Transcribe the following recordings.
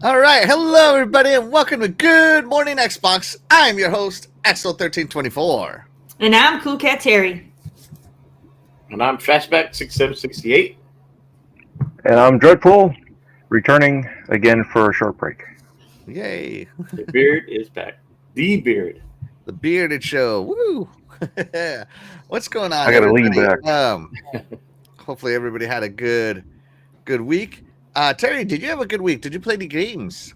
All right, hello everybody, and welcome to Good Morning Xbox. I'm your host, Axel1324. And I'm Cool Cat Terry. And I'm Fastback6768. And I'm Dreadpool, returning again for a short break. Yay. The beard is back. The beard. The bearded show. Woo! What's going on, I gotta everybody? lean back. Hopefully everybody had a good week. Terry, did you have a good week? Did you play any games?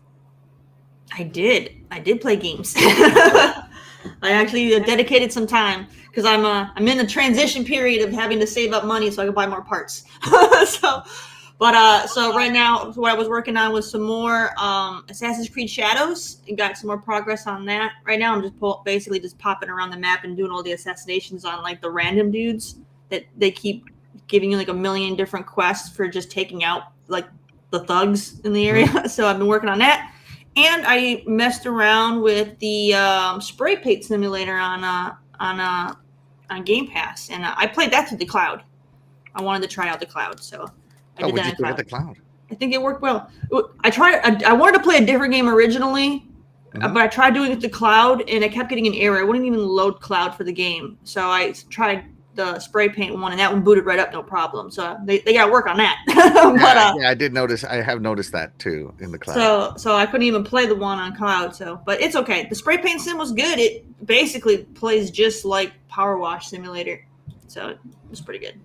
I did play games. I actually dedicated some time because I'm in the transition period of having to save up money so I can buy more parts. So right now what I was working on was some more Assassin's Creed Shadows and got some more progress on that. Right now I'm just basically just popping around the map and doing all the assassinations on like the random dudes that they keep giving you like a million different quests for just taking out like the thugs in the area. So I've been working on that. And I messed around with the spray paint simulator on Game Pass, and I played that through the cloud. I wanted to try out the cloud, so I did that in the cloud? I think it worked well. I wanted to play a different game originally, but I tried doing it to cloud, and I kept getting an error. It wouldn't even load cloud for the game, so I tried the spray paint one, and that one booted right up, no problem. So they got to work on that. But, I did notice. I have noticed that too in the cloud. So I couldn't even play the one on cloud. So, but it's okay. The spray paint sim was good. It basically plays just like Power Wash Simulator, so it was pretty good.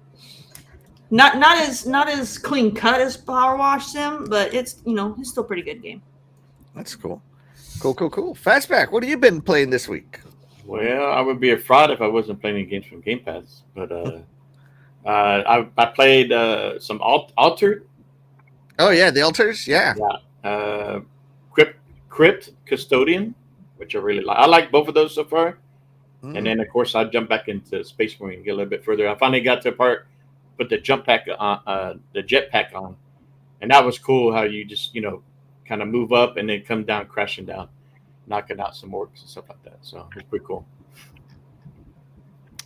Not as clean cut as Power Wash Sim, but it's still a pretty good game. That's cool. Cool. Fastback, what have you been playing this week? Well, I would be a fraud if I wasn't playing any games from Game Pass. But I played some Altered. Oh, yeah, the Alters? Yeah. Crypt Custodian, which I really like. I like both of those so far. And then, of course, I jumped back into Space Marine and get a little bit further. I finally got to a part, put the jetpack on. And that was cool how you just, kind of move up and then come down, crashing down, knocking out some orcs and stuff like that. So it's pretty cool.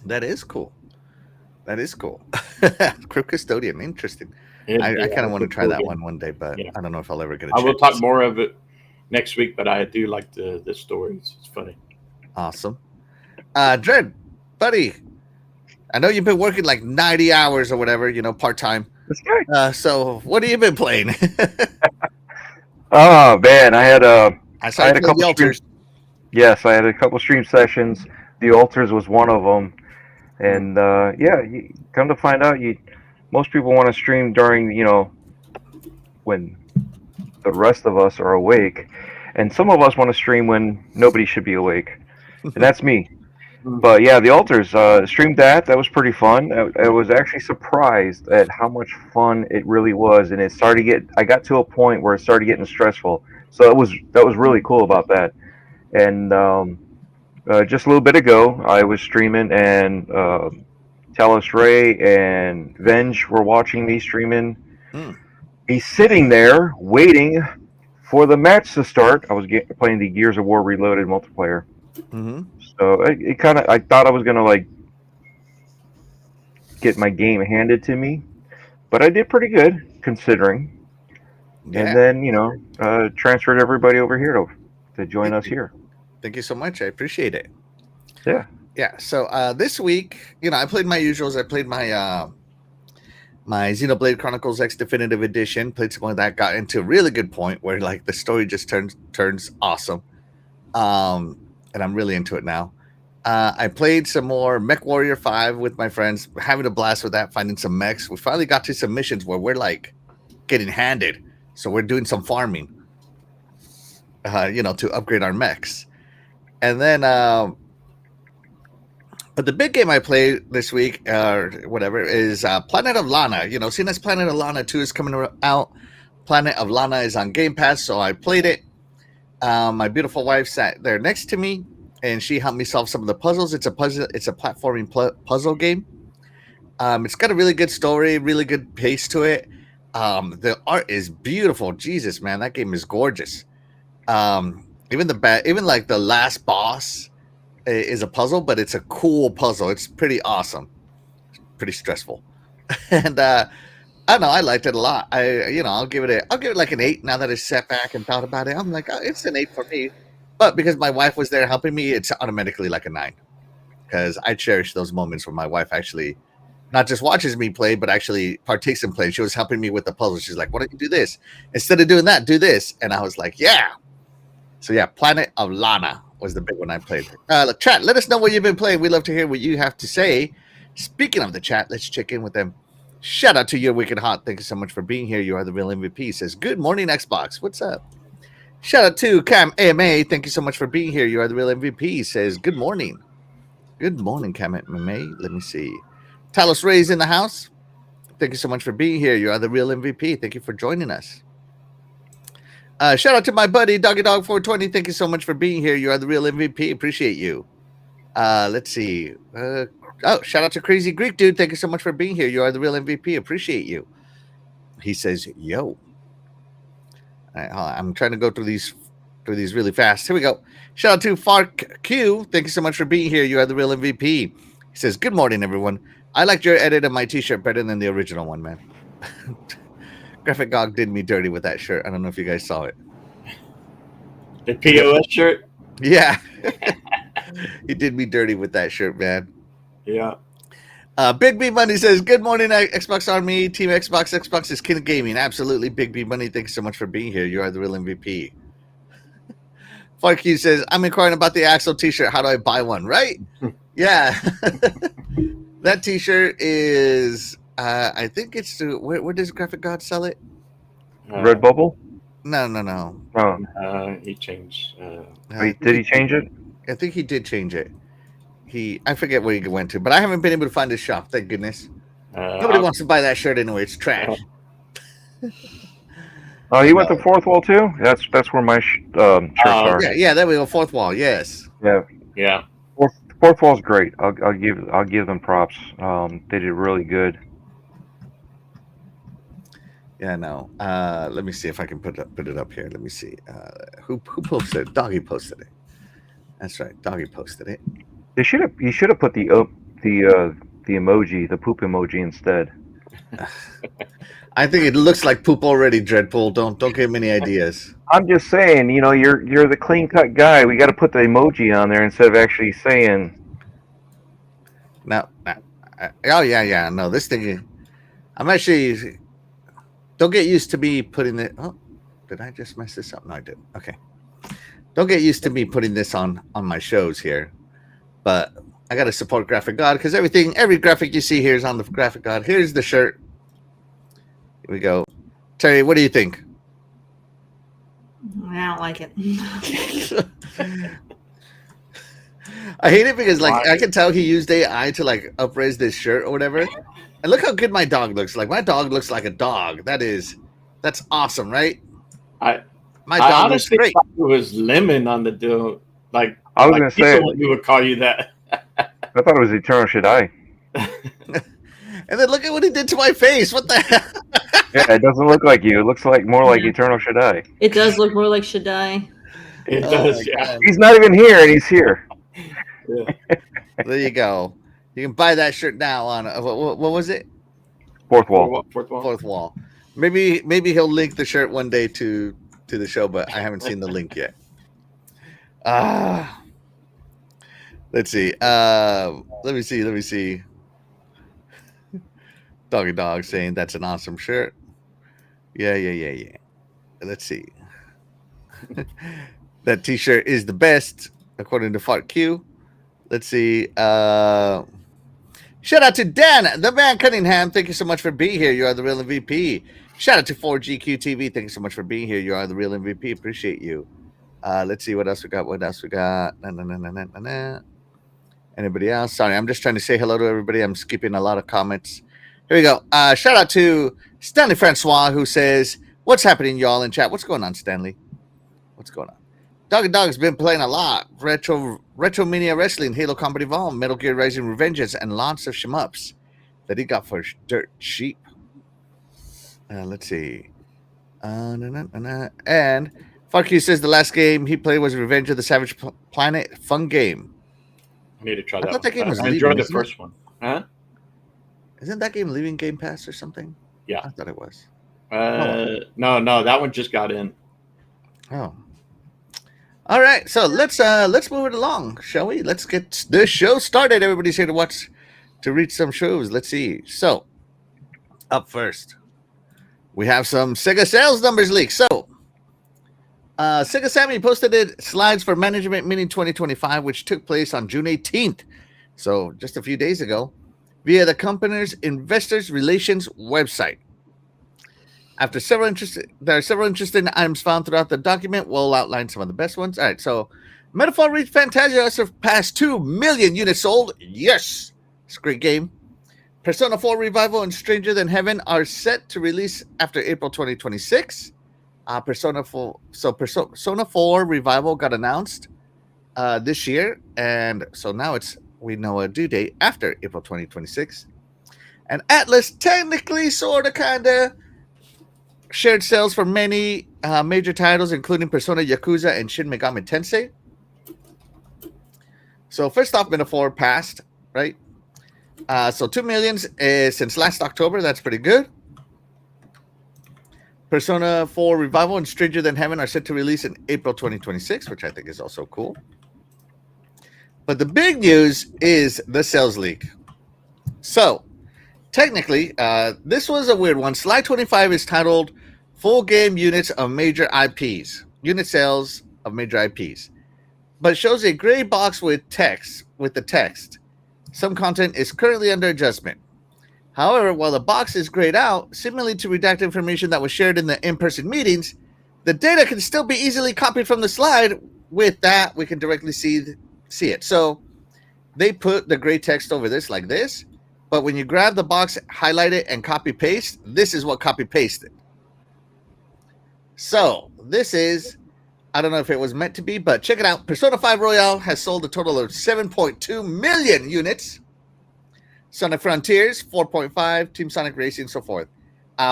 That is cool. Crypt Custodian, interesting. I kind of want to try that one day, but I don't know if I'll ever get a chance. I will talk more of it next week, but I do like the stories. It's funny. Awesome. Dread, buddy, I know you've been working like 90 hours or whatever, part-time. That's great. So what have you been playing? Oh, man, I had a couple the Alters. Yes, I had a couple stream sessions. The Alters was one of them. And, you come to find out, most people want to stream during, when the rest of us are awake. And some of us want to stream when nobody should be awake. And that's me. But, yeah, the Alters, streamed that. That was pretty fun. I was actually surprised at how much fun it really was. And I got to a point where it started getting stressful. So that was really cool about that. And just a little bit ago, I was streaming, and Talos Ray and Venge were watching me streaming. He's sitting there waiting for the match to start. I was playing the Gears of War Reloaded multiplayer. So I thought I was gonna get my game handed to me, but I did pretty good considering. Yeah. and then transferred everybody over here to join us here. Thank you so much. I appreciate it. Yeah. Yeah. So this week, I played my usuals. I played my Xenoblade Chronicles X Definitive Edition. Played some of that. Got into a really good point where like the story just turns awesome. And I'm really into it now. I played some more Mech Warrior 5 with my friends, having a blast with that, finding some mechs. We finally got to some missions where we're like getting handed. So we're doing some farming, to upgrade our mechs. And then, but the big game I played this week, or whatever, is Planet of Lana. Seeing as Planet of Lana 2 is coming out, Planet of Lana is on Game Pass, so I played it. My beautiful wife sat there next to me, and she helped me solve some of the puzzles. It's a platforming puzzle game. It's got a really good story, really good pace to it. The art is beautiful. Jesus, man, that game is gorgeous. Even like the last boss is a puzzle, but it's a cool puzzle. It's pretty awesome. It's pretty stressful, and I don't know. I liked it a lot. I'll give it like an 8 now that I sat back and thought about it. I'm like, oh, it's an 8 for me. But because my wife was there helping me, it's automatically like a 9. Because I cherish those moments where my wife actually not just watches me play, but actually partakes in play. She was helping me with the puzzle. She's like, why don't you do this? Instead of doing that, do this. And I was like, yeah. So yeah, Planet of Lana was the big one I played. Chat, let us know what you've been playing. We'd love to hear what you have to say. Speaking of the chat, let's check in with them. Shout out to Your Wicked Hot. Thank you so much for being here. You are the real MVP. Says, good morning, Xbox. What's up? Shout out to Cam AMA. Thank you so much for being here. You are the real MVP. Says, good morning. Good morning, Cam AMA. Let me see. Talos Ray's in the house. Thank you so much for being here. You are the real MVP. Thank you for joining us. Shout out to my buddy, Doggy Dog 420. Thank you so much for being here. You are the real MVP. Appreciate you. Let's see. Shout out to Crazy Greek Dude. Thank you so much for being here. You are the real MVP. Appreciate you. He says, yo. I'm trying to go through these really fast. Here we go. Shout out to Fark Q. Thank you so much for being here. You are the real MVP. He says, good morning, everyone. I liked your edit of my t-shirt better than the original one, man. Graphic Gog did me dirty with that shirt. I don't know if you guys saw it. The POS shirt? Yeah. He did me dirty with that shirt, man. Yeah. Big B Money says, good morning, Xbox Army, Team Xbox. Xbox is king of gaming. Absolutely, Big B Money. Thanks so much for being here. You are the real MVP. Fuck you says, I'm inquiring about the Axel t-shirt. How do I buy one? Right? Yeah. That t-shirt is, I think it's, where does Graphic God sell it? Redbubble? No. Oh. He changed. Did he change it? I think he did change it. I forget where he went to, but I haven't been able to find his shop. Thank goodness. Nobody wants to buy that shirt anyway. It's trash. Oh, he went to Fourth Wall too. That's where my shirts are. Yeah. There we go. Fourth Wall. Yes. Yeah. Fourth Wall's great. I'll give them props. They did really good. Yeah. No. Let me see if I can put it up here. Let me see. Who posted it? Doggy posted it. That's right. Doggy posted it. You should have put the emoji, the poop emoji instead. I think it looks like poop already, Dreadpool. Don't give him any ideas. I'm just saying, you're the clean cut guy. We got to put the emoji on there instead of actually saying. No. Oh yeah. No, this thing. I'm actually. Don't get used to me putting it. Oh, did I just mess this up? No, I did. Okay. Don't get used to me putting this on my shows here. But I got to support Graphic God because every graphic you see here is on the Graphic God. Here's the shirt. Here we go. Terry, what do you think? I don't like it. I hate it because I can tell he used AI to upres this shirt or whatever. And look how good my dog looks. Like my dog looks like a dog. That's awesome, right? My dog looks great. Thought it was lemon on the deal. I was gonna say we would call you that. I thought it was Eternal Shaddai. And then look at what he did to my face. What the hell? Yeah, it doesn't look like you. It looks more like Eternal Shaddai. It does look more like Shaddai. It does, yeah. He's not even here, and he's here. Yeah. There you go. You can buy that shirt now on what was it? Fourth Wall. Fourth Wall. Fourth Wall. Maybe he'll link the shirt one day to the show, but I haven't seen the link yet. Let's see. Let me see. Doggy Dog saying that's an awesome shirt. Yeah. Let's see. That T-shirt is the best according to Fart Q. Let's see. Shout out to Dan, the man Cunningham. Thank you so much for being here. You are the real MVP. Shout out to 4GQ TV. Thank you so much for being here. You are the real MVP. Appreciate you. Let's see what else we got. Anybody else? Sorry, I'm just trying to say hello to everybody. I'm skipping a lot of comments. Here we go. Shout out to Stanley Francois, who says, "What's happening, y'all, in chat?" What's going on, Stanley? What's going on? Doggy Dog's been playing a lot. Retromania Wrestling, Halo Combat Evolved, Metal Gear Rising Revengeance, and lots of shmups that he got for dirt cheap. Let's see. And Farky says the last game he played was Revenge of the Savage Planet. Fun game. I need to try that. I thought that game was I enjoyed the first one. Huh? Isn't that game leaving Game Pass or something? Yeah. I thought it was. No, that one just got in. Oh. All right, so let's move it along, shall we? Let's get the show started. Everybody's here to read some shows. Let's see. So, up first, we have some Sega sales numbers leaked. So, Sega Sammy posted slides for Management Meeting 2025, which took place on June 18th. So, just a few days ago, via the company's Investors Relations website. There are several interesting items found throughout the document. We'll outline some of the best ones. All right, so Metaphor Reach Fantasia surpassed 2 million units sold. Yes, it's a great game. Persona 4 Revival and Stranger Than Heaven are set to release after April 2026. Persona 4 Revival got announced this year, and so now we know a due date after April 2026. And Atlas technically, sort of, kind of shared sales for many major titles, including Persona, Yakuza, and Shin Megami Tensei. So first off, Metaphor passed, right? So 2 million since last October. That's pretty good. Persona 4 Revival and Stranger Than Heaven are set to release in April 2026, which I think is also cool. But the big news is the sales leak. So technically, this was a weird one. Slide 25 is titled Full Game Units of Major IPs. Unit sales of major IPs. But it shows a gray box with the text. Some content is currently under adjustment. However, while the box is grayed out, similarly to redacted information that was shared in the in-person meetings, the data can still be easily copied from the slide. With that, we can directly see it. So they put the gray text over this like this. But when you grab the box, highlight it, and copy-paste, this is what copy-pasted. So, this is, I don't know if it was meant to be, but check it out. Persona 5 Royale has sold a total of 7.2 million units. Sonic Frontiers, 4.5, Team Sonic Racing, so forth.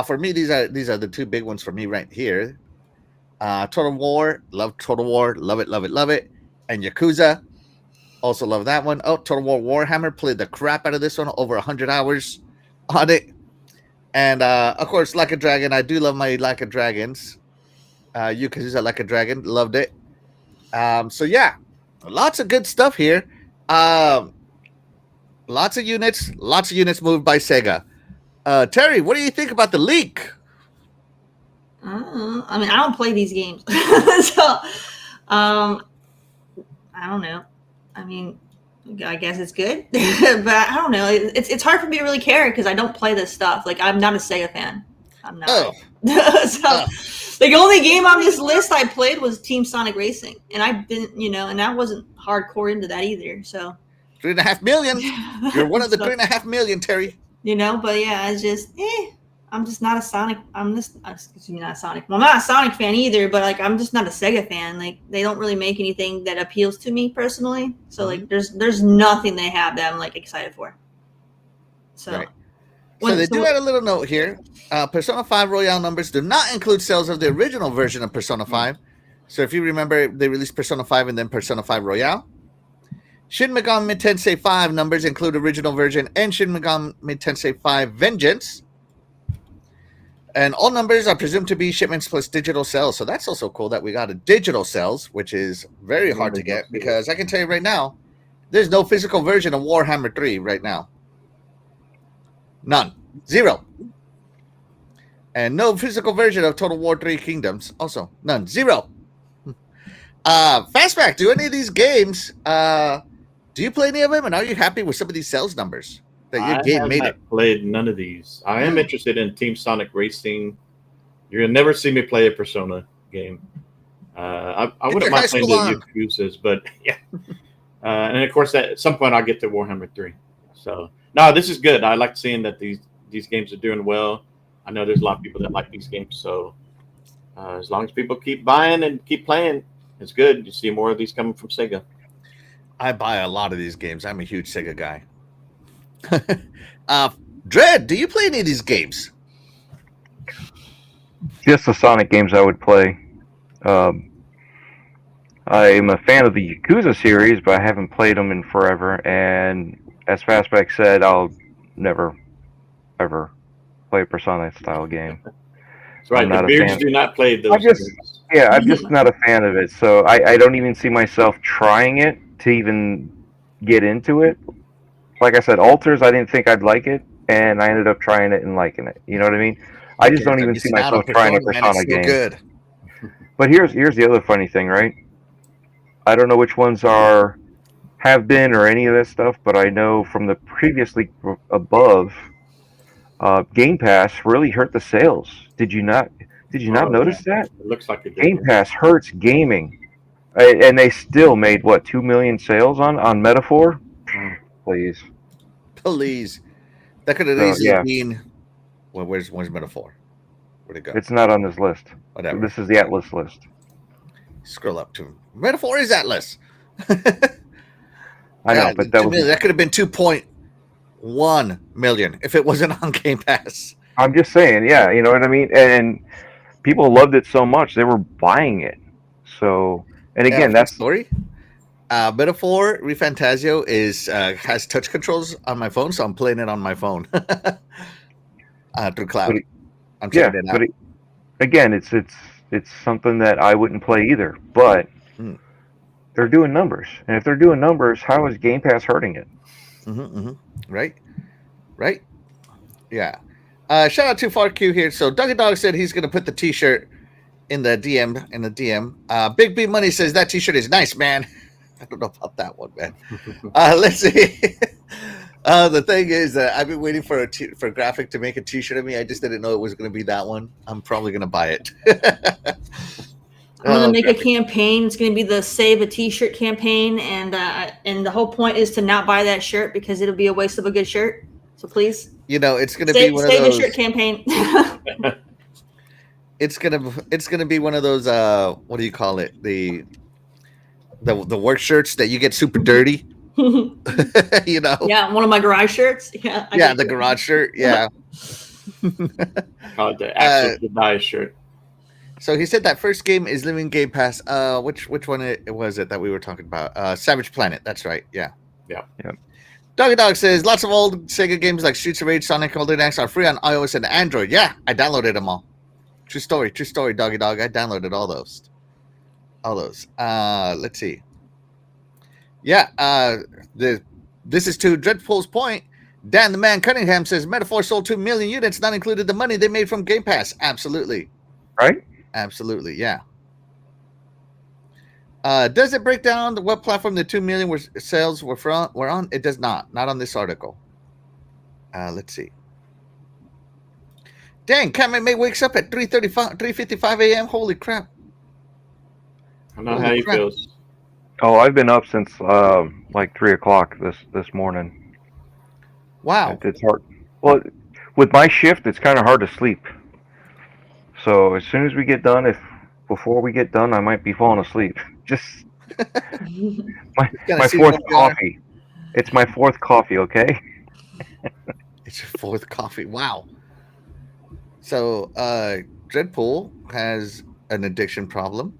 For me, these are the two big ones for me right here. Total War, love Total War, love it. And Yakuza, also love that one. Oh, Total War Warhammer, played the crap out of this one, over 100 hours on it. And, of course, Like a Dragon. I do love my Like a Dragons. Yakuza Like a Dragon, loved it. So, yeah, lots of good stuff here. Lots of units moved by Sega. Terry, what do you think about the leak? I mean, I don't play these games. So, I don't know. I mean, I guess it's good, but I don't know. It's hard for me to really care because I don't play this stuff. Like, I'm not a Sega fan. I'm not. So, the only game on this list I played was Team Sonic Racing, and I didn't, and I wasn't hardcore into that either. So 3.5 million. You're one of the 3.5 million, Terry. But yeah, it's just, I'm just not a Sonic. I'm not a Sonic. Well, I'm not a Sonic fan either, but like, I'm just not a Sega fan. Like, they don't really make anything that appeals to me personally. So like, there's nothing they have that I'm like excited for. So. Right. So they do add a little note here. Persona 5 Royale numbers do not include sales of the original version of Persona 5. So if you remember, they released Persona 5 and then Persona 5 Royale. Shin Megami Tensei 5 numbers include original version and Shin Megami Tensei 5 Vengeance. And all numbers are presumed to be shipments plus digital sales. So that's also cool that we got a digital sales, which is very hard to get because I can tell you right now, there's no physical version of Warhammer 3 right now. None. Zero. And no physical version of Total War 3 Kingdoms. Also, none. Zero. Fastback, do any of these games, do you play any of them? And are you happy with some of these sales numbers that your game made it? Played none of these. I am interested in Team Sonic Racing. You're going to never see me play a Persona game. I wouldn't mind playing the Yakuzas, but yeah. And of course, at some point, I'll get to Warhammer 3. So, no, this is good. I like seeing that these games are doing well. I know there's a lot of people that like these games. So, as long as people keep buying and keep playing, it's good. You see more of these coming from Sega. I buy a lot of these games. I'm a huge Sega guy. Dread, do you play any of these games? Just the Sonic games I would play. I'm a fan of the Yakuza series, but I haven't played them in forever. And as Fastback said, I'll never, ever play a Persona-style game. That's right. The beards do not play those games. Yeah, I'm just not a fan of it. So I don't even see myself trying it to even get into it. Like I said, Alters, I didn't think I'd like it, and I ended up trying it and liking it. You know what I mean? I just don't even see myself trying a Persona game. Good. But here's the other funny thing, right? I don't know which ones have been or any of that stuff, but I know from the previously above, Game Pass really hurt the sales. Did you not notice that? It looks like it did. Game Pass hurts gaming, and they still made what 2 million sales on Metaphor. Please. That could have easily been. Well, where's Metaphor? Where'd it go? It's not on this list. Whatever. This is the Atlas list. Scroll up to Metaphor is Atlas. I know, but that could have been 2.1 million if it wasn't on Game Pass. I'm just saying, yeah, you know what I mean? And people loved it so much they were buying it. So, and again, that's the story. Metaphor Refantasio has touch controls on my phone, so I'm playing it on my phone through cloud. I'm checking it out. But again, it's something that I wouldn't play either. But they're doing numbers, and if they're doing numbers, how is Game Pass hurting it? Right. Yeah. Shout out to FarQ here. So Dougie Dog said he's going to put the T-shirt in the DM. Big B Money says that T-shirt is nice, man. I don't know about that one, man. Let's see. The thing is that I've been waiting for Graphic to make a T-shirt of me. I just didn't know it was going to be that one. I'm probably going to buy it. I'm going to make a campaign. It's going to be the Save a T-shirt campaign, and the whole point is to not buy that shirt because it'll be a waste of a good shirt. So please, it's going to be one of those. Save a shirt campaign. It's gonna be one of those. What do you call it? The work shirts that you get super dirty. Yeah, one of my garage shirts. Yeah, the garage shirt. Yeah. The actual Jedi shirt. So he said that first game is Living Game Pass. Which one was it that we were talking about? Savage Planet. That's right. Yeah. Doggy Dog says lots of old Sega games like Streets of Rage, Sonic Golden Axe are free on iOS and Android. Yeah, I downloaded them all. True story, Doggy Dog. I downloaded all those. Let's see. Yeah, this is to Dreadpool's point. Dan the Man Cunningham says Metaphor sold 2 million units, not included the money they made from Game Pass. Absolutely. Right? Absolutely, yeah. Does it break down what platform the 2 million sales were on? It does not on this article. Let's see. Dang, Cameron May wakes up at 3:55 a.m. Holy crap! I don't know how he feels. Oh, I've been up since like 3:00 this morning. Wow, it's hard. Well, with my shift, it's kind of hard to sleep. So as soon as we get done, before we get done, I might be falling asleep. Just my fourth coffee. It's my fourth coffee, okay? It's your fourth coffee. Wow. So, Dreadpool has an addiction problem.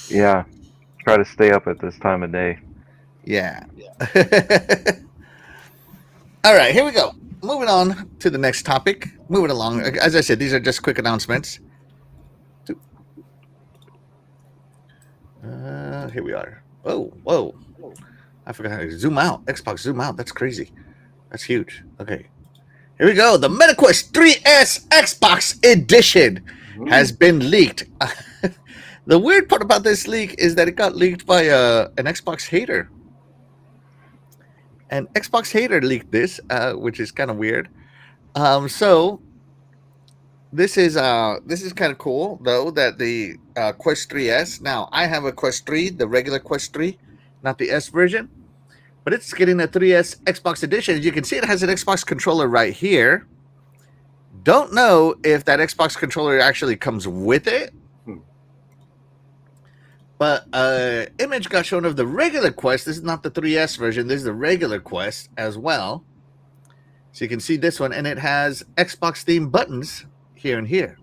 Yeah. Try to stay up at this time of day. Yeah. All right, here we go. Moving on to the next topic. moving along. As I said, these are just quick announcements. Here we are. Whoa. I forgot how to zoom out. Xbox zoom out. That's crazy. That's huge. Okay. Here we go. The MetaQuest 3S Xbox Edition has been leaked. The weird part about this leak is that it got leaked by an Xbox hater. An Xbox hater leaked this, which is kind of weird. So this is kind of cool though, that the Quest 3S. Now I have a Quest 3, the regular Quest 3, not the S version, but it's getting a 3S Xbox Edition. As you can see, it has an Xbox controller right here. Don't know if that Xbox controller actually comes with it. But image got shown of the regular Quest. This is not the 3S version. This is the regular Quest as well. So you can see this one, and it has Xbox themed buttons here and here.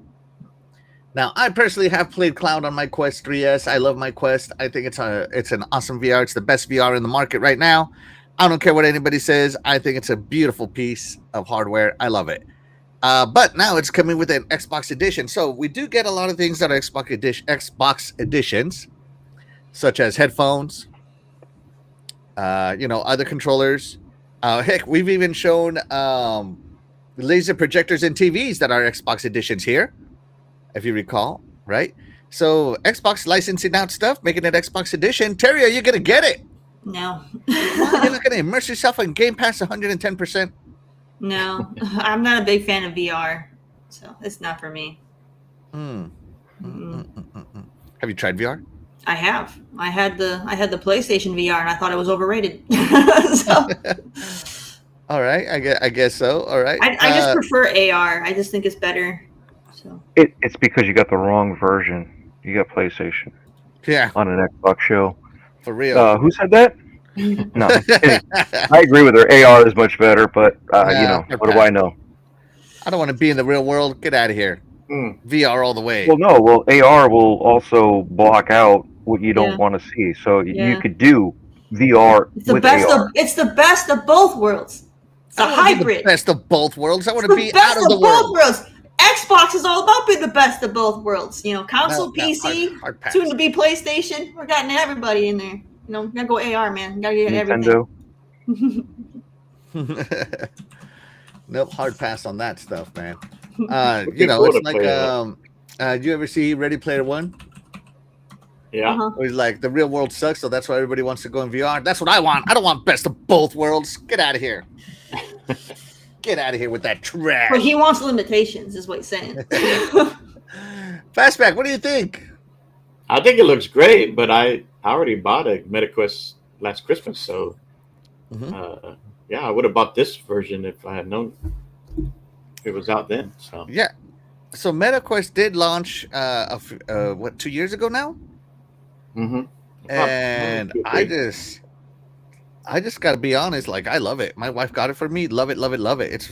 Now, I personally have played Cloud on my Quest 3S. I love my Quest. I think it's an awesome VR. It's the best VR in the market right now. I don't care what anybody says. I think it's a beautiful piece of hardware. I love it. But now it's coming with an Xbox edition. So we do get a lot of things that are Xbox editions, such as headphones, other controllers. Heck, we've even shown laser projectors and TVs that are Xbox editions here, if you recall, right? So Xbox licensing out stuff, making it Xbox edition. Terry, are you going to get it? No. You're not going to immerse yourself in Game Pass 110%? No, I'm not a big fan of VR, so it's not for me. Have you tried VR? I have. I had the PlayStation VR, and I thought it was overrated. All right, I guess so. All right. I just prefer AR. I just think it's better. So it's because you got the wrong version. You got PlayStation. Yeah. On an Xbox show. For real. Who said that? No. I agree with her. AR is much better, but what do I know? I don't want to be in the real world. Get out of here. VR all the way. Well, no. Well, AR will also block out what you don't want to see. So you could do VR with AR. It's the best of both worlds. It's a hybrid. The best of both worlds. I want to be out of the world. Both worlds. Xbox is all about being the best of both worlds. Console, PC, soon to be PlayStation. We're getting everybody in there. Gotta go AR, man. Gotta get Nintendo. Everything. Nope, hard pass on that stuff, man. It's like do you ever see Ready Player One? Yeah. He's like, the real world sucks, so that's why everybody wants to go in VR. That's what I want. I don't want best of both worlds. Get out of here. Get out of here with that trash. But he wants limitations, is what he's saying. Fastback, what do you think? I think it looks great, but I already bought a MetaQuest last Christmas, so I would have bought this version if I had known it was out then. So yeah, so MetaQuest did launch 2 years ago now, and I just got to be honest, like, I love it. My wife got it for me. Love it, love it, love it.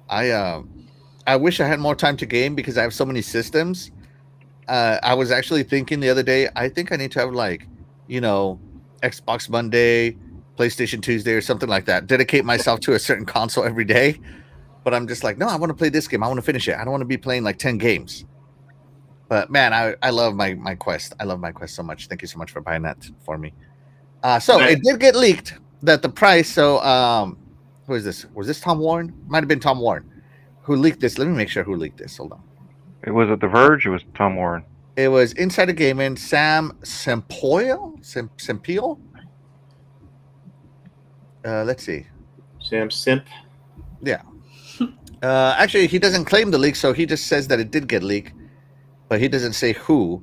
I wish I had more time to game because I have so many systems. I was actually thinking the other day, I think I need to have Xbox Monday, PlayStation Tuesday, or something like that. Dedicate myself to a certain console every day. But I'm just like, no, I want to play this game. I want to finish it. I don't want to be playing like 10 games. But man, I love my Quest. I love my Quest so much. Thank you so much for buying that for me. It did get leaked that the price. So who is this? Was this Tom Warren? Might have been Tom Warren who leaked this. Let me make sure who leaked this. Hold on. It was at The Verge. It was Tom Warren. It was Insider Gaming. Sam Sempiel. Let's see. Sam Simp. Yeah. Actually, he doesn't claim the leak, so he just says that it did get leaked, but he doesn't say who.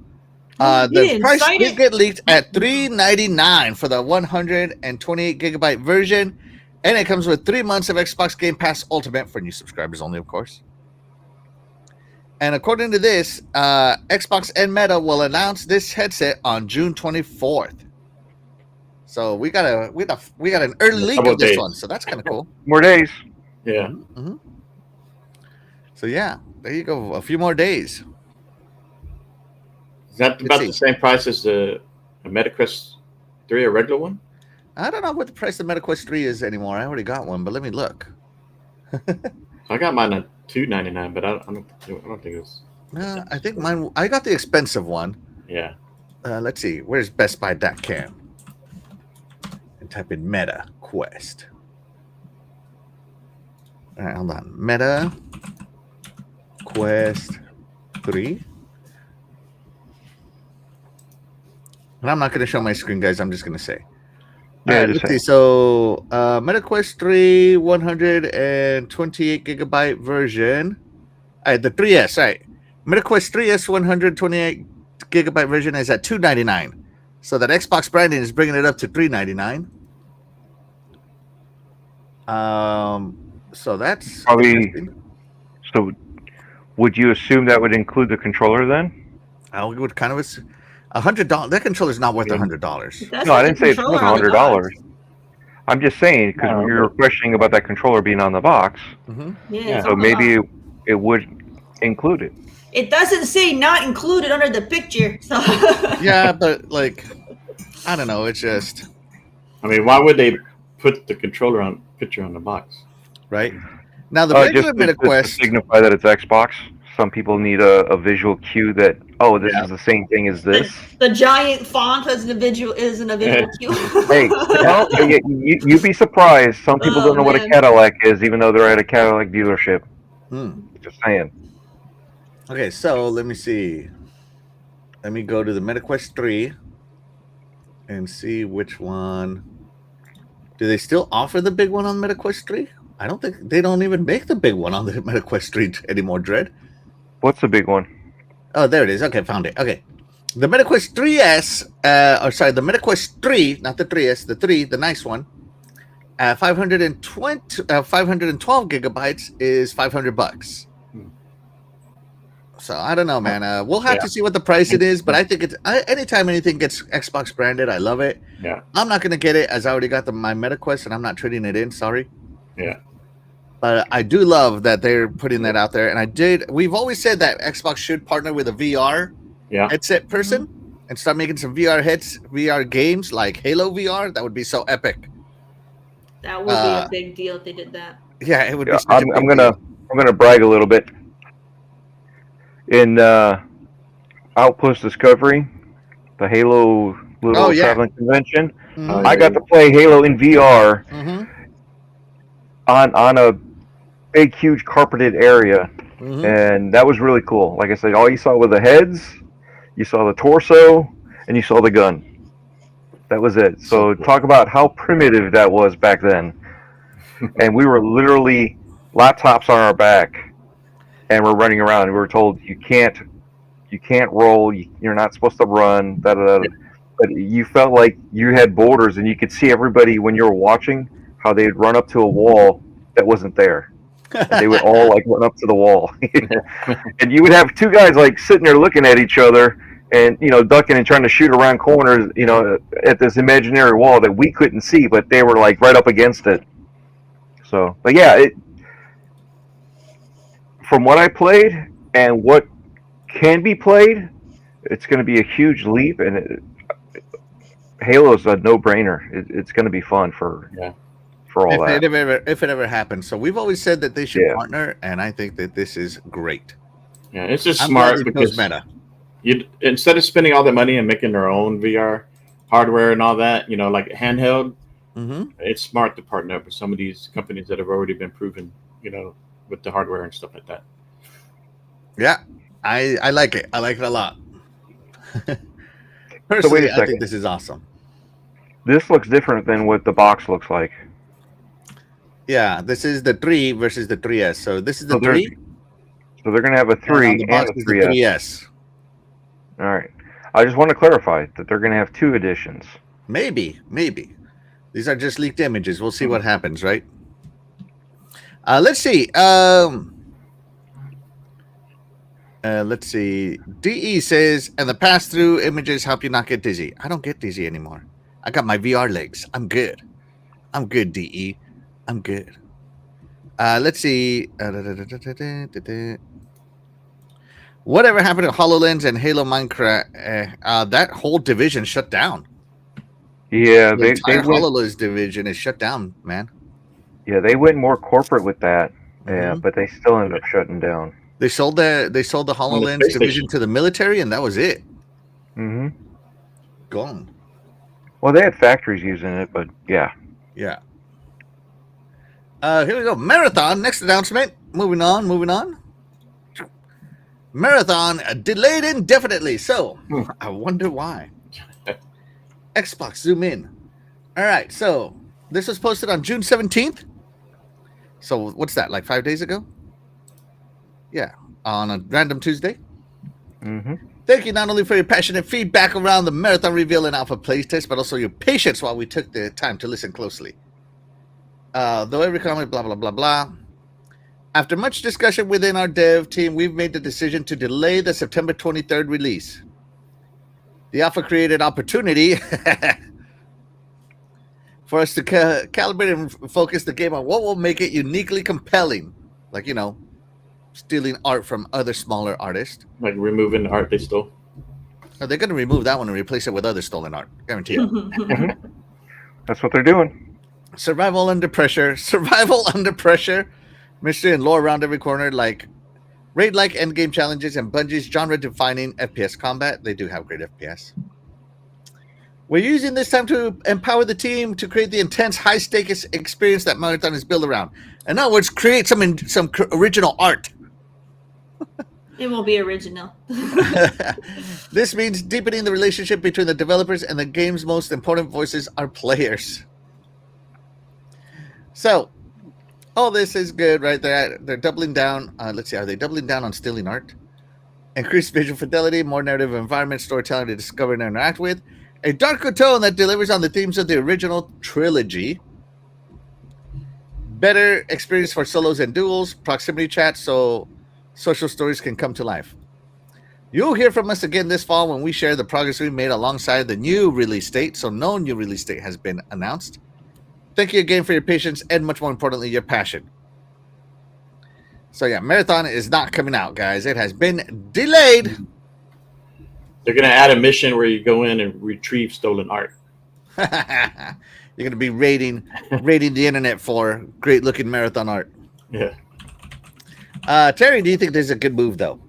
The price did get leaked at $399 for the 128 gigabyte version, and it comes with 3 months of Xbox Game Pass Ultimate for new subscribers only, of course. And according to this, Xbox and Meta will announce this headset on June 24th. So we got an early leak of this one, so that's kind of cool. More days. Yeah. Mm-hmm. So yeah, there you go. A few more days. Is that about the same price as a MetaQuest 3, a regular one? I don't know what the price of MetaQuest 3 is anymore. I already got one, but let me look. I got mine at $299, but I don't think it was. I think mine. I got the expensive one. Yeah. Let's see. Where's Best Buy Cam? And type in Meta Quest. All right, hold on. Meta Quest 3. And I'm not going to show my screen, guys. I'm just going to say. Yeah, All right, let's see. So, Meta Quest 3, 128 gigabyte version. All right, the 3S, right. Meta Quest 3S 128 gigabyte version is at $299. So that Xbox branding is bringing it up to $399. So that's probably. So, would you assume that would include the controller then? I would kind of $100. That controller is not worth $100. No, I didn't say it's worth $100. I'm just saying because we were questioning about that controller being on the box. Mm-hmm. Yeah. So maybe it would include it. It doesn't say not included under the picture. So. Yeah, but like, I don't know. It's just. I mean, why would they put the controller picture on the box? Right. Now the regular Meta Quest to signify that it's Xbox. Some people need a visual cue that this is the same thing as this. The giant font as an visual cue. Hey, you'd be surprised. Some people don't know what a Cadillac is, even though they're at a Cadillac dealership. Just saying. Okay, so let me see. Let me go to the Meta Quest 3 and see which one. Do they still offer the big one on Meta Quest 3? I don't think they don't even make the big one on the Meta Quest 3 anymore, Dread. What's the big one? Oh, there it is. Okay, found it. Okay. The Meta Quest 3S, the Meta Quest 3, not the 3S, the 3, the nice one, 512 gigabytes is $500. So I don't know, man. We'll have to see what the price it is, but I think it's anytime anything gets Xbox branded, I love it. Yeah. I'm not gonna get it as I already got my Meta Quest, and I'm not trading it in. Sorry. Yeah. But I do love that they're putting that out there, and we've always said that Xbox should partner with a VR headset person and start making some VR games like Halo VR. That would be so epic. That would be a big deal if they did that. Yeah, it would be. I'm gonna brag a little bit. In Outpost Discovery, the Halo traveling convention, I got to play Halo in VR on a big, huge carpeted area, and that was really cool. Like I said, all you saw were the heads, you saw the torso, and you saw the gun. That was it. So talk about how primitive that was back then. And we were literally laptops on our back. And we're running around, and we were told you can't roll. You're not supposed to run. But you felt like you had borders, and you could see everybody when you were watching how they'd run up to a wall that wasn't there. And they would all like run up to the wall, and you would have two guys like sitting there looking at each other, and ducking and trying to shoot around corners, at this imaginary wall that we couldn't see, but they were like right up against it. So, but yeah, from what I played and what can be played, it's going to be a huge leap, and Halo's a no-brainer. It's going to be fun for all that. If it ever happens. So we've always said that they should partner, and I think that this is great. Yeah, it's just smart because meta. Instead of spending all the money and making their own VR hardware and all that, like handheld, it's smart to partner up with some of these companies that have already been proven, with the hardware and stuff like that. Yeah, I like it. I like it a lot. Personally, I think this is awesome. This looks different than what the box looks like. Yeah, this is the 3 versus the 3S. So this is the 3. So they're going to have a 3 and a 3S. All right. I just want to clarify that they're going to have 2 editions. Maybe. These are just leaked images. We'll see what happens, right? Let's see. Let's see. DE says, and the pass-through images help you not get dizzy. I don't get dizzy anymore. I got my VR legs. I'm good. DE. I'm good. Let's see. Whatever happened to HoloLens and Halo Minecraft? That whole division shut down. Yeah, the entire HoloLens division is shut down, man. Yeah, they went more corporate with that. Yeah, but they still ended up shutting down. They sold the HoloLens space division station. to the military, and that was it. Hmm. Gone. Well, they had factories using it, but yeah. Yeah. Here we go. Marathon. Next announcement. Moving on. Marathon delayed indefinitely. So I wonder why. Xbox, zoom in. All right. So this was posted on June 17th. So what's that? Like 5 days ago? Yeah. On a random Tuesday. Hmm. Thank you not only for your passionate feedback around the Marathon reveal and alpha playtest, but also your patience while we took the time to listen closely. Though every comment, blah, blah, blah, blah. After much discussion within our dev team, we've made the decision to delay the September 23rd release. The alpha created opportunity for us to calibrate and focus the game on what will make it uniquely compelling. Like, stealing art from other smaller artists. Like removing the art they stole. They're going to remove that one and replace it with other stolen art. Guarantee it. That's what they're doing. Survival under pressure. Mystery and lore around every corner, like raid-like endgame challenges and Bungie's genre-defining FPS combat. They do have great FPS. We're using this time to empower the team to create the intense, high-stakes experience that Marathon is built around. In other words, create some original art. It won't be original. This means deepening the relationship between the developers and the game's most important voices, our players. So, all this is good right there. They're doubling down. Let's see, are they doubling down on stealing art? Increased visual fidelity, more narrative environment, storytelling to discover and interact with. A darker tone that delivers on the themes of the original trilogy. Better experience for solos and duels. Proximity chat so social stories can come to life. You'll hear from us again this fall when we share the progress we've made alongside the new release date. So no new release date has been announced. Thank you again for your patience and, much more importantly, your passion. So yeah, Marathon is not coming out, guys. It has been delayed. They're going to add a mission where you go in and retrieve stolen art. You're going to be raiding the internet for great-looking Marathon art. Yeah. Terry, do you think this is a good move, though?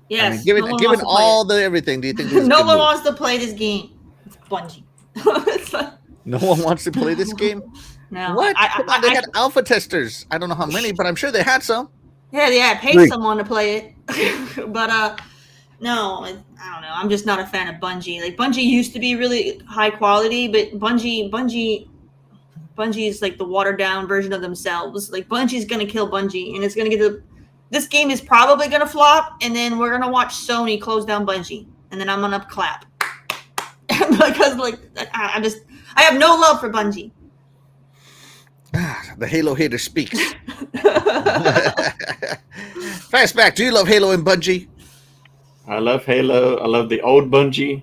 Yes. I mean, given all the everything, do you think this is no a good one move? wants to play this game? It's Bungie. It's like, No one wants to play this game? no. What? Come on, they had alpha testers. I don't know how many, but I'm sure they had some. Yeah, I paid Three. someone to play it. But no, I don't know. I'm just not a fan of Bungie. Like Bungie used to be really high quality, but Bungie is like the watered down version of themselves. Like Bungie's gonna kill Bungie, and it's gonna get this game is probably gonna flop, and then we're gonna watch Sony close down Bungie, and then I'm gonna clap because like I have no love for Bungie. The Halo hater speaks. Fastback, do you love Halo and Bungie? I love Halo. I love the old Bungie.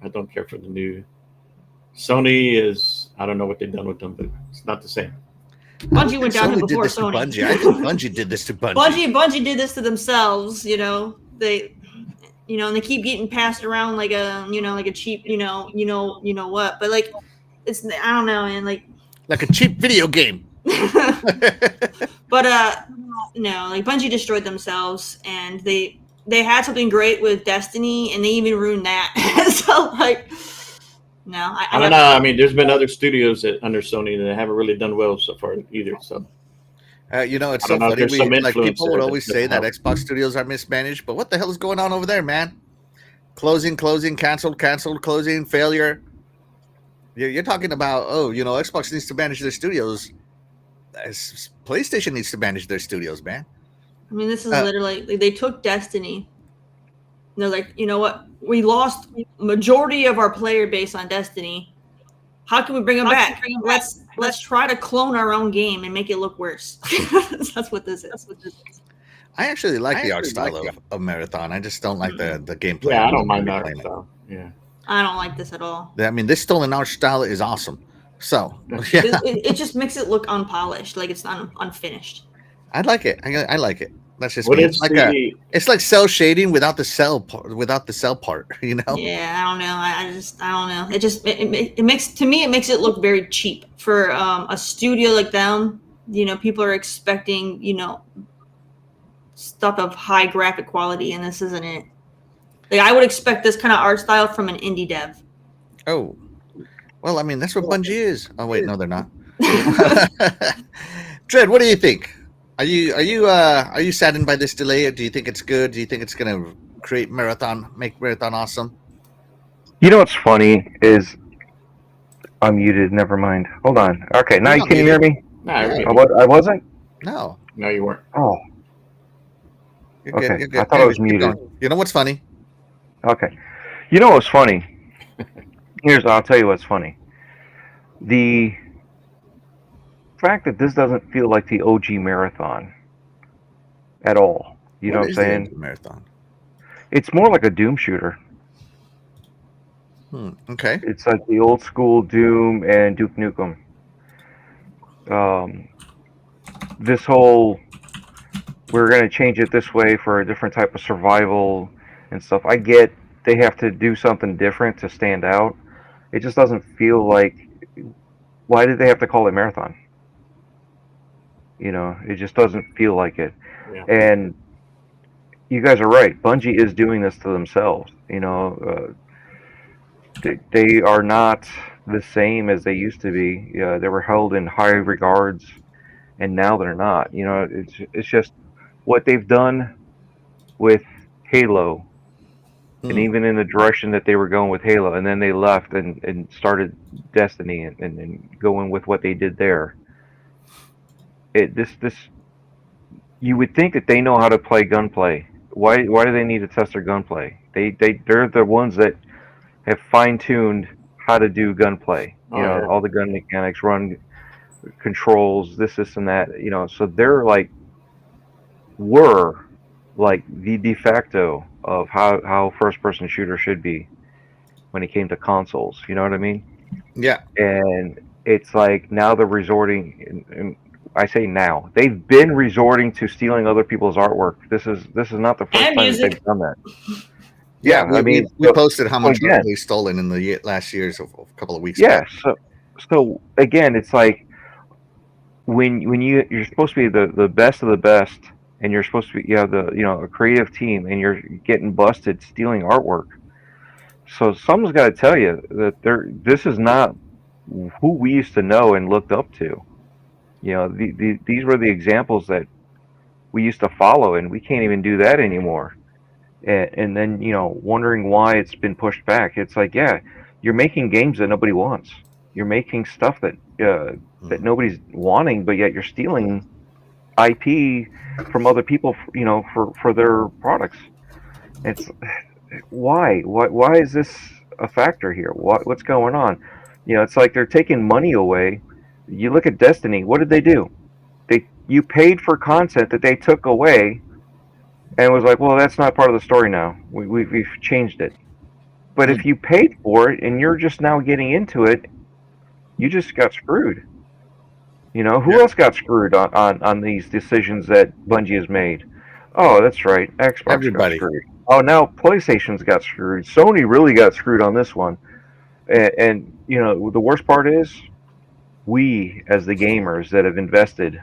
I don't care for the new. Sony is, I don't know what they've done with them, but it's not the same. Bungie went down Sony before did this Sony. To Bungie. I think Bungie did this to Bungie. Bungie did this to themselves. They and they keep getting passed around like a cheap what. But like it's I don't know, and like a cheap video game. But like Bungie destroyed themselves, and they had something great with Destiny, and they even ruined that. So like, no, I don't know. I mean, there's been other studios under Sony that haven't really done well so far either. So it's so funny. People would always say that Xbox studios are mismanaged, but what the hell is going on over there, man? Closing, canceled, closing, failure. You're talking about, Xbox needs to manage their studios. PlayStation needs to manage their studios, man. I mean, this is literally they took Destiny. And they're like, you know what? We lost majority of our player base on Destiny. How can we bring them back? Let's try to clone our own game and make it look worse. That's what this is. I actually like the art style of Marathon. I just don't like the gameplay. Yeah, I don't mind that art style. Yeah. I don't like this at all. I mean, this stolen art style is awesome. So, yeah. It just makes it look unpolished, like it's unfinished. I like it. I like it. That's just What me. is It's like cell shading without the cell part. You know? Yeah, I don't know. I don't know. It makes it makes it look very cheap for a studio like them. people are expecting, stuff of high graphic quality, and this isn't it. Like, I would expect this kind of art style from an indie dev. Oh, well, I mean, that's what Bungie is. Oh wait, no, they're not. Dread, what do you think? Are you saddened by this delay? Do you think it's good? Do you think it's gonna make Marathon awesome? You know what's funny is I'm muted. Never mind. Hold on. Okay, now You're not can you hear me? No, I wasn't. No, you weren't. Oh, you're okay. good. You're good. I thought I was Keep muted. going. You know what's funny? Okay. You know what's funny? I'll tell you what's funny. The fact that this doesn't feel like the OG Marathon at all. You know what I'm saying? Marathon. It's more like a Doom shooter. Okay. It's like the old school Doom and Duke Nukem. This whole, we're going to change it this way for a different type of survival and stuff. I get they have to do something different to stand out. It just doesn't feel like, why did they have to call it Marathon? It just doesn't feel like it. Yeah. And you guys are right. Bungie is doing this to themselves. They are not the same as they used to be. They were held in high regards, and now they're not. It's just what they've done with Halo, and even in the direction that they were going with Halo, and then they left and started Destiny and going with what they did there. You would think that they know how to play gunplay. Why do they need to test their gunplay? They're the ones that have fine-tuned how to do gunplay. All the gun mechanics, run controls, this and that. So they're were the de facto of how first-person shooter should be when it came to consoles. You know what I mean? Yeah. And it's like now they're resorting, and I say now, they've been resorting to stealing other people's artwork. This is not the first time that they've done that. Yeah, we posted how much they stolen in the last years of a couple of weeks ago. So again, it's like when you're supposed to be the best of the best, and you're supposed to be a creative team, and you're getting busted stealing artwork. So someone's got to tell you that this is not who we used to know and looked up to. These were the examples that we used to follow, and we can't even do that anymore. And then wondering why it's been pushed back. It's like, yeah, you're making games that nobody wants. You're making stuff that that nobody's wanting, but yet you're stealing IP from other people, for their products. It's why is this a factor here? What's going on? It's like they're taking money away. You look at Destiny. What did they do? You paid for content that they took away, and was like, well, that's not part of the story now. We've changed it. But if you paid for it and you're just now getting into it, you just got screwed. Who else got screwed on these decisions that Bungie has made? Oh, that's right, Xbox got screwed. Oh, now PlayStation's got screwed. Sony really got screwed on this one. And the worst part is, we as the gamers that have invested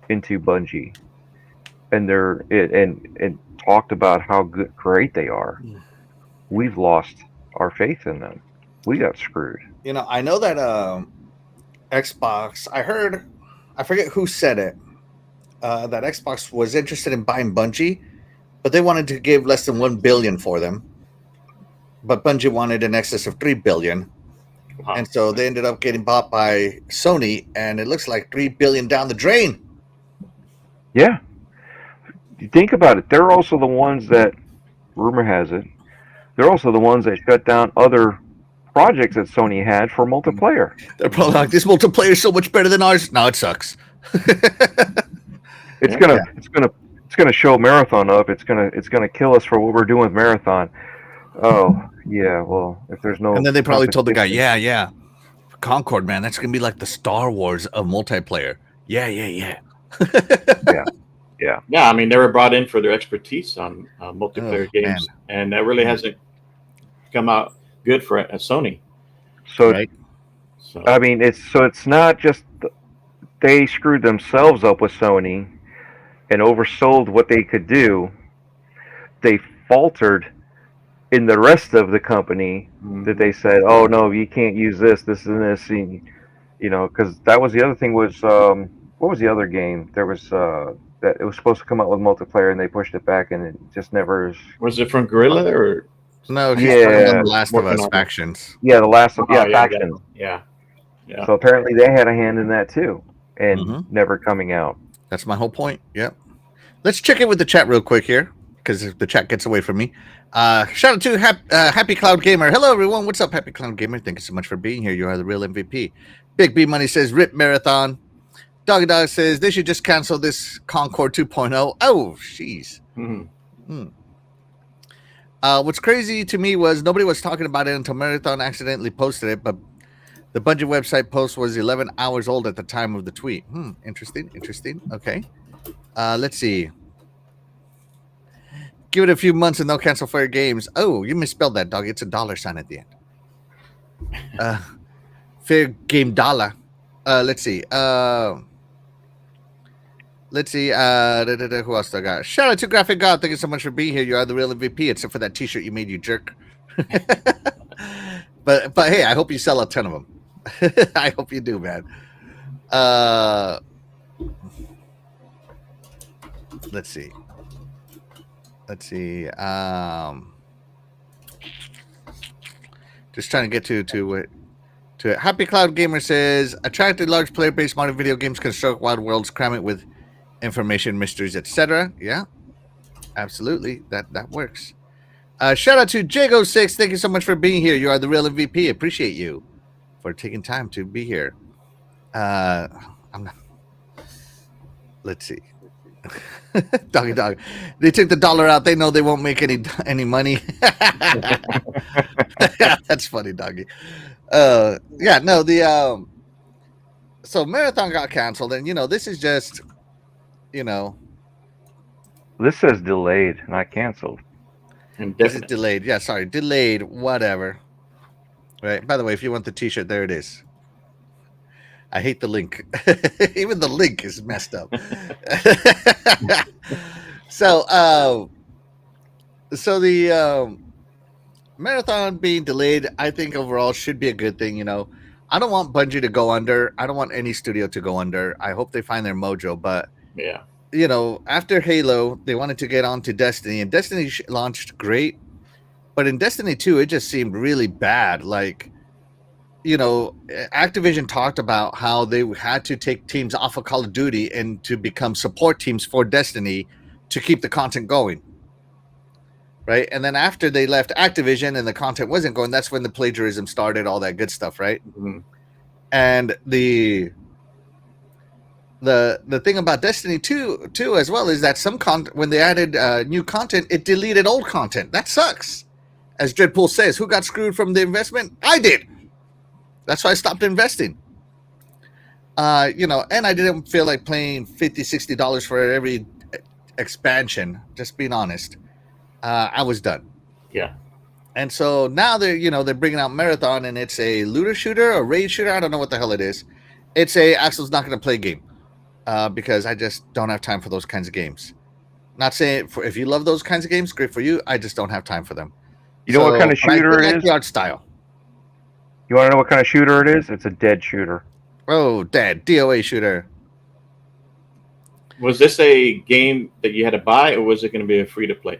into Bungie, and and talked about how great they are, we've lost our faith in them. We got screwed. I know that Xbox, I forget who said it, that Xbox was interested in buying Bungie, but they wanted to give less than $1 billion for them. But Bungie wanted in excess of $3 billion. Wow. And so they ended up getting bought by Sony, and it looks like $3 billion down the drain. Yeah. You think about it. They're also the ones that, rumor has it, they're also the ones that shut down other projects that Sony had for multiplayer. They're probably like, this multiplayer is so much better than ours. No, it sucks. It's gonna show Marathon up. It's gonna kill us for what we're doing with Marathon. Oh yeah, well, if there's no, and then they probably told the guy, yeah, Concord, man, that's gonna be like the Star Wars of multiplayer. Yeah. Yeah. I mean, they were brought in for their expertise on multiplayer games, and that really hasn't come out good for Sony. So, right? I mean, it's not just they screwed themselves up with Sony and oversold what they could do, they faltered in the rest of the company that they said, "Oh no, you can't use this, and this." And, because that was the other thing was what was the other game? There was that it was supposed to come out with multiplayer, and they pushed it back, and it just never. Was it from Gorilla or No, he's Yeah. working on The Last of Working Us on it. factions. Yeah, the last of Oh, yeah, factions. yeah. So apparently they had a hand in that too, and Mhm. never coming out. That's my whole point. Yep. Let's check in with the chat real quick here, because the chat gets away from me. Shout out to Happy Cloud Gamer. Hello, everyone. What's up, Happy Cloud Gamer? Thank you so much for being here. You are the real MVP. Big B Money says, Rip Marathon. Doggy Dog says, they should just cancel this Concord 2.0. Oh, jeez. What's crazy to me was nobody was talking about it until Marathon accidentally posted it, but the Bungie website post was 11 hours old at the time of the tweet. Interesting. Okay. Let's see. Give it a few months and they'll cancel Fair Games. Oh, you misspelled that, dog. It's a $sign at the end. Fair Game Dollar. Let's see. Who else do I got? Shout out to Graphic God. Thank you so much for being here. You are the real MVP, except for that t-shirt you made, you jerk. But hey, I hope you sell a ton of them. I hope you do, man. Let's see. Just trying to get to it. Happy Cloud Gamer says, attracted large player base, modern video games, construct wild worlds, cram it with information, mysteries, etc. Yeah, absolutely. That works. Shout out to Jago6. Thank you so much for being here. You are the real MVP. Appreciate you for taking time to be here. Let's see. Doggy dog. They took the dollar out. They know they won't make any money. That's funny, doggy. So Marathon got canceled, and this is just This says delayed, not canceled. This is delayed. Yeah, sorry, delayed. Whatever. Right. By the way, if you want the T-shirt, there it is. I hate the link. Even the link is messed up. So the Marathon being delayed, I think overall should be a good thing. I don't want Bungie to go under. I don't want any studio to go under. I hope they find their mojo. But yeah, after Halo, they wanted to get on to Destiny, and Destiny launched great. But in Destiny 2, it just seemed really bad. Like, Activision talked about how they had to take teams off of Call of Duty and to become support teams for Destiny to keep the content going. Right? And then after they left Activision and the content wasn't going, that's when the plagiarism started, all that good stuff, right? Mm-hmm. And the thing about Destiny 2 as well is that some content, when they added new content, it deleted old content. That sucks. As Dreadpool says, who got screwed from the investment? I did. That's why I stopped investing. And I didn't feel like paying $50, $60 for every expansion. Just being honest, I was done. Yeah. And so now they're bringing out Marathon, and it's a looter shooter, a raid shooter. I don't know what the hell it is. It's a Axel's not going to play game because I just don't have time for those kinds of games. Not saying if you love those kinds of games, great for you. I just don't have time for them. You know what kind of shooter it is? The art style. You want to know what kind of shooter it is? It's a dead shooter. Oh, dead. DOA shooter. Was this a game that you had to buy, or was it going to be a free-to-play?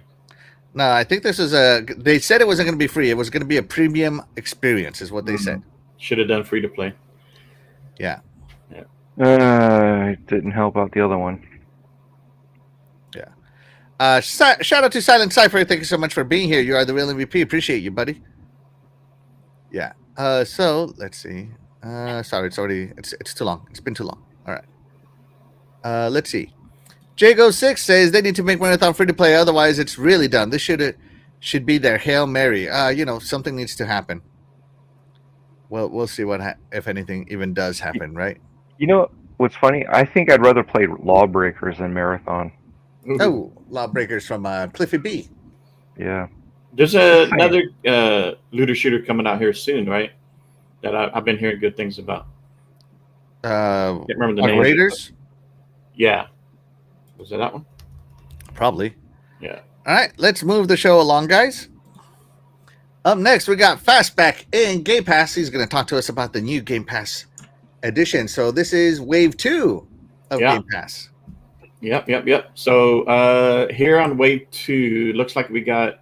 No, I think this is they said it wasn't going to be free. It was going to be a premium experience is what they said. Should have done free-to-play. Yeah. It didn't help out the other one. Yeah. Shout out to Silent Cypher. Thank you so much for being here. You are the real MVP. Appreciate you, buddy. Yeah. So let's see. Sorry, it's too long. It's been too long. All right. Let's see. Jago6 says they need to make Marathon free to play, otherwise it's really done. This should be their Hail Mary. Something needs to happen. Well, we'll see if anything even does happen, right? You know what's funny? I think I'd rather play Lawbreakers than Marathon. Oh, Lawbreakers from Cliffy B. Yeah. There's another looter shooter coming out here soon, right? That I've been hearing good things about. Can't remember the name. Raiders? Yeah. Was it that one? Probably. Yeah. All right, let's move the show along, guys. Up next, we got Fastback in Game Pass. He's going to talk to us about the new Game Pass edition. So this is Wave 2 of Game Pass. Yep. So here on Wave 2, looks like we got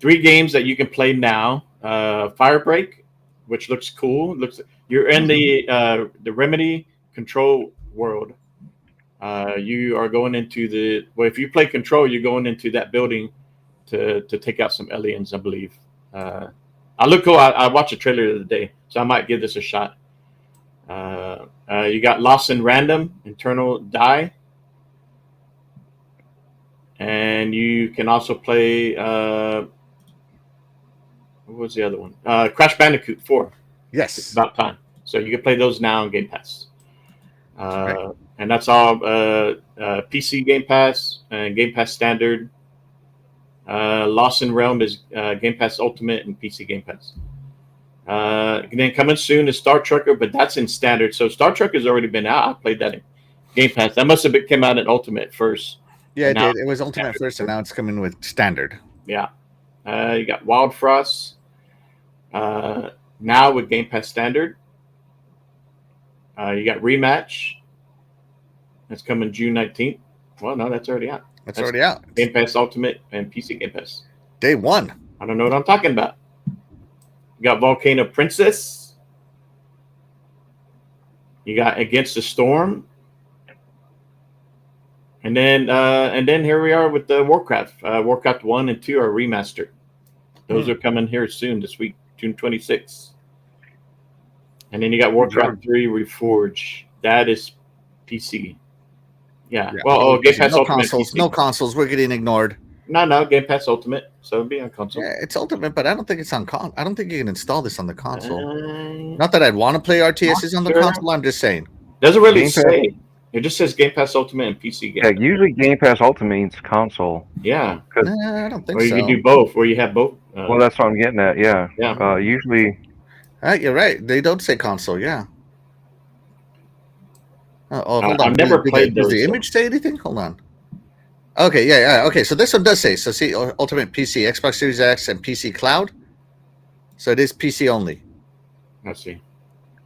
3 games that you can play now. Firebreak, which looks cool. You're in the Remedy Control world. You are going into if you play Control, you're going into that building to take out some aliens, I believe. I look cool. I watched a trailer the other day, so I might give this a shot. You got Lost in Random, Internal Die. And you can also play, what was the other one? Crash Bandicoot 4. Yes. It's about time. So you can play those now on Game Pass. Right. And that's all PC Game Pass and Game Pass Standard. Lost in Realm is Game Pass Ultimate and PC Game Pass. And then coming soon is Star Trekker, but that's in Standard. So Star Trek has already been out. I played that in Game Pass. That must have came out in Ultimate first. Yeah, it did. It was Ultimate first, and now it's coming with Standard. Yeah. You got Wild Frost now with Game Pass Standard. You got Rematch. That's coming June 19th. Well, no, that's already out. That's already out. Game Pass Ultimate and PC Game Pass. Day 1. I don't know what I'm talking about. You got Volcano Princess. You got Against the Storm. And then here we are with the Warcraft. Warcraft 1 and 2 are remastered. Those are coming here soon this week, June 26th. And then you got Warcraft 3 Reforged. That is PC. Yeah. Well, Game Pass Ultimate. No consoles. We're getting ignored. No, Game Pass Ultimate. So it'll be on console. Yeah, it's Ultimate, but I don't think it's on I don't think you can install this on the console. Not that I'd want to play RTSs on the console. I'm just saying. Doesn't really say. It just says Game Pass Ultimate and PC Game. Yeah, usually Game Pass Ultimate means console. Yeah. I don't think so. Or you can do both, where you have both. Well, that's what I'm getting at. Yeah. Yeah. Usually. You're right. They don't say console. Yeah. Hold on. I've never played those. Does the image say anything? Hold on. Okay. Yeah. Okay. So this one does say. So see, Ultimate PC, Xbox Series X, and PC Cloud. So it is PC only. I see.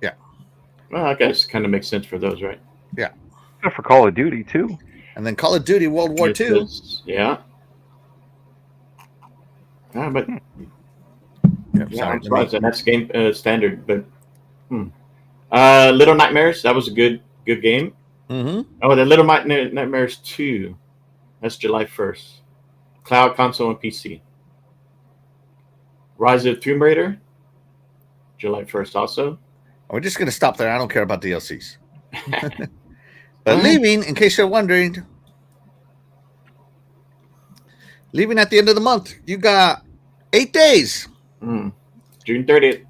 Yeah. Well, I guess it kind of makes sense for those, right? Yeah. For Call of Duty too. And then Call of Duty World War II. Yeah. But I'm surprised that that's game standard. But Little Nightmares, that was a good game. Mm-hmm. Oh, the Little Nightmares 2, that's July 1st. Cloud, console, and PC. Rise of the Tomb Raider, July 1st also. We're just gonna stop there. I don't care about DLCs. But leaving, in case you're wondering, leaving at the end of the month, you got 8 days. June 30th.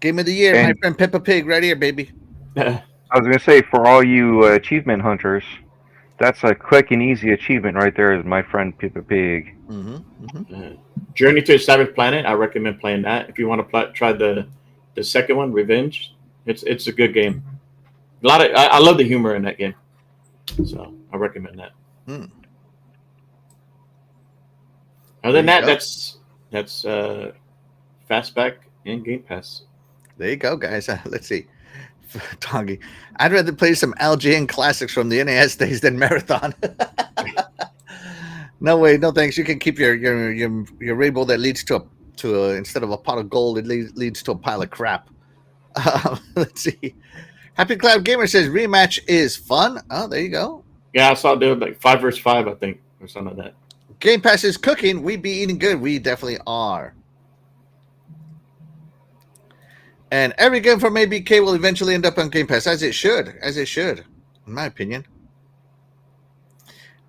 Game of the year, my friend Peppa Pig, right here, baby. I was going to say, for all you achievement hunters, that's a quick and easy achievement right there, is my friend Peppa Pig. Journey to the Savage Planet, I recommend playing that. If you want to try the second one, Revenge, it's a good game. I love the humor in that game, so I recommend that. Other than that, that's Fastback and Game Pass. There you go, guys. Let's see. Doggy, I'd rather play some LGN classics from the NAS days than Marathon. No way, no thanks. You can keep your rainbow that leads to instead of a pot of gold, it leads to a pile of crap. Let's see. Happy Cloud Gamer says rematch is fun. Oh, there you go. Yeah, I saw it do like 5 versus 5, I think, or something like that. Game Pass is cooking. We be eating good. We definitely are. And every game from ABK will eventually end up on Game Pass, as it should, in my opinion.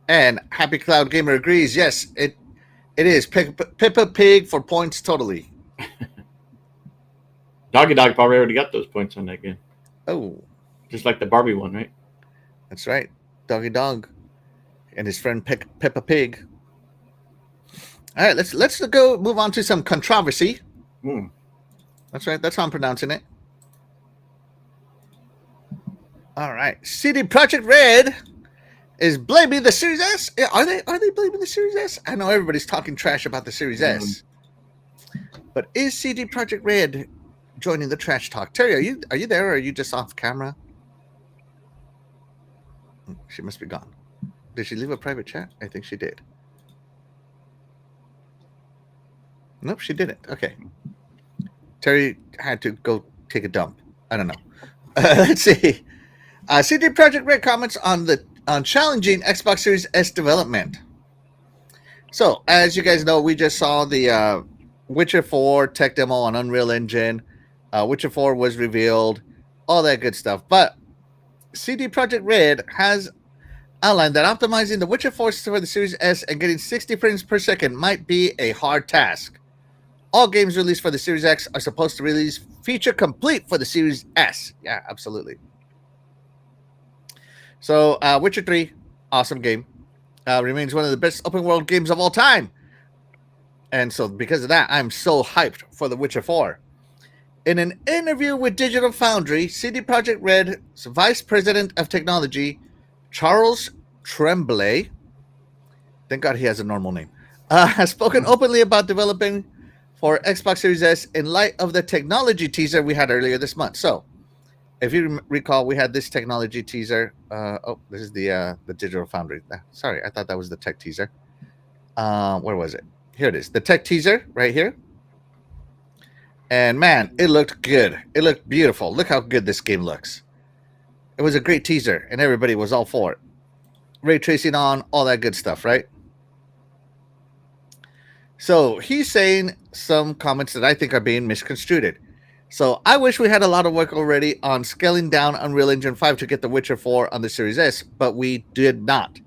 And Happy Cloud Gamer agrees. Yes, it is. Peppa Pig for points totally. Doggy Dog probably already got those points on that game. Oh. Just like the Barbie one, right? That's right. Doggy Dog and his friend Peppa Pig. All right, let's go move on to some controversy. That's right. That's how I'm pronouncing it. All right. CD Projekt Red is blaming the Series S. Yeah, are they blaming the Series S? I know everybody's talking trash about the Series S, but is CD Projekt Red joining the trash talk? Terry, are you there, or are you just off camera? She must be gone. Did she leave a private chat? I think she did. Nope, she didn't. Okay. Terry had to go take a dump. I don't know. Let's see. CD Projekt Red comments on challenging Xbox Series S development. So, as you guys know, we just saw the Witcher 4 tech demo on Unreal Engine. Witcher 4 was revealed, all that good stuff. But CD Projekt Red has outlined that optimizing the Witcher 4 for the Series S and getting 60 frames per second might be a hard task. All games released for the Series X are supposed to release feature complete for the Series S. Yeah, absolutely. So, Witcher 3, awesome game. Remains one of the best open world games of all time. And so, because of that, I'm so hyped for The Witcher 4. In an interview with Digital Foundry, CD Projekt Red's Vice President of Technology, Charles Tremblay, thank God he has a normal name, has spoken openly about developing for Xbox Series S in light of the technology teaser we had earlier this month. So, if you recall, we had this technology teaser. This is the Digital Foundry. Sorry, I thought that was the tech teaser. Where was it? Here it is. The tech teaser right here. And man, it looked good. It looked beautiful. Look how good this game looks. It was a great teaser, and everybody was all for it. Ray tracing on, all that good stuff, right? So he's saying some comments that I think are being misconstrued. So I wish we had a lot of work already on scaling down Unreal Engine 5 to get The Witcher 4 on the Series S, but we did not.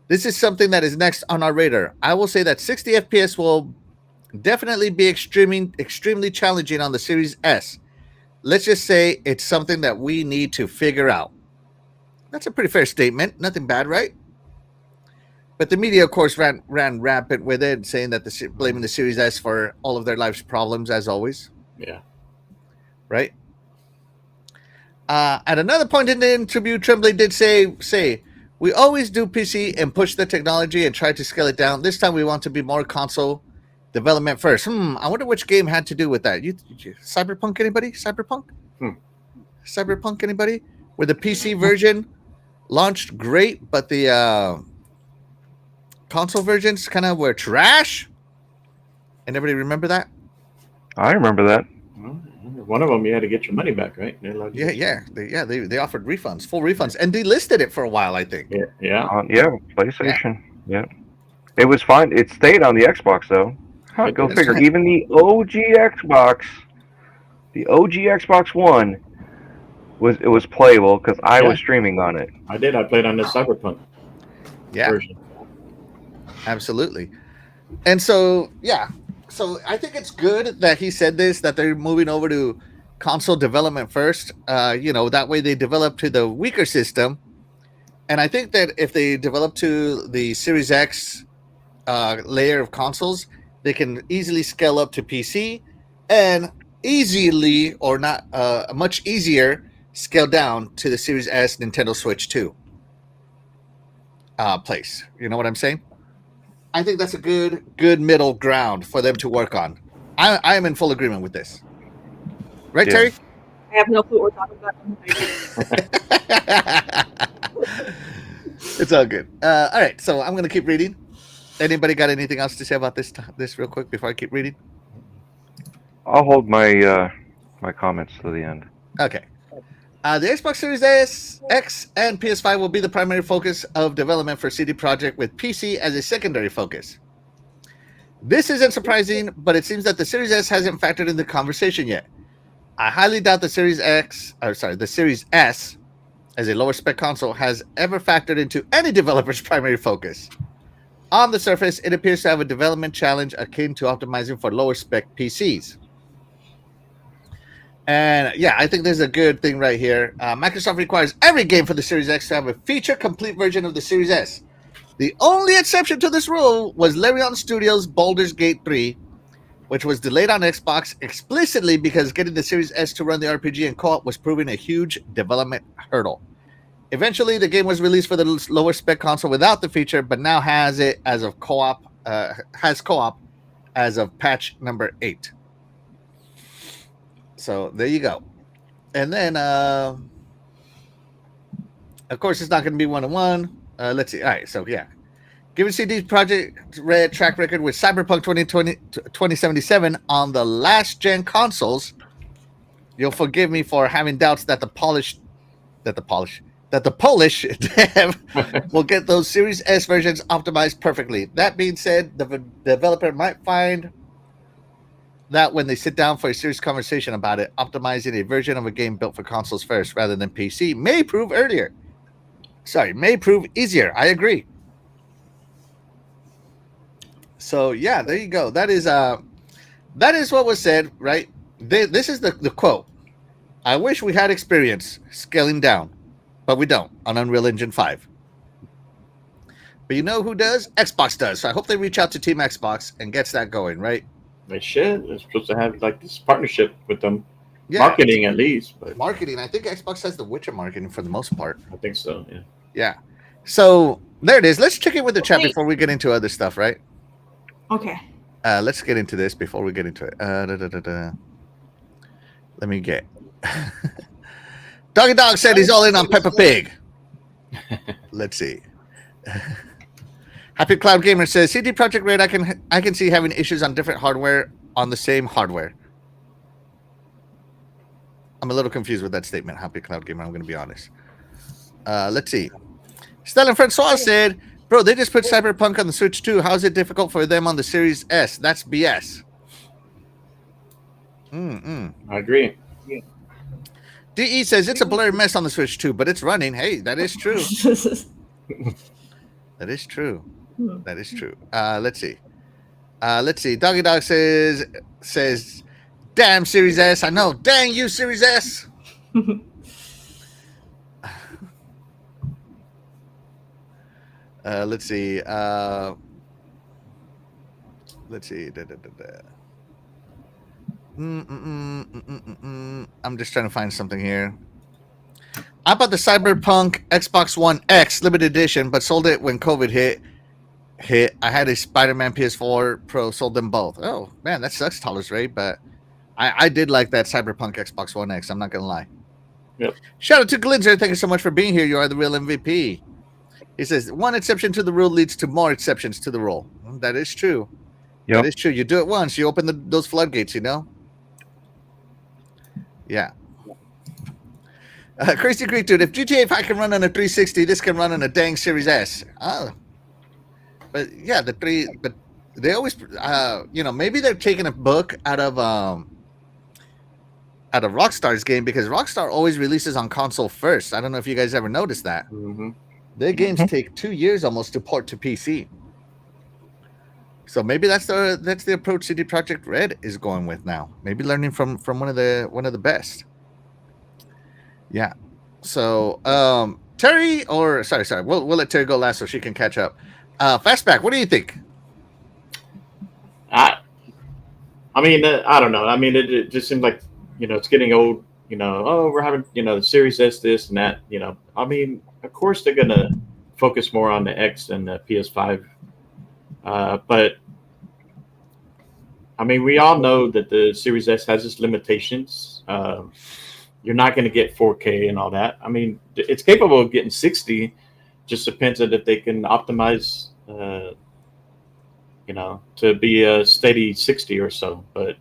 This is something that is next on our radar. I will say that 60 FPS will definitely be extremely challenging on the Series S. Let's just say it's something that we need to figure out. That's a pretty fair statement. Nothing bad, right? But the media, of course, ran rampant with it, saying that blaming the Series S for all of their life's problems, as always. Yeah. Right? At another point in the interview, Tremblay did say, we always do PC and push the technology and try to scale it down. This time we want to be more console development first. I wonder which game had to do with that. You Cyberpunk, anybody? Cyberpunk? Cyberpunk, anybody? Where the PC version launched great, but the console versions kind of were trash. Anybody remember that? I remember that. One of them, you had to get your money back, right? They offered refunds, full refunds, and delisted it for a while, I think. Yeah. PlayStation. Yeah. It was fine. It stayed on the Xbox though. Go figure. Right. Even the OG Xbox One was playable because I was streaming on it. I did. I played on the Cyberpunk version. Absolutely. And so, so I think it's good that he said this, that they're moving over to console development first. That way they develop to the weaker system. And I think that if they develop to the Series X layer of consoles, they can easily scale up to PC and easily, or not much easier, scale down to the Series S Nintendo Switch 2 place. You know what I'm saying? I think that's a good middle ground for them to work on. I am in full agreement with this. Right, Terry? I have no clue what we're talking about. It's all good. All right, so I'm going to keep reading. Anybody got anything else to say about this real quick before I keep reading? I'll hold my my comments to the end. Okay. The Xbox Series S, X, and PS5 will be the primary focus of development for CD Projekt, with PC as a secondary focus. This isn't surprising, but it seems that the Series S hasn't factored in the conversation yet. I highly doubt the Series S, as a lower spec console, has ever factored into any developer's primary focus. On the surface, it appears to have a development challenge akin to optimizing for lower spec PCs. And I think there's a good thing right here. Microsoft requires every game for the Series X to have a feature-complete version of the Series S. The only exception to this rule was Larian Studios' Baldur's Gate 3, which was delayed on Xbox explicitly because getting the Series S to run the RPG in co-op was proving a huge development hurdle. Eventually, the game was released for the lower spec console without the feature, but now has it as of co-op. Has co-op as of patch number 8. So there you go. And then, of course, it's not going to be 1-on-1. Let's see. All right. So yeah, given CD Projekt Red track record with Cyberpunk 2077 on the last gen consoles, you'll forgive me for having doubts that the Polish dev will get those Series S versions optimized perfectly. That being said, the developer might find that when they sit down for a serious conversation about it, optimizing a version of a game built for consoles first rather than PC may prove easier. I agree. So yeah, there you go. That is what was said, right? This is the quote. I wish we had experience scaling down, but we don't on Unreal Engine 5. But you know who does? Xbox does. So I hope they reach out to Team Xbox and gets that going, right? They should. They're supposed to have like this partnership with them. Yeah. Marketing at least. But marketing. I think Xbox has the Witcher marketing for the most part. I think so, yeah. Yeah. So there it is. Let's check in with the chat before we get into other stuff, right? Okay. Let's get into this before we get into it. Let me get. Doggy Dog said he's all in on Peppa Pig. Let's see. Happy Cloud Gamer says CD Projekt Red. I can see having issues on different hardware on the same hardware. I'm a little confused with that statement. Happy Cloud Gamer. I'm going to be honest. Let's see. Stellan Francois said, "Bro, they just put Cyberpunk on the Switch too. How is it difficult for them on the Series S? That's BS." I agree. DE says it's a blurry mess on the Switch too, but it's running. Hey, that is true. That is true. That is true. Let's see. Doggy Dog says, "Damn Series S. I know. Dang you, Series S." Let's see. I'm just trying to find something here. I bought the Cyberpunk Xbox One X limited edition, but sold it when COVID hit. I had a Spider-Man PS4 Pro, sold them both. Oh man, that sucks, Toler's Ray, but I did like that Cyberpunk Xbox One X. I'm not gonna lie. Yep. Shout out to Glinzer. Thank you so much for being here. You are the real MVP. He says one exception to the rule leads to more exceptions to the rule. That is true. Yep. That is true. You do it once, you open those floodgates, you know? Yeah. Crazy Greek dude, if GTA 5 can run on a 360, this can run on a dang Series S. But yeah, but they always, maybe they're taking a book out of Rockstar's game, because Rockstar always releases on console first. I don't know if you guys ever noticed that. Mm-hmm. Their games take 2 years almost to port to PC. So maybe that's the approach CD Projekt Red is going with now. Maybe learning from one of the best. Yeah. So Terry, or sorry, we'll let Terry go last so she can catch up. Fastback, what do you think? I mean, I don't know. I mean, it just seems like, it's getting old. We're having, the Series S, this and that. I mean, of course they're gonna focus more on the X and the PS5. But I mean, we all know that the Series S has its limitations. You're not going to get 4K and all that. I mean, it's capable of getting 60. Just depends on if they can optimize, to be a steady 60 or so. But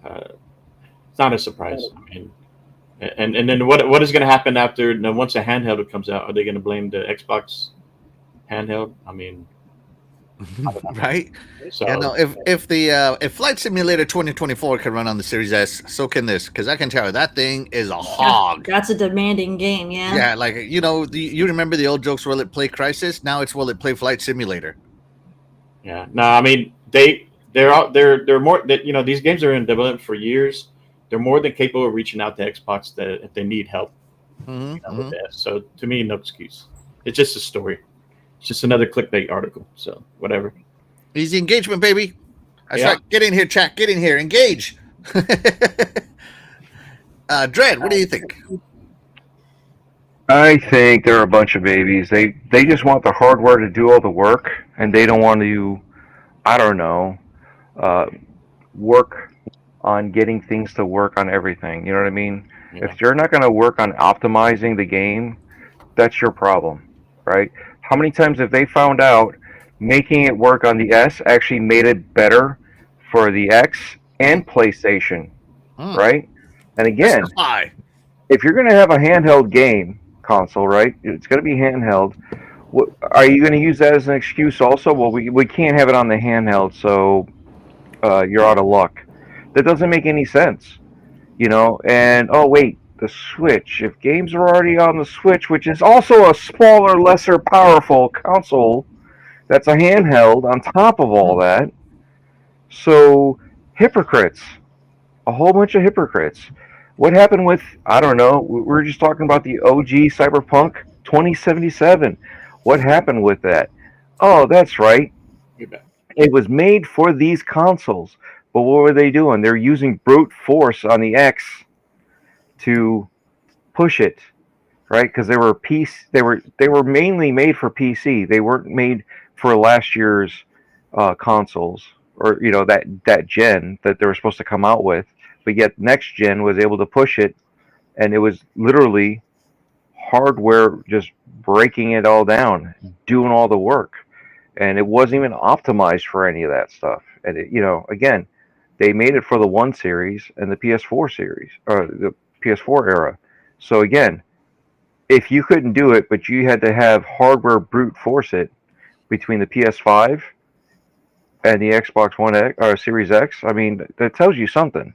it's not a surprise. I mean, and then what is going to happen after? Once a handheld comes out, are they going to blame the Xbox handheld? I mean. Right. So, yeah, no, if Flight Simulator 2024 can run on the Series S, so can this, because I can tell you that thing is a hog. That's a demanding game. Yeah, like you remember the old jokes, will it play Crysis? Now it's, will it play Flight Simulator? Yeah. No, I mean they're more that these games are in development for years. They're more than capable of reaching out to Xbox that if they need help. With that. So to me, no excuse. It's just a story. It's just another clickbait article. So whatever. Easy engagement, baby. That's right. Get in here, chat. Get in here. Engage. Dread, what do you think? I think they're a bunch of babies. They just want the hardware to do all the work, and they don't want to. I don't know. Uh, Work on getting things to work on everything. You know what I mean? Yeah. If they're not going to work on optimizing the game, that's your problem, right? How many times have they found out making it work on the S actually made it better for the X and PlayStation, Mm. right? And again, Justify. if you're going to have a handheld game console, right? It's going to be handheld. What, are you going to use that as an excuse also? Well, we can't have it on the handheld, so you're out of luck. That doesn't make any sense, you know. And oh wait, the Switch. If games are already on the Switch, which is also a smaller, lesser powerful console, that's a handheld on top of all that. So hypocrites, a whole bunch of hypocrites. What happened with, I don't know, we were just talking about the OG Cyberpunk 2077. What happened with that? Oh, that's right. You bet. It was made for these consoles. But what were they doing? They're using brute force on the X to push it, right? Because they were mainly made for PC. They weren't made for last year's consoles, or that gen that they were supposed to come out with. But yet next gen was able to push it, and it was literally hardware just breaking it all down, doing all the work, and it wasn't even optimized for any of that stuff. And again, they made it for the One series and the PS4 series, or the PS4 era. So again, if you couldn't do it, but you had to have hardware brute force it between the PS5 and the Xbox One X or Series X, I mean, that tells you something.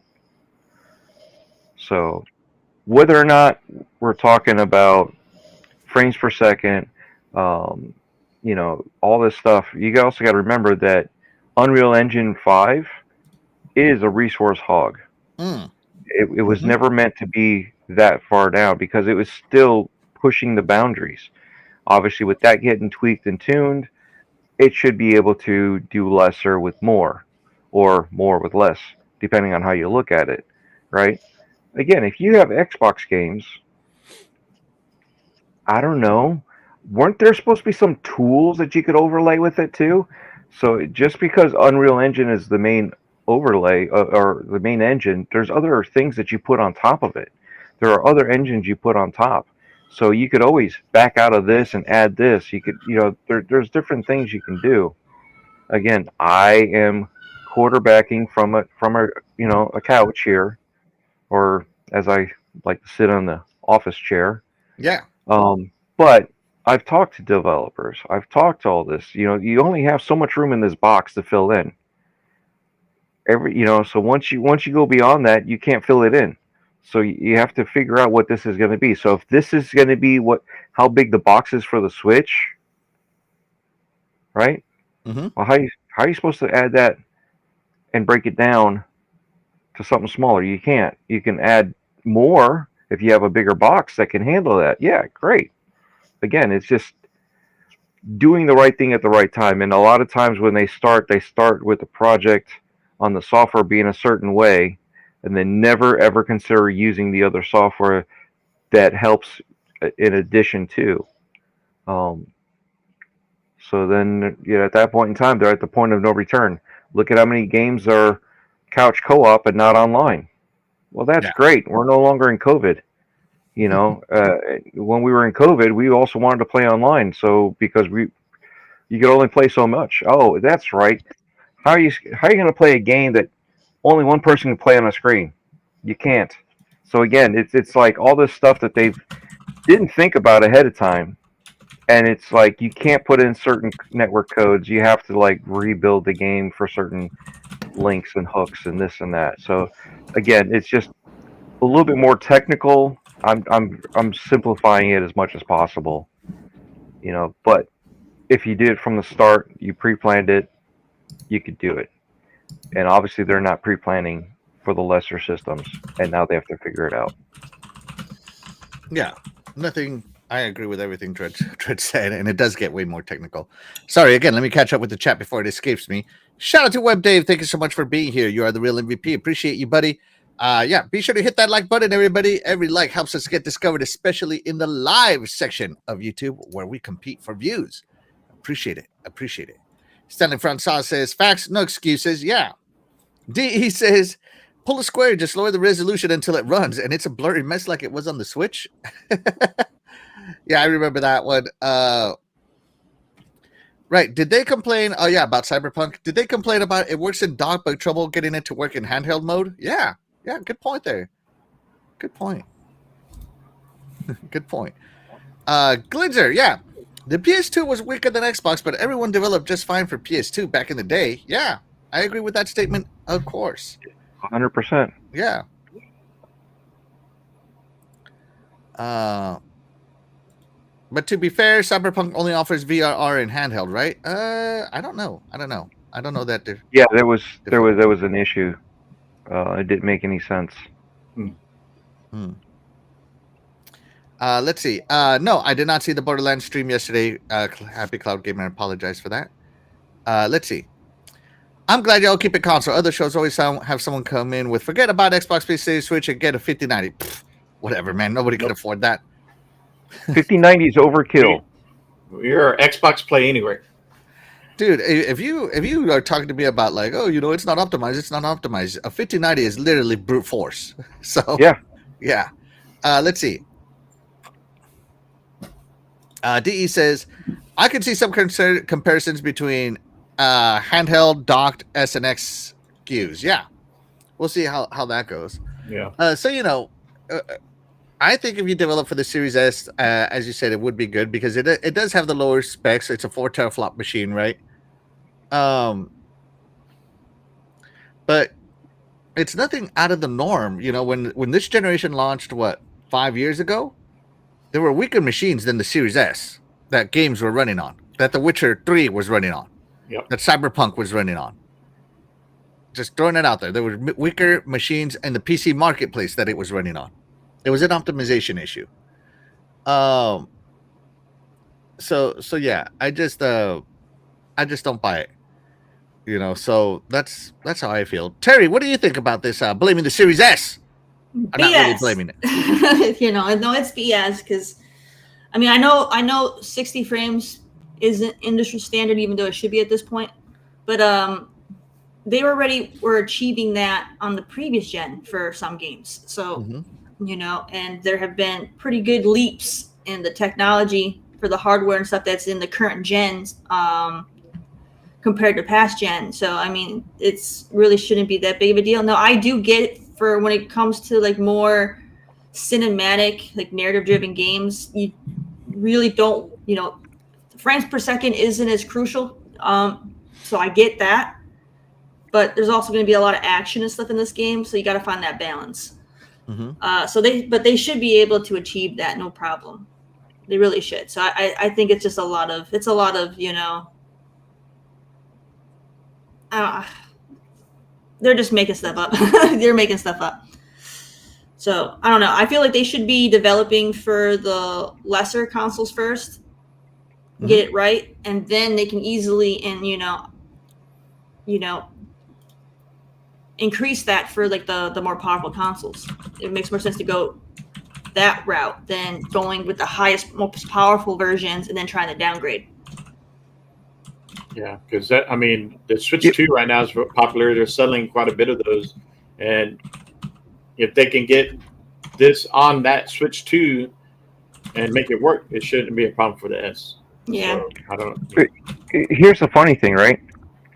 So whether or not we're talking about frames per second, um, all this stuff, you also got to remember that Unreal Engine 5 is a resource hog. Mm. It was Mhm. never meant to be that far down because it was still pushing the boundaries. Obviously, with that getting tweaked and tuned, it should be able to do lesser with more, or more with less, depending on how you look at it, right? Again, if you have Xbox games, I don't know, weren't there supposed to be some tools that you could overlay with it too? So just because Unreal Engine is the main overlay or the main engine, there's other things that you put on top of it. There are other engines you put on top. So you could always back out of this and add this. You could, there's different things you can do. Again, I am quarterbacking from a couch here, or as I like to sit on the office chair. Yeah. But I've talked to developers. I've talked to all this. You only have so much room in this box to fill in. So once you go beyond that, you can't fill it in. So you have to figure out what this is going to be. So if this is going to be how big the box is for the Switch, right? Mm-hmm. Well, how are you supposed to add that and break it down to something smaller? You can't. You can add more if you have a bigger box that can handle that. Yeah, great. Again, it's just doing the right thing at the right time. And a lot of times when they start with the project on the software being a certain way, and then never ever consider using the other software that helps in addition to. So then, at that point in time, they're at the point of no return. Look at how many games are couch co-op and not online. Well, that's Yeah. great. We're no longer in COVID. When we were in COVID, we also wanted to play online. So because you could only play so much. Oh, that's right. How are you going to play a game that only one person can play on a screen? You can't. So again, it's like all this stuff that they didn't think about ahead of time, and it's like you can't put in certain network codes. You have to like rebuild the game for certain links and hooks and this and that. So again, it's just a little bit more technical. I'm simplifying it as much as possible, But if you did it from the start, you pre-planned it, you could do it. And obviously, they're not pre-planning for the lesser systems, and now they have to figure it out. Yeah. Nothing. I agree with everything Dredge said, and it does get way more technical. Sorry, again, let me catch up with the chat before it escapes me. Shout out to Web Dave. Thank you so much for being here. You are the real MVP. Appreciate you, buddy. Yeah, be sure to hit that like button, everybody. Every like helps us get discovered, especially in the live section of YouTube where we compete for views. Appreciate it. Appreciate it. Stanley Francois says, facts, no excuses. Yeah. DE says, pull a square, just lower the resolution until it runs, and it's a blurry mess like it was on the Switch. Yeah, I remember that one. Right. Did they complain? Oh, yeah, about Cyberpunk. Did they complain about it works in dock, but trouble getting it to work in handheld mode? Yeah. Yeah, good point there. Good point. Good point. Glitzer, yeah. The PS2 was weaker than Xbox, but everyone developed just fine for PS2 back in the day. Yeah, I agree with that statement, of course. 100%. Yeah. But to be fair, Cyberpunk only offers VRR in handheld, right? I don't know. I don't know that. Yeah, there was an issue. It didn't make any sense. Let's see. No, I did not see the Borderlands stream yesterday. Happy Cloud Gamer, I apologize for that. Let's see. I'm glad y'all keep it console. Other shows always have someone come in with forget about Xbox, PlayStation, Switch, and get a 5090. Pfft, whatever, man. Nobody could afford that. 5090 is overkill. You're Xbox Play Anywhere. Dude, if you are talking to me about like, oh, it's not optimized, it's not optimized. A 5090 is literally brute force. So yeah. Let's see. DE says, I can see some comparisons between handheld, docked S and X SKUs. Yeah, we'll see how that goes. Yeah. So I think if you develop for the Series S, as you said, it would be good because it does have the lower specs. It's a 4 teraflop machine, right? But it's nothing out of the norm. When this generation launched, 5 years ago, there were weaker machines than the Series S that games were running on, that The Witcher 3 was running on, that Cyberpunk was running on. Just throwing it out there. There were weaker machines in the PC marketplace that it was running on. It was an optimization issue. So yeah, I just don't buy it. So that's how I feel. Terry, what do you think about this? Blaming the Series S? I'm not really blaming it. No, it's BS because, I mean, I know 60 frames isn't industry standard, even though it should be at this point. But they were achieving that on the previous gen for some games. So, and there have been pretty good leaps in the technology for the hardware and stuff that's in the current gens compared to past gen. So, I mean, it's really shouldn't be that big of a deal. No, I do get it for when it comes to like more cinematic, like narrative driven games, you really don't, frames per second isn't as crucial. So I get that, but there's also going to be a lot of action and stuff in this game. So you got to find that balance. But they should be able to achieve that. No problem. They really should. So I think it's just a lot of, they're just making stuff up. They're making stuff up. So I don't know. I feel like they should be developing for the lesser consoles first, get it right, and then they can easily increase that for like the more powerful consoles. It makes more sense to go that route than going with the highest, most powerful versions and then trying to downgrade. Yeah, because the Switch 2 right now is popular. They're selling quite a bit of those, and if they can get this on that Switch 2 and make it work, it shouldn't be a problem for the S. Yeah. So, I don't. Here's the funny thing, right?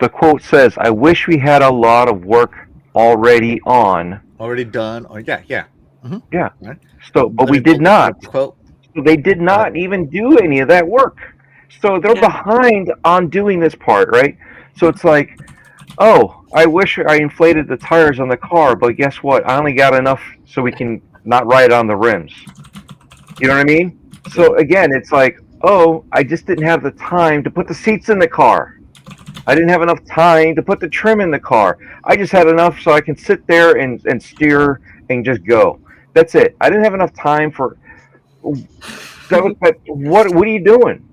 The quote says, "I wish we had a lot of work already done." Or yeah. Yeah. Right. So, but we did not. So they did not even do any of that work. So they're behind on doing this part, right? So it's like, oh, I wish I inflated the tires on the car, but guess what? I only got enough so we can not ride on the rims. You know what I mean? So again, it's like, oh, I just didn't have the time to put the seats in the car. I didn't have enough time to put the trim in the car. I just had enough so I can sit there and steer and just go. That's it. I didn't have enough time for... What are you doing?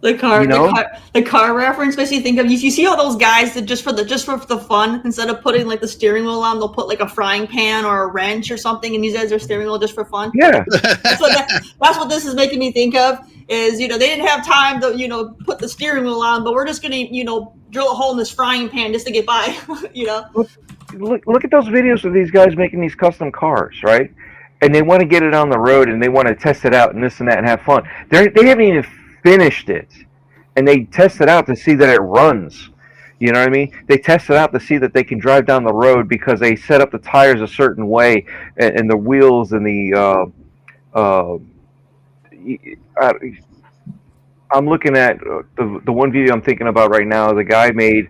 The car, You know? the car reference makes you think of you see all those guys that just for the fun, instead of putting like the steering wheel on, they'll put like a frying pan or a wrench or something and use it as their steering wheel just for fun. Yeah. That's what this is making me think of. Is they didn't have time to put the steering wheel on, but we're just gonna drill a hole in this frying pan just to get by. Look at those videos of these guys making these custom cars, right? And they want to get it on the road and they want to test it out and this and that and have fun. They haven't even finished it, and they test it out to see that it runs. You know what I mean? They test it out to see that they can drive down the road because they set up the tires a certain way and the wheels and the. I'm looking at the one video I'm thinking about right now. The guy made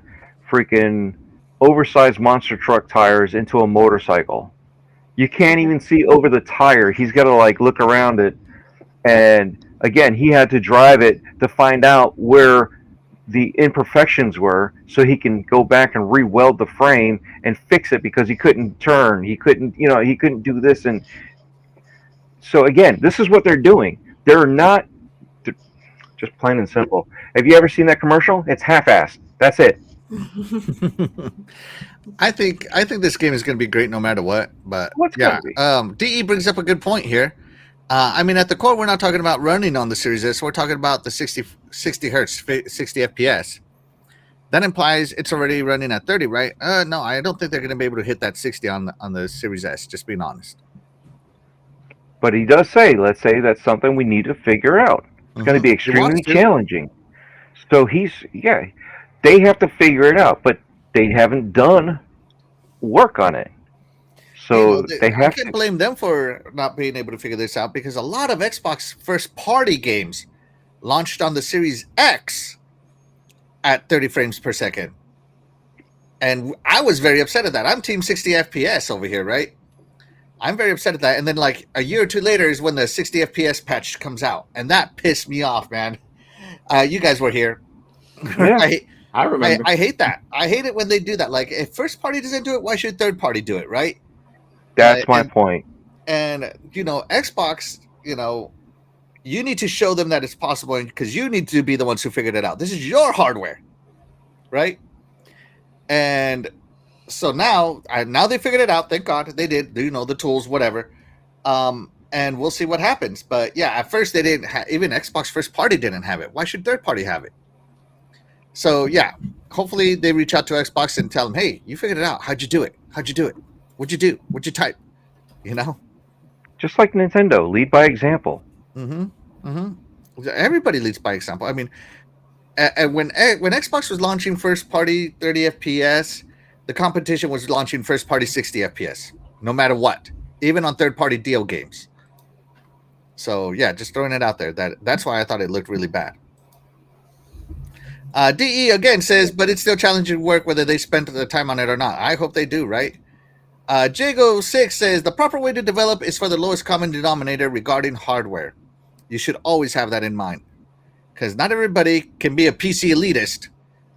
freaking oversized monster truck tires into a motorcycle. You can't even see over the tire. He's got to like look around it, and again, he had to drive it to find out where the imperfections were, so he can go back and re-weld the frame and fix it because he couldn't turn. He couldn't do this, and so again, this is what they're doing. They're just plain and simple. Have you ever seen that commercial? It's half-assed. That's it. I think this game is going to be great no matter what. But What's yeah, gonna be? DE brings up a good point here. I mean, at the core, we're not talking about running on the Series S. We're talking about the 60 hertz, 60 FPS. That implies it's already running at 30, right? No, I don't think they're going to be able to hit that 60 on the Series S. Just being honest. But he does say, let's say that's something we need to figure out. It's going to be extremely challenging. So they have to figure it out, but they haven't done work on it. So they have I can't blame them for not being able to figure this out, because a lot of Xbox first-party games launched on the Series X at 30 frames per second. And I was very upset at that. I'm Team 60 FPS over here, right? I'm very upset at that. And then like a year or two later is when the 60 FPS patch comes out. And that pissed me off, man. You guys were here. Yeah. I remember. I hate that. I hate it when they do that. Like, if first party doesn't do it, why should third party do it, right? That's my point. And, Xbox, you need to show them that it's possible, because you need to be the ones who figured it out. This is your hardware, right? And so now they figured it out. Thank God they did. The tools, whatever. And we'll see what happens. But yeah, at first they didn't even Xbox first party didn't have it. Why should third party have it? So yeah, hopefully they reach out to Xbox and tell them, hey, you figured it out. How'd you do it? What'd you do? What'd you type? Just like Nintendo, lead by example. Everybody leads by example. I mean, when Xbox was launching first party 30 FPS, the competition was launching first party 60 FPS, no matter what, even on third party deal games. So yeah, just throwing it out there. That's why I thought it looked really bad. DE again says, but it's still challenging work whether they spent the time on it or not. I hope they do, right? Jago6 says, the proper way to develop is for the lowest common denominator regarding hardware. You should always have that in mind, because not everybody can be a PC elitist,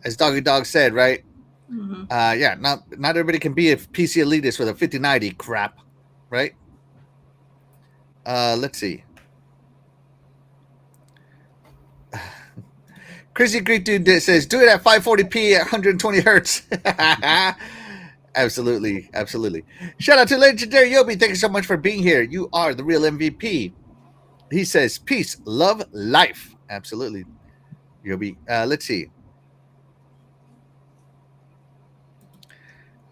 as Doggy Dog said, right? Mm-hmm. Not everybody can be a PC elitist with a 5090 crap, right? Let's see. Crazy Greek Dude says, do it at 540p at 120 hertz. Absolutely. Shout out to Legendary Yobi. Thank you so much for being here. You are the real MVP. He says, peace, love, life. Absolutely, Yobi. Let's see.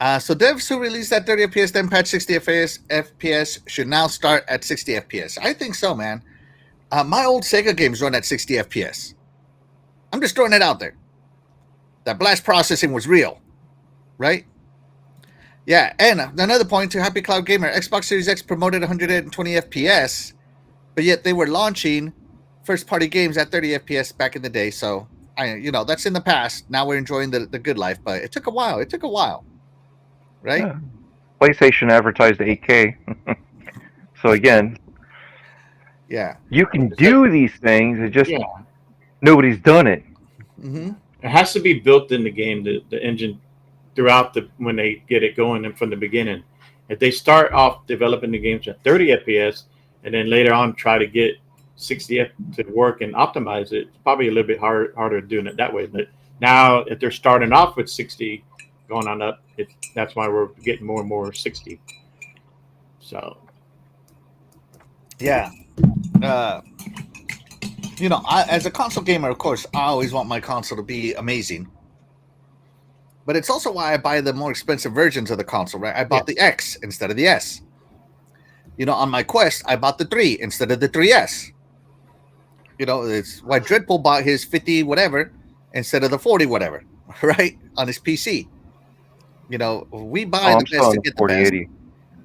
So devs who release that 30 FPS then patch 60 FPS should now start at 60 FPS. I think so, man. My old Sega games run at 60 FPS. I'm just throwing it out there. That blast processing was real, right? Yeah, and another point to Happy Cloud Gamer, Xbox Series X promoted 120 FPS, but yet they were launching first-party games at 30 FPS back in the day. So, that's in the past. Now we're enjoying the good life, but it took a while. Right? Yeah. PlayStation advertised 8K. So again, yeah, you can do these things. It just nobody's done it. Mm-hmm. It has to be built in the game, the engine, throughout when they get it going and from the beginning. If they start off developing the games at 30 FPS and then later on try to get 60 to work and optimize it, it's probably a little bit harder doing it that way. But now, if they're starting off with 60, going on up, that's why we're getting more and more 60. So, Yeah. As a console gamer, of course, I always want my console to be amazing. But it's also why I buy the more expensive versions of the console, right? I bought the X instead of the S. On my Quest, I bought the 3 instead of the 3S. It's why Dreadpool bought his 50 whatever instead of the 40 whatever, right? On his PC. We buy the best to get the best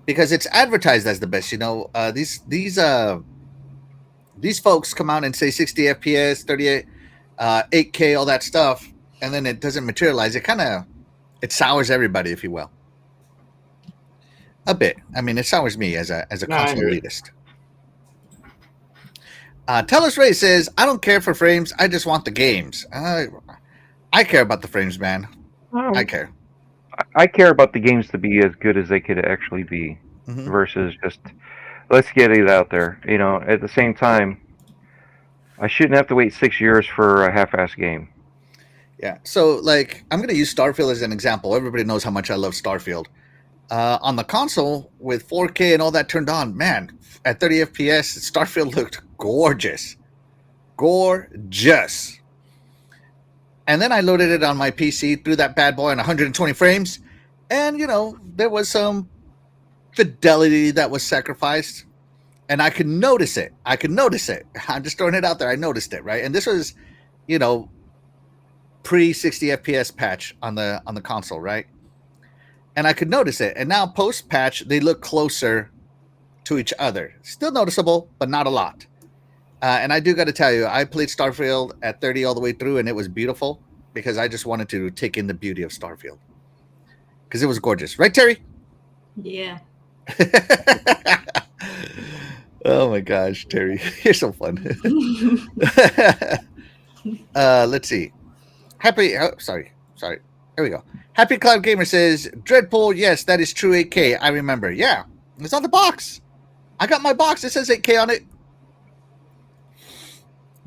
because it's advertised as the best. These folks come out and say 60 FPS, 38, 8K, all that stuff, and then it doesn't materialize. It sours everybody, if you will. A bit. I mean, it sours me as a console elitist. Tellus Ray says, I don't care for frames. I just want the games. I care about the frames, man. I care. I care about the games to be as good as they could actually be versus just let's get it out there. At the same time, I shouldn't have to wait 6 years for a half-assed game. Yeah. So, I'm going to use Starfield as an example. Everybody knows how much I love Starfield. On the console with 4K and all that turned on, man, at 30 FPS, Starfield looked gorgeous. Gorgeous. And then I loaded it on my PC, threw that bad boy on 120 frames, and, there was some fidelity that was sacrificed, and I could notice it. I'm just throwing it out there. I noticed it, right? And this was, pre-60 FPS patch on the console, right? And I could notice it. And now post-patch, they look closer to each other. Still noticeable, but not a lot. And I do got to tell you, I played Starfield at 30 all the way through, and it was beautiful because I just wanted to take in the beauty of Starfield. Because it was gorgeous. Right, Terry? Yeah. Oh, my gosh, Terry. You're so fun. Let's see. Sorry. Here we go. Happy Cloud Gamer says, Dreadpool, yes, that is true 8K. I remember. Yeah, it's on the box. I got my box. It says 8K on it.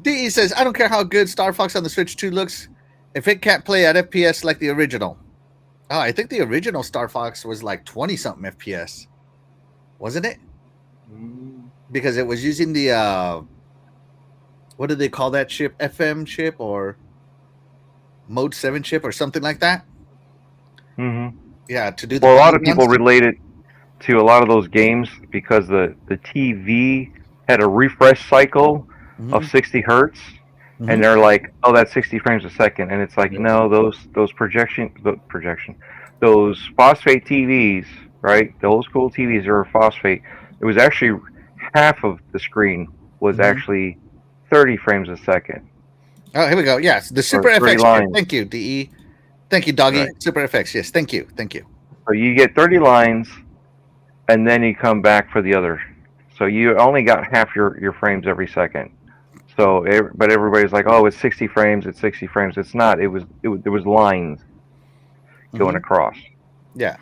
DE says, I don't care how good Star Fox on the Switch 2 looks if it can't play at FPS like the original. Oh, I think the original Star Fox was like 20-something FPS. Wasn't it? Because it was using the, what do they call that chip? FM chip or Mode 7 chip or something like that? Mm-hmm. Yeah, to do the... Well, a lot of people relate it to a lot of those games because the TV had a refresh cycle of 60 hertz, and they're like, oh, that's 60 frames a second, and it's like, no, those phosphate TVs, right? Those cool TVs are phosphate. It was actually half of the screen was actually 30 frames a second. Oh, here we go. Yes, the Super FX. Thank you, DE. Thank you, Doggy. Right. Super FX. Yes, thank you. So you get 30 lines, and then you come back for the other. So you only got half your frames every second. So, but everybody's like, oh, it's 60 frames. It's 60 frames. It's not. There was lines going across. Yeah.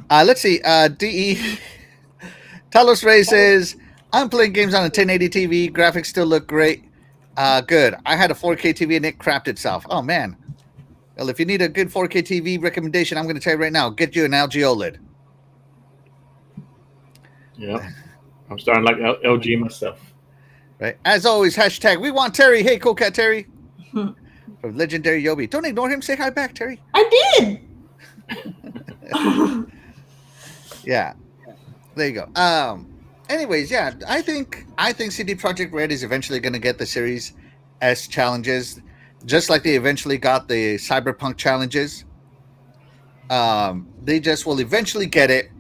Let's see. DE. Talos Ray says, I'm playing games on a 1080 TV. Graphics still look great. Good. I had a 4K TV and it crapped itself. Oh, man. Well, if you need a good 4K TV recommendation, I'm going to tell you right now, get you an LG OLED. Yeah. I'm starting like LG myself. Right. As always, hashtag we want Terry. Hey, Cool Cat Terry. From legendary Yobi. Don't ignore him. Say hi back, Terry. I did. Yeah. There you go. Anyways, yeah, I think CD Projekt Red is eventually going to get the Series S challenges, just like they eventually got the Cyberpunk challenges. They just will eventually get it.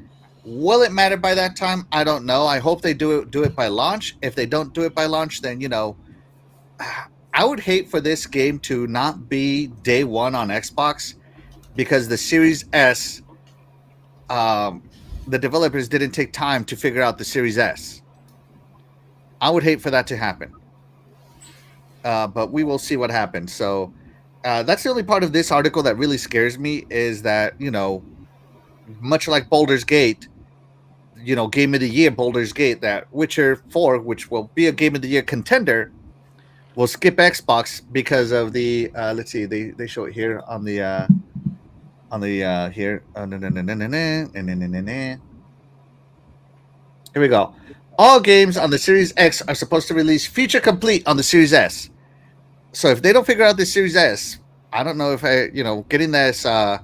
Will it matter by that time? I don't know. I hope they do it by launch. If they don't do it by launch, then I would hate for this game to not be day one on Xbox, because the Series S, the developers didn't take time to figure out the Series S. I would hate for that to happen. But we will see what happens. So that's the only part of this article that really scares me, is that, much like Baldur's Gate, Game of the Year, Baldur's Gate, that Witcher 4, which will be a Game of the Year contender, will skip Xbox because of the let's see, they show it here on the here. Here we go. All games on the Series X are supposed to release feature complete on the Series S. So if they don't figure out the Series S, I don't know if getting this a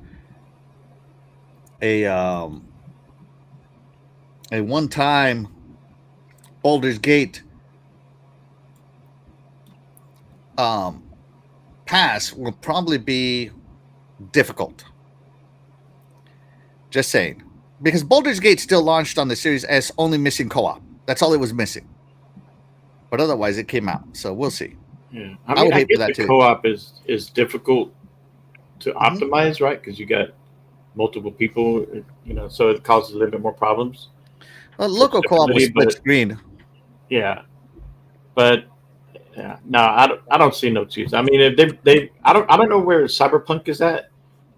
one-time Baldur's Gate pass will probably be difficult. Just saying. Because Baldur's Gate still launched on the Series S, only missing co-op. That's all it was missing. But otherwise, it came out. So we'll see. Yeah, I would hate for that the too. Co-op is difficult to optimize, right? Because you got multiple people, so it causes a little bit more problems. Well, local co-op was split screen. Yeah, but no, I don't see no choose. I mean, if they I don't know where Cyberpunk is at.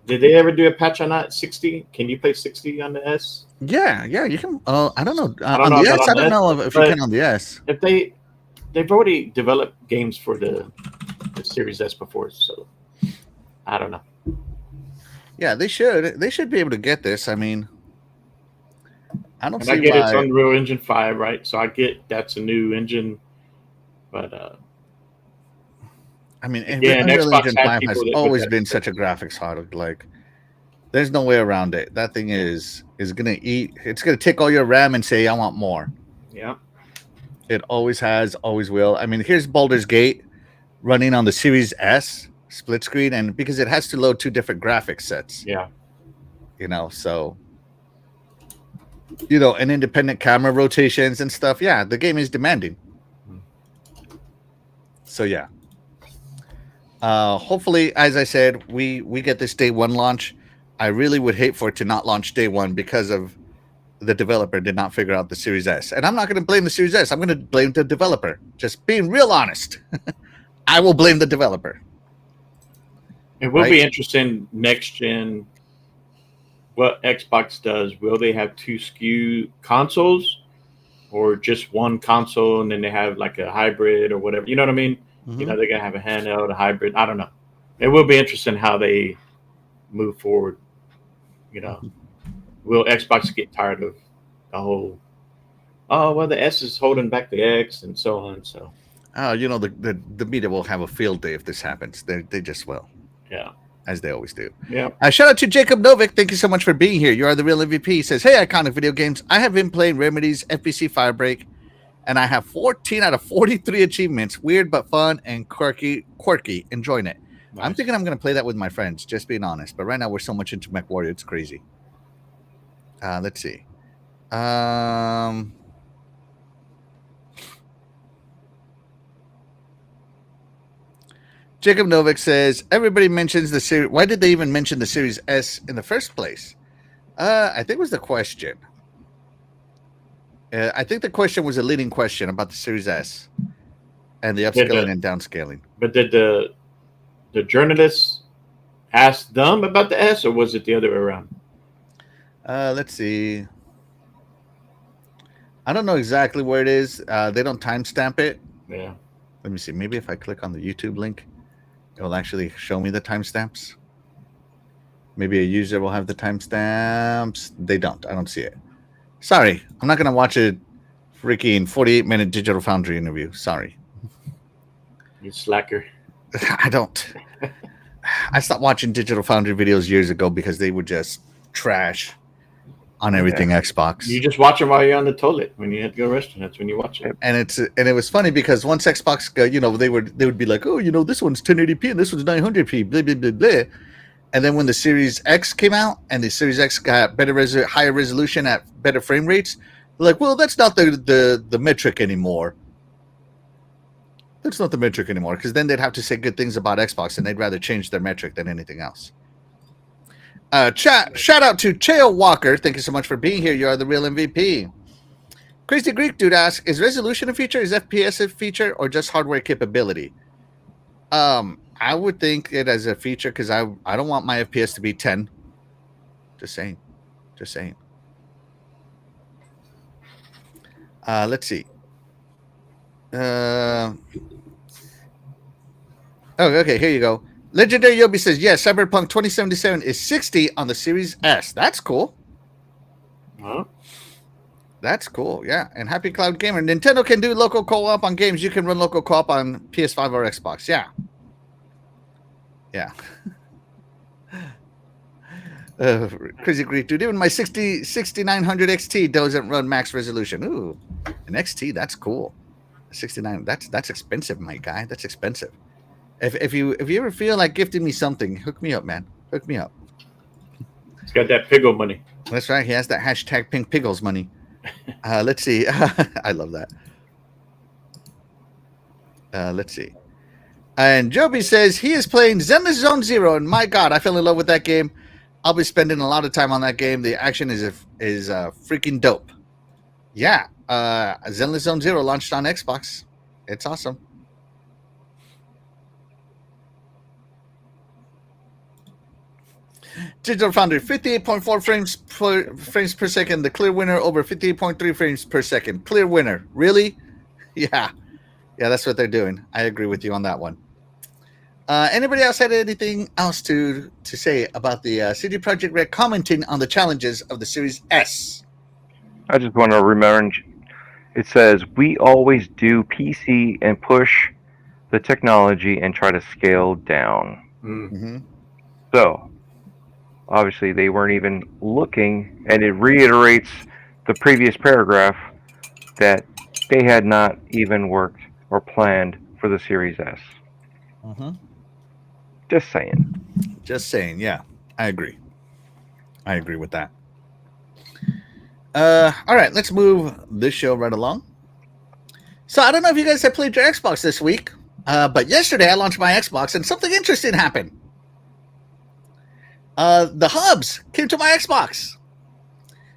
Did they ever do a patch on that 60? Can you play 60 on the S? Yeah, you can. I don't know. I don't on know the S, I don't S, know if you can on the S. If they've already developed games for the Series S before, so I don't know. Yeah, they should. They should be able to get this. I mean, I don't see I get why. it's Unreal Engine 5, right? So I get that's a new engine, but I mean, again, Unreal Xbox Engine has 5 people has that always put that been such a graphics hard. Like, there's no way around it. That thing is gonna eat. It's gonna take all your RAM and say, "I want more." Yeah. It always has, always will. I mean, here's Baldur's Gate running on the Series S split screen, and because it has to load two different graphics sets. Yeah. So and independent camera rotations and stuff. Yeah, the game is demanding. So yeah. Hopefully, as I said, we get this day one launch. I really would hate for it to not launch day one because of the developer did not figure out the Series S. And I'm not going to blame the Series S. I'm going to blame the developer. Just being real honest. I will blame the developer. It will be interesting next gen what Xbox does. Will they have two SKU consoles or just one console and then they have like a hybrid or whatever? You know what I mean? Mm-hmm. They're going to have a handheld, a hybrid. I don't know. It will be interesting how they move forward. Will Xbox get tired of the whole, the S is holding back the X and so on. So, the media will have a field day if this happens. They just will. Yeah. As they always do. Yeah. Shout out to Jacob Novik. Thank you so much for being here. You are the real MVP. He says, "Hey, Iconic Video Games. I have been playing Remedy's FBC Firebreak, and I have 14 out of 43 achievements. Weird but fun and quirky. Enjoying it. Nice. I'm thinking I'm going to play that with my friends, just being honest. But right now we're so much into MechWarrior, it's crazy. Let's see. Jacob Novik says, everybody mentions the series. Why did they even mention the Series S in the first place? I think was the question. I think the question was a leading question about the Series S and the upscaling and downscaling. But did the journalists ask them about the S, or was it the other way around? Let's see. I don't know exactly where it is. They don't timestamp it. Yeah. Let me see. Maybe if I click on the YouTube link, it will actually show me the timestamps. Maybe a user will have the timestamps. They don't. I don't see it. Sorry. I'm not going to watch a freaking 48-minute Digital Foundry interview. Sorry. You slacker. I don't. I stopped watching Digital Foundry videos years ago because they were just trash on everything Xbox. You just watch them while you're on the toilet when you have to go to the restroom. That's when you watch it. And it was funny because once Xbox, they would be like, oh, this one's 1080p and this one's 900p, blah blah blah blah. And then when the Series X came out and the Series X got higher resolution at better frame rates, they're like, well, that's not the metric anymore. That's not the metric anymore, because then they'd have to say good things about Xbox and they'd rather change their metric than anything else. Shout out to Cheo Walker. Thank you so much for being here. You are the real MVP. Crazy Greek dude asks, is resolution a feature? Is FPS a feature, or just hardware capability? I would think it as a feature because I don't want my FPS to be 10. Just saying. Let's see. Okay, here you go. Legendary Yobi says, yes, Cyberpunk 2077 is 60 on the Series S. That's cool. Huh? That's cool, yeah. And Happy Cloud Gamer. Nintendo can do local co-op on games. You can run local co-op on PS5 or Xbox. Yeah. Yeah. Crazy Greek dude. Even my 6900 XT doesn't run max resolution. Ooh, an XT, that's cool. 69, that's expensive, my guy. That's expensive. If you ever feel like gifting me something, hook me up, man. Hook me up. He's got that Piggle money. That's right. He has that hashtag Pink Pickles money. Let's see. I love that. Let's see. And Joby says he is playing Zenless Zone Zero, and my God, I fell in love with that game. I'll be spending a lot of time on that game. The action is freaking dope. Yeah, Zenless Zone Zero launched on Xbox. It's awesome. Digital Foundry, 58.4 frames per second. The clear winner over 58.3 frames per second. Clear winner. Really? Yeah. Yeah, that's what they're doing. I agree with you on that one. Anybody else had anything else to say about the CD Projekt Red commenting on the challenges of the Series S? I just want to remember, it says, we always do PC and push the technology and try to scale down. Mm-hmm. So, obviously, they weren't even looking, and it reiterates the previous paragraph that they had not even worked or planned for the Series S. Mm-hmm. Just saying. Just saying, yeah. I agree. I agree with that. All right, let's move this show right along. So I don't know if you guys have played your Xbox this week, but yesterday I launched my Xbox and something interesting happened. The hubs came to my Xbox.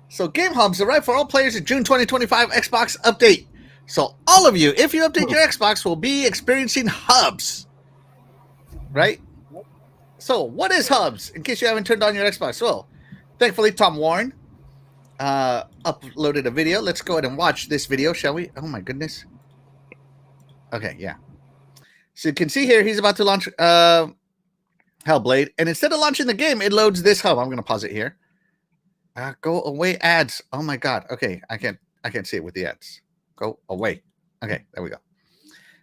So Game Hubs arrived for all players in June 2025 Xbox update. So all of you, if you update your Xbox, will be experiencing hubs. Right? So what is hubs? In case you haven't turned on your Xbox. Well, thankfully Tom Warren uploaded a video. Let's go ahead and watch this video, shall we? Oh my goodness. Okay, yeah. So you can see here, he's about to launch Hellblade, and instead of launching the game, it loads this hub. I'm going to pause it here. Go away, ads. Oh my God. Okay, I can't see it with the ads. Go away. Okay, there we go.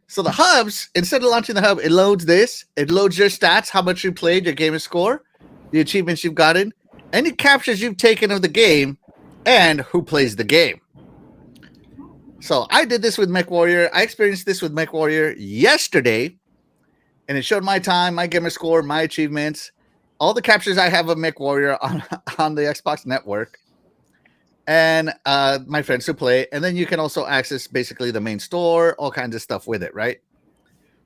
So the hubs, instead of launching the hub, it loads this. It loads your stats, how much you played, your gamer score, the achievements you've gotten, any captures you've taken of the game, and who plays the game. So I did this with MechWarrior. I experienced this with MechWarrior yesterday, and it showed my time, my gamer score, my achievements, all the captures I have of MechWarrior on the Xbox network, and my friends who play. And then you can also access basically the main store, all kinds of stuff with it, right?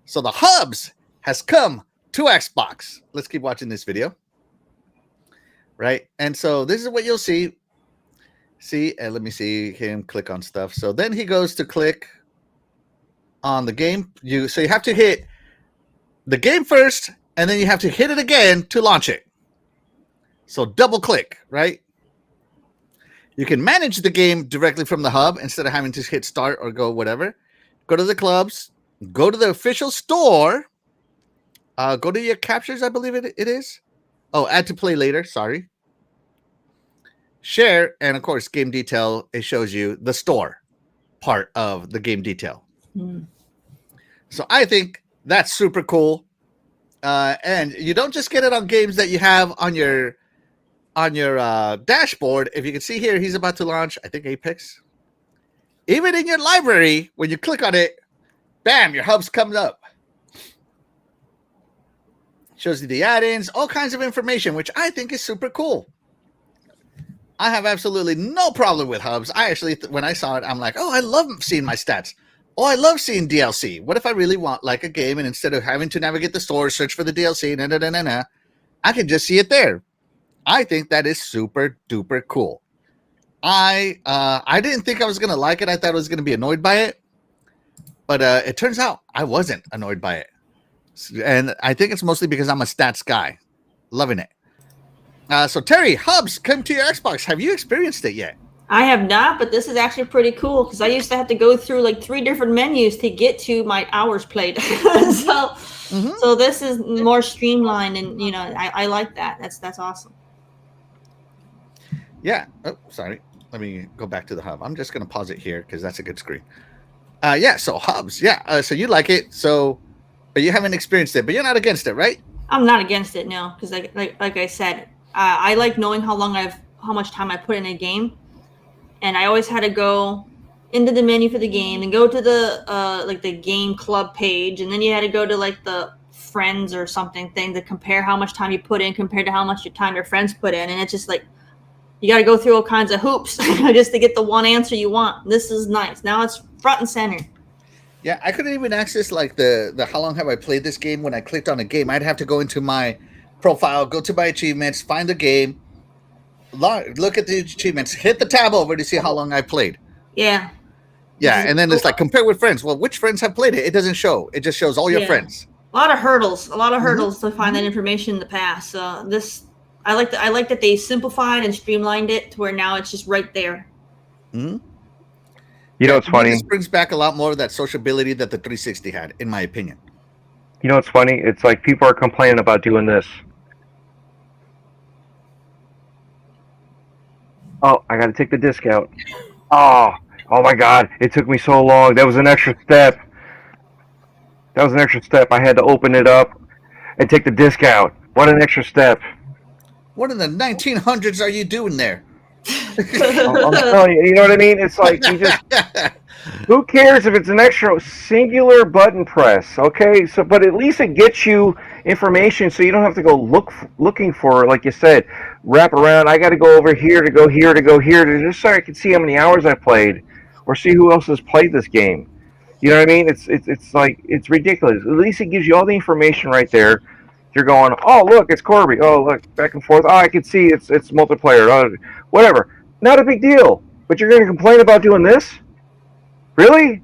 So the hubs has come to Xbox. Let's keep watching this video. Right? And so this is what you'll see. See, and let me see him click on stuff. So then he goes to click on the game. So you have to hit the game first, and then you have to hit it again to launch it. So double click, right? You can manage the game directly from the hub instead of having to hit start or go whatever. Go to the clubs, go to the official store, go to your captures, I believe it is. Oh, add to play later. Sorry. Share, and of course, game detail. It shows you the store part of the game detail. So I think that's super cool. And you don't just get it on games that you have on your dashboard. If you can see here, he's about to launch, I think, Apex. Even in your library, when you click on it, bam, your hubs comes up. Shows you the add-ins, all kinds of information, which I think is super cool. I have absolutely no problem with hubs. I actually, when I saw it, I'm like, oh, I love seeing my stats. Oh, I love seeing DLC. What if I really want like a game, and instead of having to navigate the store, search for the DLC, I can just see it there. I think that is super duper cool. I didn't think I was gonna like it. I thought I was gonna be annoyed by it, but it turns out I wasn't annoyed by it, and I think it's mostly because I'm a stats guy, loving it. So Terry, hubs come to your Xbox. Have you experienced it yet? I have not, but this is actually pretty cool because I used to have to go through like 3 different menus to get to my hours played. so, so this is more streamlined, and I like that. That's awesome. Yeah. Oh, sorry. Let me go back to the hub. I'm just gonna pause it here because that's a good screen. Yeah. So hubs. Yeah. So you like it. So, but you haven't experienced it, but you're not against it, right? I'm not against it, no, because like I said, I like knowing how much time I put in a game, and I always had to go into the menu for the game and go to the like the game club page, and then you had to go to like the friends or something thing to compare how much time you put in compared to how much time your friends put in, and it's just like you got to go through all kinds of hoops just to get the one answer you want. This is nice. Now it's front and center. Yeah, I couldn't even access like the how long have I played this game. When I clicked on a game, I'd have to go into my profile, go to my achievements, find the game, look at the achievements, hit the tab over to see how long I played. Yeah. Yeah, and then it's like compare with friends. Well, which friends have played it? It doesn't show. It just shows all your friends. A lot of hurdles to find that information in the past. I like that they simplified and streamlined it to where now it's just right there. Mm-hmm. You know what's funny? This brings back a lot more of that sociability that the 360 had, in my opinion. You know what's funny? It's like people are complaining about doing this. Oh, I got to take the disc out. Oh my God! It took me so long. That was an extra step. I had to open it up and take the disc out. What an extra step! What in the 1900s are you doing there? I'm telling you, you know what I mean? It's like you just. Who cares if it's an extra singular button press? Okay, so but at least it gets you information, so you don't have to go looking for, like you said, wrap around. I got to go over here to go here to go here to just so I can see how many hours I played, or see who else has played this game. You know what I mean? It's like it's ridiculous. At least it gives you all the information right there. You're going, oh look, it's Corby. Oh look, back and forth. Oh, I can see it's multiplayer. Oh, whatever. Not a big deal. But you're going to complain about doing this? Really?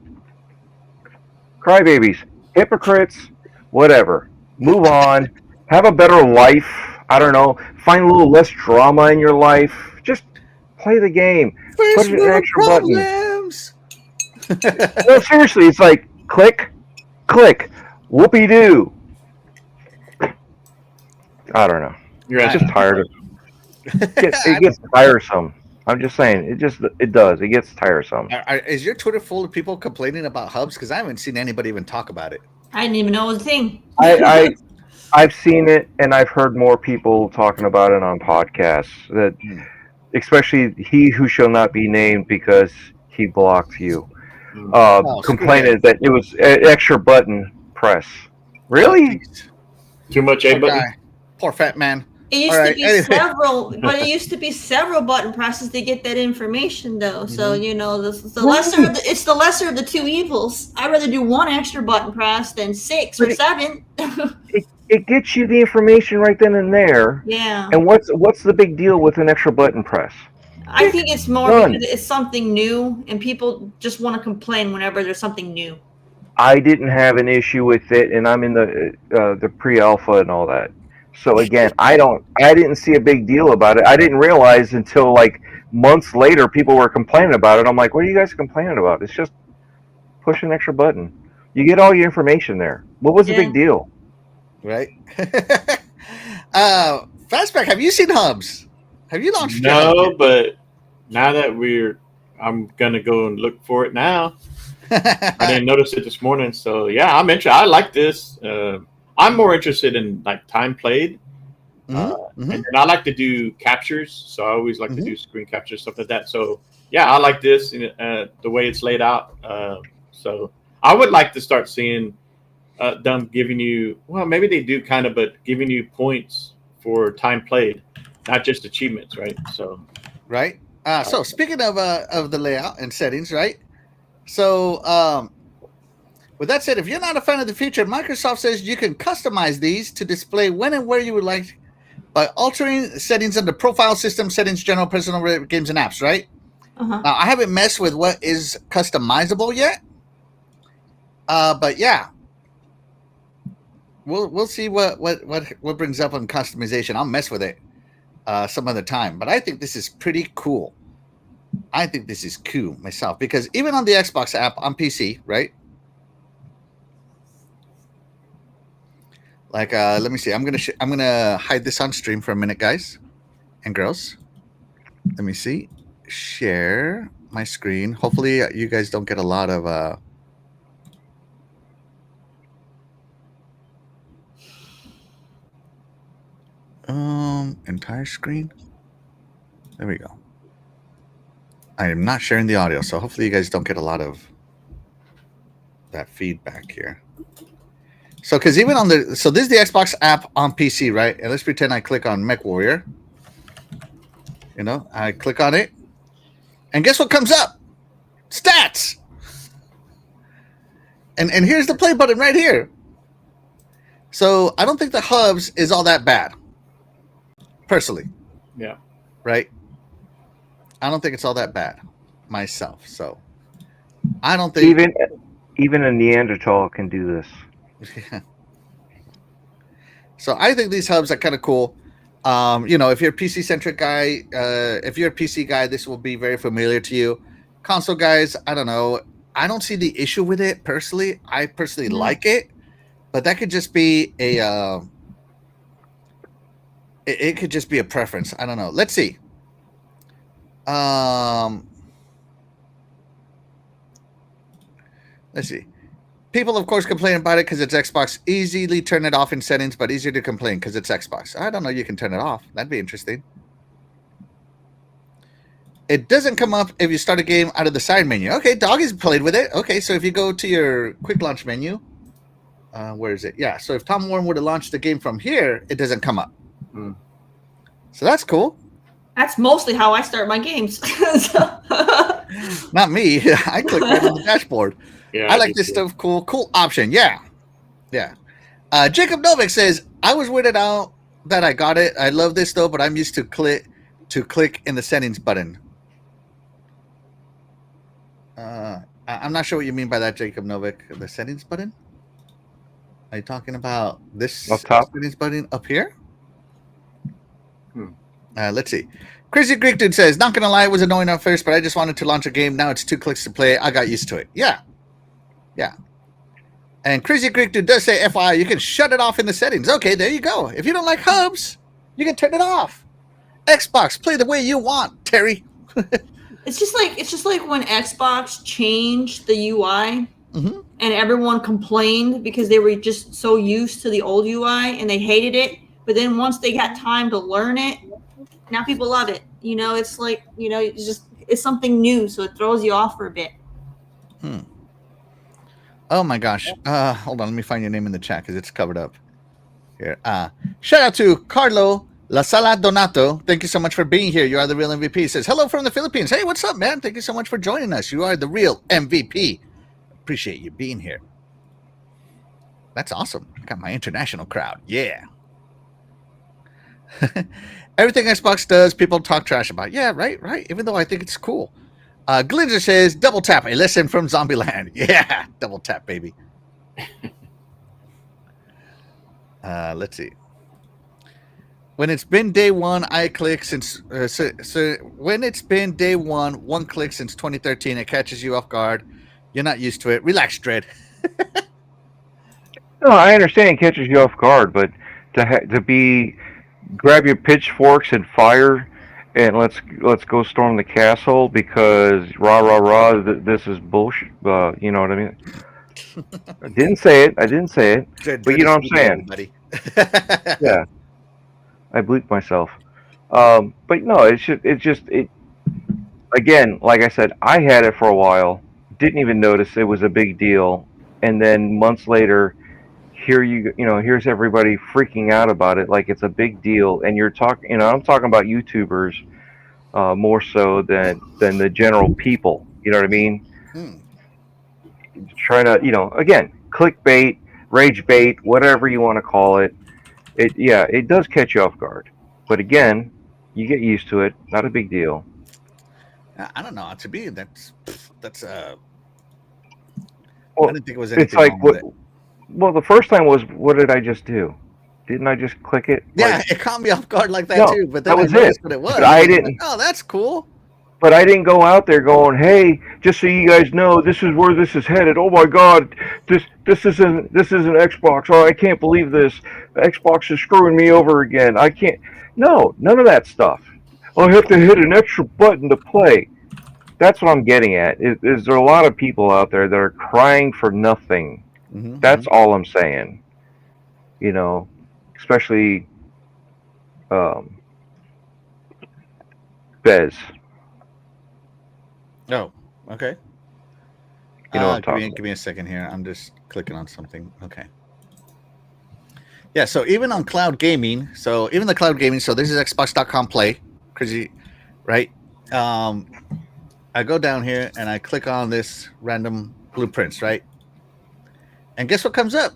Crybabies, hypocrites, whatever. Move on. Have a better life. I don't know. Find a little less drama in your life. Just play the game. Put an extra problems. Button. No, seriously, it's like click, whoopee doo. I don't know. You're just tired of it. Gets tiresome. I'm just saying, it does. It gets tiresome. Is your Twitter full of people complaining about hubs? Because I haven't seen anybody even talk about it. I didn't even know it was a thing. I've seen it, and I've heard more people talking about it on podcasts. That, especially he who shall not be named because he blocked you, complaining that it was an extra button press. Really? Too much A button. Poor fat man. It used to be several, but it used to be several button presses to get that information, though. So the lesser of it's the lesser of the two evils. I'd rather do one extra button press than 6 or 7. It gets you the information right then and there. Yeah. And what's the big deal with an extra button press? I think it's more because it's something new, and people just want to complain whenever there's something new. I didn't have an issue with it, and I'm in the pre-alpha and all that. So again, I didn't see a big deal about it. I didn't realize until like months later people were complaining about it. I'm like, what are you guys complaining about? It's just push an extra button. You get all your information there. What was the big deal? Right. Fastback, have you seen hubs? Have you launched? No, but now that I'm gonna go and look for it now. I didn't notice it this morning, so yeah, I'm interested. I like this. I'm more interested in like time played, and I like to do captures. So I always like to do screen captures, stuff like that. So yeah, I like this the way it's laid out. So I would like to start seeing them giving you. Well, maybe they do kind of, but giving you points for time played, not just achievements, right? So right. So speaking of the layout and settings, right? So with that said, if you're not a fan of the feature, Microsoft says you can customize these to display when and where you would like by altering settings under Profile, System Settings, General, Personal, Games, and Apps, right? Now, I haven't messed with what is customizable yet, but yeah, we'll see what brings up on customization. I'll mess with it some other time, but I think this is pretty cool. I think this is cool myself because even on the Xbox app on PC, right? Like, let me see. I'm gonna hide this on stream for a minute, guys and girls. Let me see. Share my screen. Hopefully, you guys don't get a lot of. Entire screen. There we go. I am not sharing the audio, so hopefully you guys don't get a lot of that feedback here. So, because even on this is the Xbox app on PC, right? And let's pretend I click on Mech Warrior. You know, I click on it, and guess what comes up? Stats. And here's the play button right here. So I don't think the hubs is all that bad, personally. Yeah. Right. I don't think it's all that bad myself. So I don't think even a Neanderthal can do this. Yeah. So I think these hubs are kind of cool. You know, if you're a PC centric guy, if you're a PC guy, this will be very familiar to you. Console guys, I don't know. I don't see the issue with it personally. I personally like it, but that could just be a. It could just be a preference. I don't know. Let's see. Let's see. People, of course, complain about it because it's Xbox. Easily turn it off in settings, but easier to complain because it's Xbox. I don't know. You can turn it off. That'd be interesting. It doesn't come up if you start a game out of the side menu. Okay, Doggy's played with it. Okay, so if you go to your quick launch menu, where is it? Yeah, so if Tom Warren would have launched the game from here, it doesn't come up. So that's cool. That's mostly how I start my games. Not me. I click right on the dashboard. Yeah, I like this stuff. Cool option. Yeah. Jacob Novik says, I was weirded out that I got it. I love this though, but I'm used to click in the settings button. I'm not sure what you mean by that, Jacob Novik. The settings button? Are you talking about this up top settings button up here? Let's see. Crazy Greek Dude says, not gonna lie, it was annoying at first, but I just wanted to launch a game. Now it's 2 clicks to play. I got used to it. Yeah. And Crazy Greek Dude does say, FYI, you can shut it off in the settings. Okay, there you go. If you don't like hubs, you can turn it off. Xbox, play the way you want, Terry. It's just like when Xbox changed the UI and everyone complained because they were just so used to the old UI and they hated it. But then once they got time to learn it, now people love it. You know, it's like, you know, it's something new, so it throws you off for a bit. Oh my gosh. Hold on, let me find your name in the chat because it's covered up. Here. Shout out to Carlo La Sala Donato. Thank you so much for being here. You are the real MVP. He says, hello from the Philippines. Hey, what's up, man? Thank you so much for joining us. You are the real MVP. Appreciate you being here. That's awesome. I got my international crowd. Yeah. Everything Xbox does, people talk trash about. Yeah, right. Even though I think it's cool. Glinzer says, double tap, a lesson from Zombieland. Yeah, double tap, baby. Let's see. When it's been day one, I click since. So when it's been day one click since 2013, it catches you off guard. You're not used to it. Relax, Dread. No, I understand it catches you off guard, but to grab your pitchforks and fire, and let's go storm the castle because rah, this is bullshit. You know what I mean? I didn't say it, Dread, but you know what I'm saying, buddy. Yeah. I bleeped myself. But no, it's just again, like I said, I had it for a while, didn't even notice it was a big deal, and then months later, here's everybody freaking out about it like it's a big deal, and you're talking, I'm talking about YouTubers more so than the general people. You know what I mean? Trying to, again, clickbait, rage bait, whatever you want to call it. It does catch you off guard, but again, you get used to it. Not a big deal. I don't know. To me, that's Well, I didn't think it was anything it's like wrong with it. Well, the first time was, what did I just do? Didn't I just click it? Yeah, Like, it caught me off guard like that too. But then that was I noticed it. what it was. But I didn't. Like, oh, that's cool. But I didn't go out there going, "Hey, just so you guys know, this is where this is headed. Oh my God, this isn't Xbox. Oh, I can't believe this. Xbox is screwing me over again. I can't." No, none of that stuff. I have to hit an extra button to play. That's what I'm getting at. Is there a lot of people out there that are crying for nothing? Mm-hmm. That's all I'm saying. You know, especially um, Bez. Oh, okay. You know what I'm Give me talking give me a second here. I'm just clicking on something. Okay. Yeah, so even on cloud gaming, so even the cloud gaming, so this is Xbox.com Play, crazy, right? I go down here and I click on this random blueprints, right? And guess what comes up?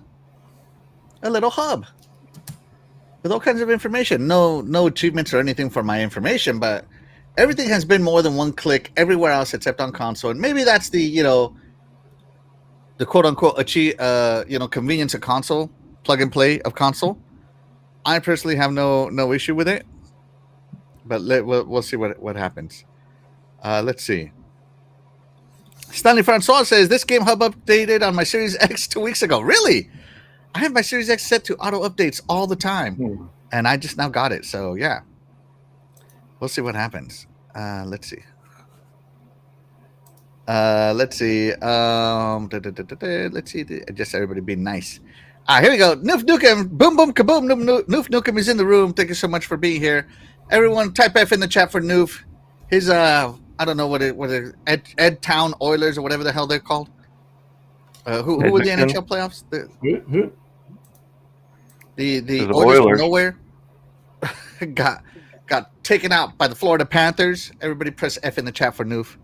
A little hub with all kinds of information. No achievements or anything for my information, but everything has been more than one click everywhere else except on console. And maybe that's the quote unquote convenience of console, plug and play of console. I personally have no issue with it, but we'll see what happens. Let's see. Stanley Francois says this game hub updated on my Series X 2 weeks ago. Really? I have my Series X set to auto updates all the time, and I just now got it. So yeah, we'll see what happens. Let's see. Let's see. Let's see. Just everybody be nice. Here we go. Noof Nukem. Boom, boom, kaboom. Noof Nukem is in the room. Thank you so much for being here. Everyone, type F in the chat for Noof. His I don't know what Ed Town Oilers or whatever the hell they're called. Who were the NHL playoffs? The Oilers from nowhere got taken out by the Florida Panthers. Everybody press F in the chat for Noof.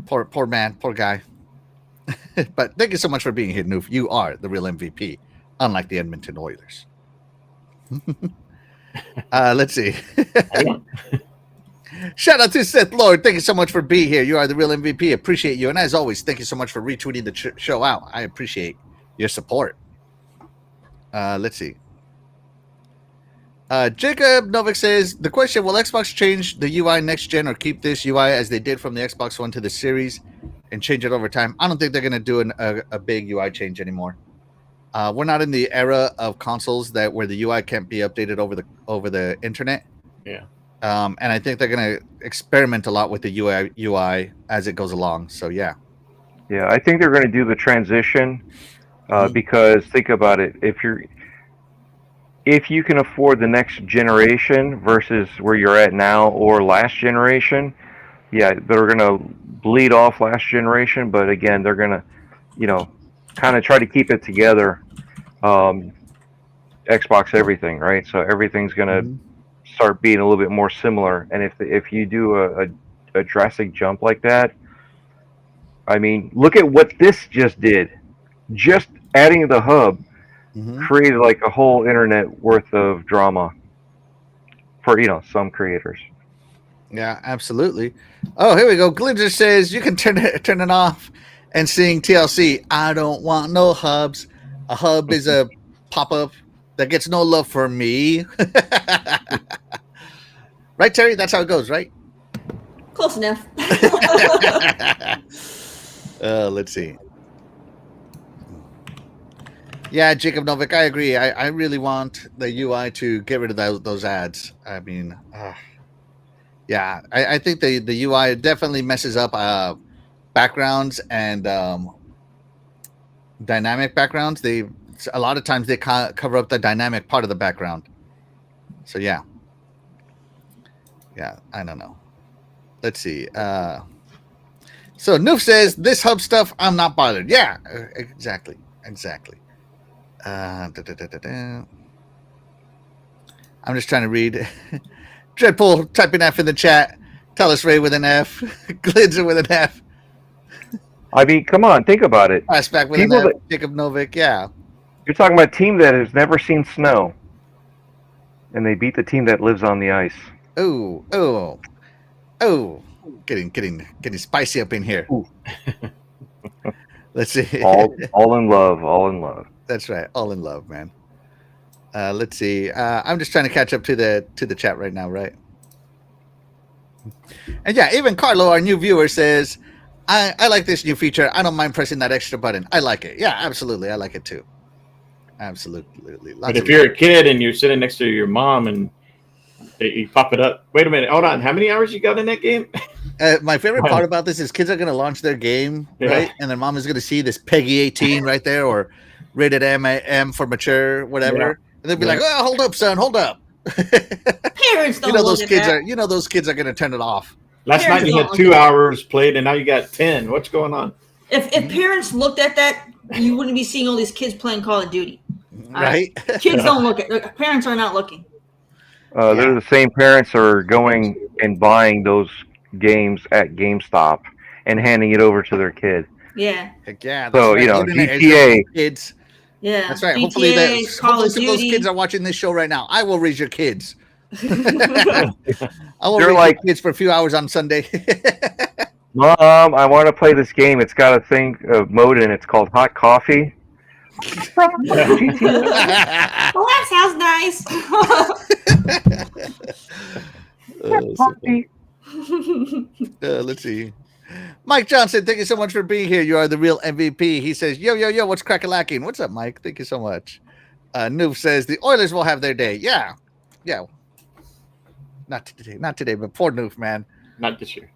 Poor man, poor guy. But thank you so much for being here, Noof. You are the real MVP, unlike the Edmonton Oilers. Let's see. Shout out to Seth Lord. Thank you so much for being here. You are the real MVP. Appreciate you. And as always, thank you so much for retweeting the show out. I appreciate your support. Let's see. Jacob Novik says, the question, will Xbox change the UI next gen or keep this UI as they did from the Xbox One to the Series and change it over time? I don't think they're going to do a big UI change anymore. We're not in the era of consoles where the UI can't be updated over the internet. Yeah. And I think they're going to experiment a lot with the UI as it goes along. So, yeah. Yeah, I think they're going to do the transition because think about it. If you can afford the next generation versus where you're at now or last generation, yeah, they're going to bleed off last generation. But again, they're going to, kind of try to keep it together. Xbox everything, right? So everything's going to start being a little bit more similar. And if you do a drastic jump like that, I mean, look at what this just did. Just adding the hub created like a whole internet worth of drama for some creators. Yeah, absolutely. Oh, here we go. Glinter says you can turn it off and sing TLC. I don't want no hubs. A hub is a pop-up that gets no love for me. Right, Terry? That's how it goes, right? Close enough. Let's see. Yeah, Jacob Novik, I agree. I really want the UI to get rid of those ads. I mean, yeah, I think the UI definitely messes up backgrounds and dynamic backgrounds. A lot of times they cover up the dynamic part of the background. So yeah, I don't know. Let's see. So Noof says this hub stuff, I'm not bothered. Yeah, exactly. I'm just trying to read. Dreadpool typing F in the chat. Tell us Ray with an F. Glidzer with an F. I mean, come on, think about it. Flashback with an F. Jacob Novik, yeah. You're talking about a team that has never seen snow, and they beat the team that lives on the ice. Oh! Getting spicy up in here. Let's see. all in love. That's right. All in love, man. Let's see. I'm just trying to catch up to the chat right now, right? And yeah, even Carlo, our new viewer, says, I like this new feature. I don't mind pressing that extra button. I like it. Yeah, absolutely. I like it too. Absolutely. But if you're a kid and you're sitting next to your mom and you pop it up, wait a minute, hold on, how many hours you got in that game? My favorite part about this is kids are going to launch their game, right? And their mom is going to see this Peggy 18 right there, or rated M for mature, whatever. Yeah. And they'll be like, oh, hold up, son, hold up. Parents don't those look kids at are, those kids are going to turn it off. Last night you had 2 hours played and now you got 10. What's going on? If parents looked at that, you wouldn't be seeing all these kids playing Call of Duty. Right? Kids don't look at. Parents are not looking. They're the same parents are going and buying those games at GameStop and handing it over to their kid. Yeah. Heck yeah. So, right. GTA. Kids. Yeah. That's right. GTA, Hopefully Call of some of those Duty. kids are watching this show right now. I will raise your kids. I will They're raise like- your kids for a few hours on Sunday. Mom, I want to play this game. It's got a thing mode in it. It's called Hot Coffee. GTA. Well, that sounds nice. Coffee. Let's see. Mike Johnson, thank you so much for being here. You are the real MVP. He says, yo, what's crack-a-lacking? What's up, Mike? Thank you so much. Noof says, the Oilers will have their day. Yeah. Not today, but poor Noof, man. Not this year.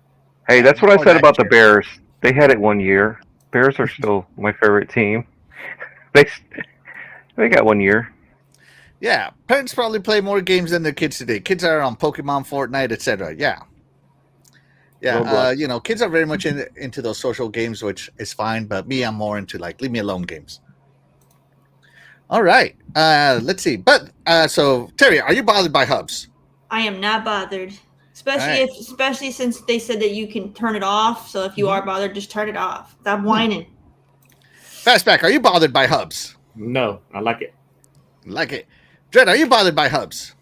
Hey, that's what I said about the Bears. They had it one year. Bears are still my favorite team. They got 1 year. Yeah, parents probably play more games than their kids today. Kids are on Pokemon, Fortnite, etc. Yeah, kids are very much into those social games, which is fine. But me, I'm more into leave me alone games. All right, let's see. But so Terry, are you bothered by hubs? I am not bothered, especially since they said that you can turn it off. So if you are bothered, just turn it off. Stop whining. Fastback, are you bothered by hubs? No, I like it. Like it. Dread, are you bothered by hubs?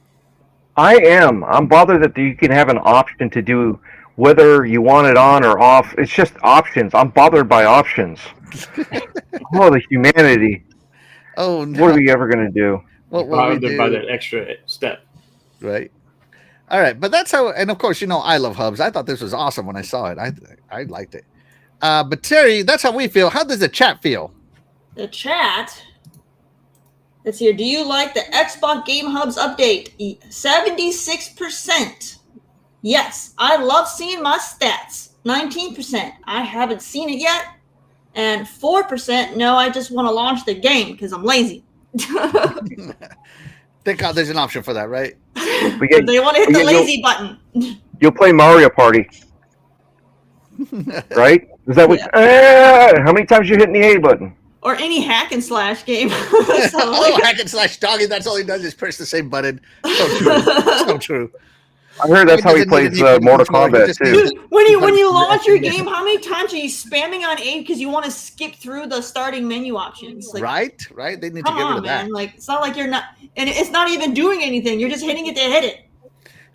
I am. I'm bothered that you can have an option to do whether you want it on or off. It's just options. I'm bothered by options. Oh, the humanity. Oh, no. What are we ever going to do? What will we do? By that extra step. Right. All right. But that's how, and of course, I love hubs. I thought this was awesome when I saw it. I liked it. But Terry, that's how we feel. How does the chat feel? The chat. Let's hear. Do you like the Xbox Game Hubs update? 76%. Yes. I love seeing my stats. 19%. I haven't seen it yet. And 4%. No, I just want to launch the game because I'm lazy. Thank God there's an option for that, right? They want to hit the lazy button. You'll play Mario Party. Right? Is that what? How many times you hitting the A button? Or any hack and slash game. Hack and slash doggy. That's all he does is press the same button. So true. So true. I heard that's how he plays Mortal Kombat too. When you launch your game, how many times are you spamming on A because you want to skip through the starting menu options? Right. They need to come get rid on, of man. that. It's not like you're not, and it's not even doing anything. You're just hitting it to hit it.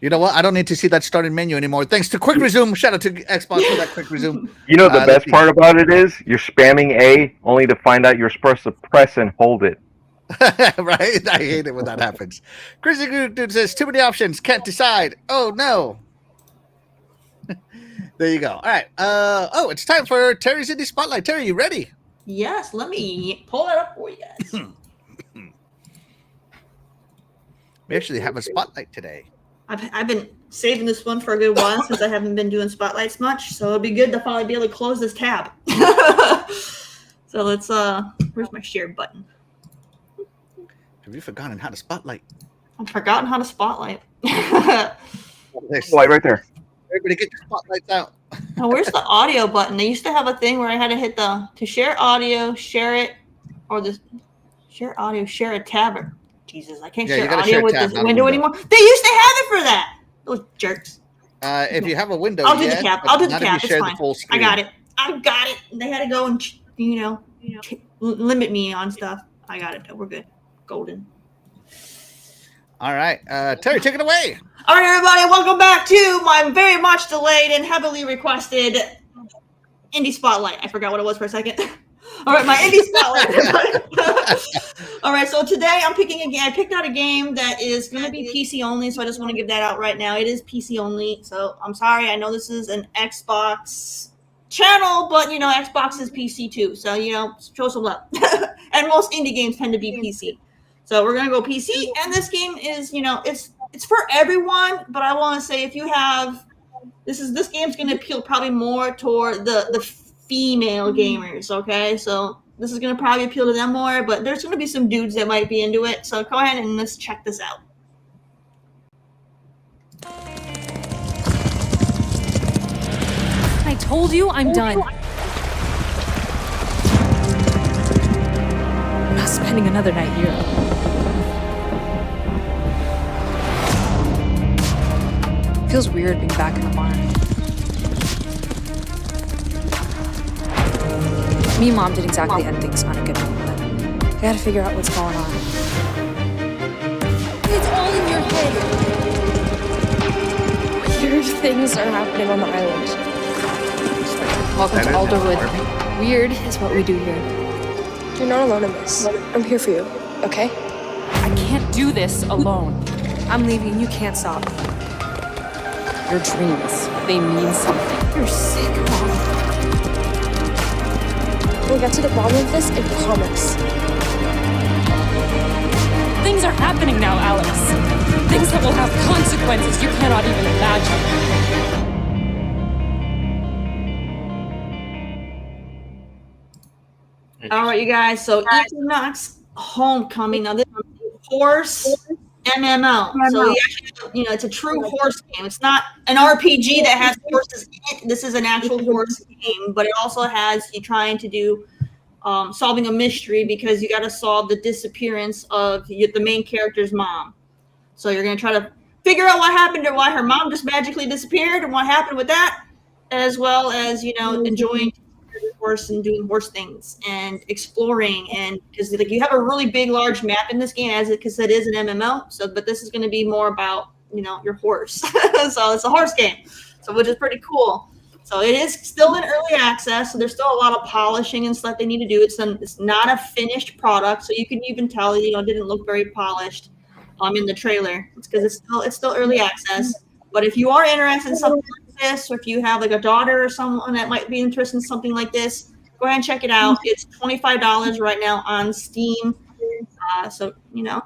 You know what? I don't need to see that starting menu anymore. Thanks to Quick Resume. Shout out to Xbox for that Quick Resume. You know the best part about it is you're spamming A only to find out you're supposed to press and hold it. Right? I hate it when that happens. Crazy Dude says, too many options. Can't decide. Oh, no. There you go. All right. It's time for Terry's Indie Spotlight. Terry, you ready? Yes, let me pull that up for you guys. We actually have a spotlight today. I've been saving this one for a good while since I haven't been doing spotlights much, so it'll be good to finally be able to close this tab. So let's where's my share button? Have you forgotten how to spotlight? I've forgotten how to spotlight. Light right there. Everybody get your spotlights out. Now, where's the audio button? They used to have a thing where I had to hit to share audio, share it, or the share audio, share a tab. Or, Jesus, I can't share audio with this window anymore. They used to have it for that. Those jerks. If you have a window, I'll do the tab. I'll do the tab. It's fine. I got it. They had to go and limit me on stuff. I got it. We're good. Golden. All right, Terry, take it away. All right, everybody, welcome back to my very much delayed and heavily requested Indie Spotlight. I forgot what it was for a second. All right, my indie spotlight. All right, so today I'm picking a game. I picked out a game that is going to be PC only, so I just want to give that out right now. It is PC only, so I'm sorry. I know this is an Xbox channel, but you know Xbox is PC too, so you know show some love. And most indie games tend to be PC, so we're gonna go PC. And this game is, you know, it's for everyone, but I want to say if you have this game's going to appeal probably more toward the female gamers, okay? So this is going to probably appeal to them more, but there's going to be some dudes that might be into it. So go ahead and let's check this out. I told you I'm done. I'm not spending another night here. Feels weird being back in the barn. Me and Mom didn't exactly end things on a good note, but I gotta figure out what's going on. It's all in your head. Weird things are happening on the island. Welcome to Alderwood. Weird is what we do here. You're not alone in this. I'm here for you, okay? I can't do this alone. I'm leaving. You can't stop me. Your dreams, they mean something. You're sick, Mom. We'll get to the bottom of this, I promise. Things are happening now, Alex. Things that will have consequences you cannot even imagine. All right, you guys. So Equinox Homecoming. Now this is horse MMO. So you know, it's a true horse game. It's not an RPG that has horses in it. This is an actual horse game, but it also has you trying to do solving a mystery because you got to solve the disappearance of the main character's mom. So you're going to try to figure out what happened or why her mom just magically disappeared and what happened with that, as well as, you know, enjoying the horse and doing horse things and exploring. And because like you have a really big, large map in this game because it is an MMO. So, but this is going to be more about, you know, your horse. So it's a horse game, so which is pretty cool. So it is still in early access, so there's still a lot of polishing and stuff they need to do. It's not a finished product, so you can even tell, you know, it didn't look very polished in the trailer. It's because it's still early access. But if you are interested in something like this, or if you have like a daughter or someone that might be interested in something like this, go ahead and check it out. It's $25 right now on Steam. So, you know,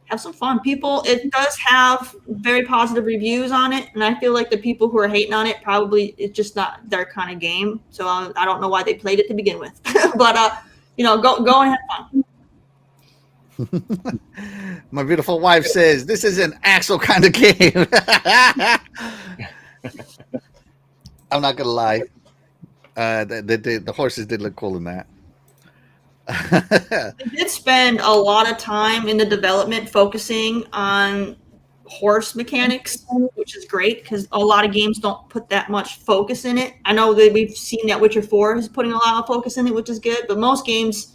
have some fun. It does have very positive reviews on it, and I feel like the people who are hating on it probably it's just not their kind of game. So I don't know why they played it to begin with. But you know, go and have fun. My beautiful wife says this is an Axel kind of game. I'm not gonna lie. The horses did look cool in that. They did spend a lot of time in the development focusing on horse mechanics, which is great because a lot of games don't put that much focus in it. I know that we've seen that Witcher 4 is putting a lot of focus in it, which is good, but most games,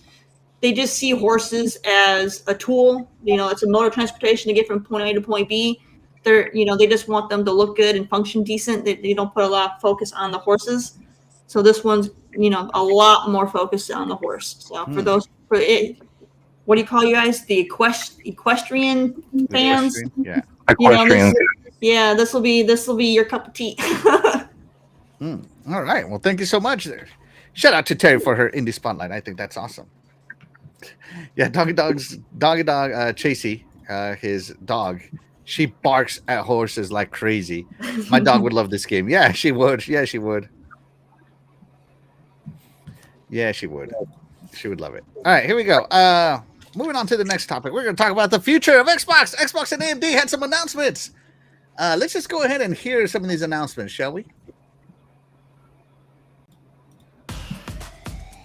they just see horses as a tool. You know, it's a mode of transportation to get from point A to point B. They just want them to look good and function decent. They don't put a lot of focus on the horses. So this one's, you know, a lot more focused on the horse. So for what do you call you guys? The equestrian fans? Yeah. Equestrian. This will be your cup of tea. All right. Well, thank you so much there. Shout out to Terry for her indie spotlight. I think that's awesome. Yeah, Doggy Dog, Chasey, his dog, she barks at horses like crazy. My dog would love this game. Yeah, she would. Yeah, she would. Yeah, she would. She would love it. All right, here we go. Moving on to the next topic. We're going to talk about the future of Xbox. Xbox and AMD had some announcements. Let's just go ahead and hear some of these announcements, shall we?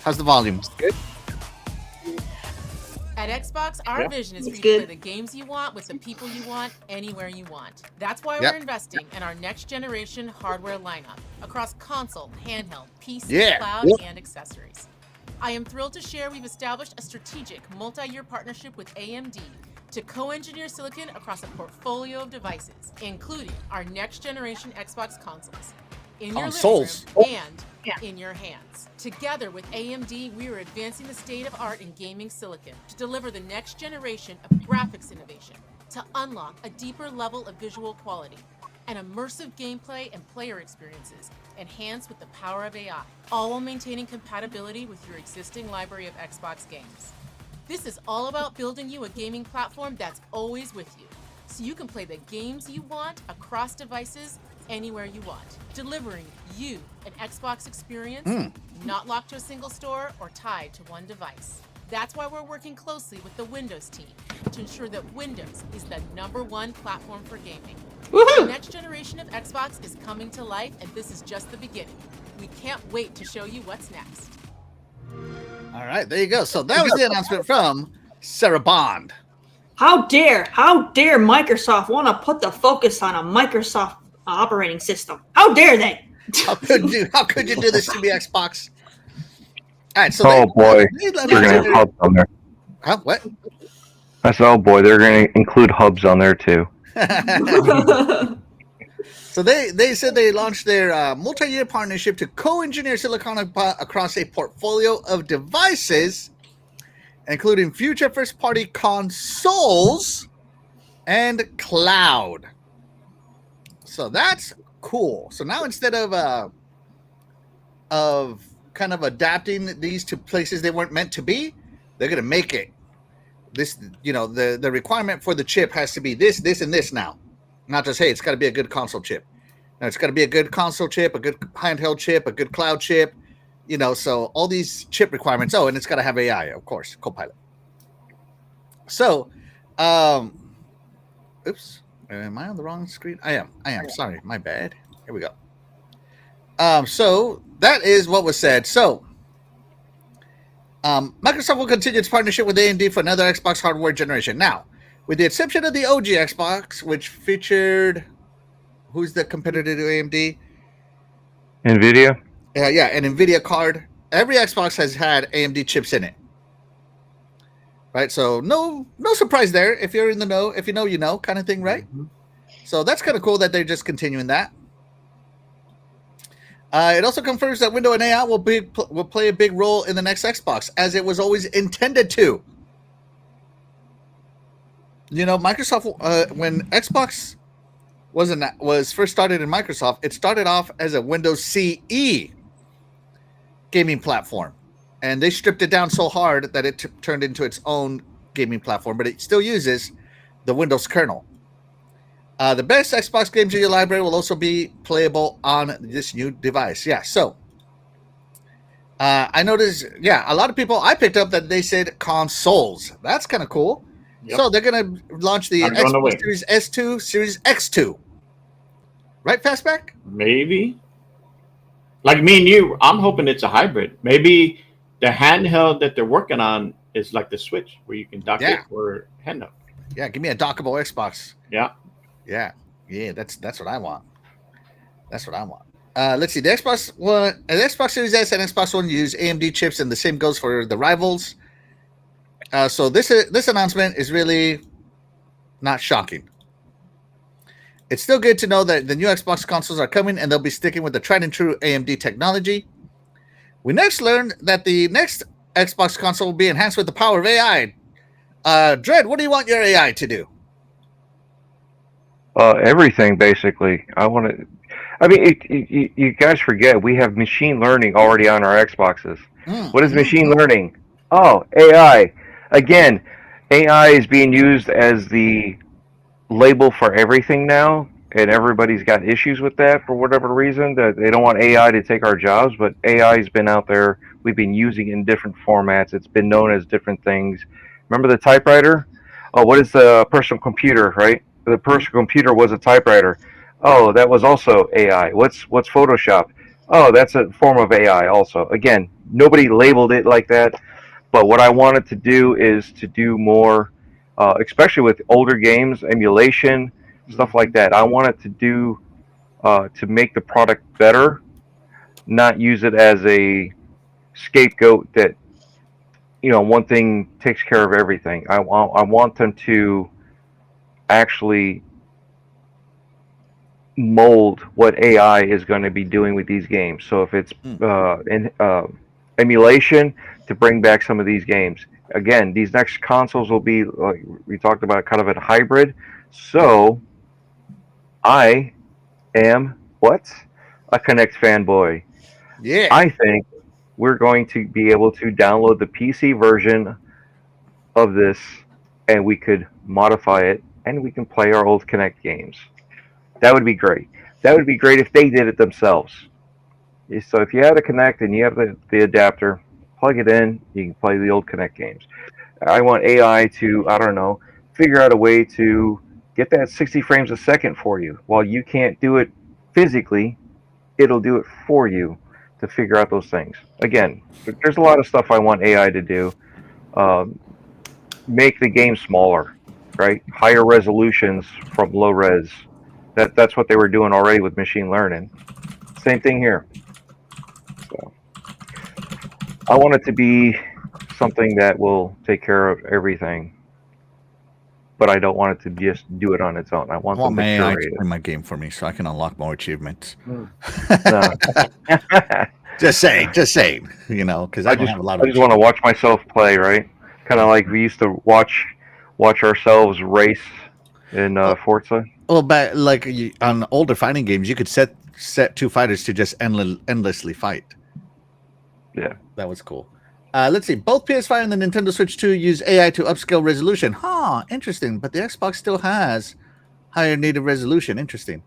How's the volume? Good? At Xbox, our vision is for you to good. play the games you want with the people you want, anywhere you want. That's why Yep. we're investing in our next generation hardware lineup across console, handheld, PC, cloud, and accessories. I am thrilled to share we've established a strategic multi-year partnership with AMD to co-engineer silicon across a portfolio of devices, including our next generation Xbox consoles. in your Consoles. living room and in your hands. Together with AMD, we are advancing the state of art in gaming silicon to deliver the next generation of graphics innovation, to unlock a deeper level of visual quality, and immersive gameplay and player experiences enhanced with the power of AI, all while maintaining compatibility with your existing library of Xbox games. This is all about building you a gaming platform that's always with you, so you can play the games you want across devices anywhere you want, delivering you an Xbox experience not locked to a single store or tied to one device. That's why we're working closely with the Windows team to ensure that Windows is the #1 platform for gaming. Woohoo! The next generation of Xbox is coming to life, and this is just the beginning. We can't wait to show you what's next. All right, there you go. So that was the announcement from Sarah Bond. How dare Microsoft want to put the focus on a Microsoft operating system? How dare they? How could you do this to me, Xbox? All right, so boy, they're gonna have hubs on there. Huh? What? I said, oh boy, they're gonna include hubs on there too. So they said they launched their multi-year partnership to co-engineer silicon across a portfolio of devices, including future first-party consoles and cloud. So that's cool. So now instead of kind of adapting these to places they weren't meant to be, they're gonna make it. This, the requirement for the chip has to be this, and this now. Not just, hey, it's got to be a good console chip. No, it's got to be a good console chip, a good handheld chip, a good cloud chip. So all these chip requirements. Oh, and it's got to have AI, of course, Copilot. So, oops, am I on the wrong screen? I am. Sorry, my bad. Here we go. So that is what was said. So, Microsoft will continue its partnership with AMD for another Xbox hardware generation. Now, with the exception of the OG Xbox, which featured, who's the competitor to AMD? NVIDIA? Yeah, an NVIDIA card. Every Xbox has had AMD chips in it. Right? So no surprise there. If you're in the know, if you know, you know, kind of thing, right? Mm-hmm. So that's kind of cool that they're just continuing that. It also confirms that Windows and AI will play a big role in the next Xbox, as it was always intended to. Microsoft, when Xbox was first started in Microsoft, it started off as a Windows CE gaming platform, and they stripped it down so hard that it turned into its own gaming platform, but it still uses the Windows kernel. The best Xbox games in your library will also be playable on this new device. Yeah, so I noticed, a lot of people, I picked up that they said consoles. That's kind of cool. Yep. So they're going to launch the Xbox Series S2, Series X2. Right, Fastback? Maybe. Like me and you, I'm hoping it's a hybrid. Maybe the handheld that they're working on is like the Switch, where you can dock it for handheld. Yeah, give me a dockable Xbox. Yeah. Yeah, that's what I want. That's what I want. Let's see. The Xbox Series S and Xbox One use AMD chips, and the same goes for the rivals. So this announcement is really not shocking. It's still good to know that the new Xbox consoles are coming, and they'll be sticking with the tried and true AMD technology. We next learned that the next Xbox console will be enhanced with the power of AI. Dredd, what do you want your AI to do? Everything, basically. You guys forget, we have machine learning already on our Xboxes. What is machine learning? Oh, AI. Again, AI is being used as the label for everything now, and everybody's got issues with that for whatever reason, that they don't want AI to take our jobs, but AI has been out there. We've been using it in different formats. It's been known as different things. Remember the typewriter? Oh, what is the personal computer, right? The personal computer was a typewriter. Oh, that was also AI. What's Photoshop? Oh, that's a form of AI also. Again, nobody labeled it like that, but what I wanted to do is to do more, especially with older games, emulation, stuff like that. I wanted to do to make the product better, not use it as a scapegoat that, one thing takes care of everything. I want them to actually mold what AI is going to be doing with these games. So if it's emulation to bring back some of these games. Again, these next consoles will be, like we talked about, kind of a hybrid. So I am what? A Kinect fanboy. Yeah. I think we're going to be able to download the PC version of this, and we could modify it, and we can play our old Kinect games. That would be great. That would be great if they did it themselves. So if you have the Kinect and you have the adapter, plug it in, you can play the old Kinect games. I want AI to, I don't know, figure out a way to get that 60 frames a second for you. While you can't do it physically, it'll do it for you to figure out those things. Again, there's a lot of stuff I want AI to do. Make the game smaller, right? Higher resolutions from low res. That's what they were doing already with machine learning. Same thing here. So I want it to be something that will take care of everything, but I don't want it to just do it on its own. I want them to my AI curate to it. play my game for me so I can unlock more achievements. No. Just saying, you know, because I don't have a lot of. I just want to watch myself play, right? Kind of like we used to watch ourselves race in Forza. Well, back like on older fighting games, you could set two fighters to just endlessly fight. Yeah, that was cool. Let's see. Both PS5 and the Nintendo Switch 2 use AI to upscale resolution. Huh, interesting. But the Xbox still has higher native resolution. Interesting.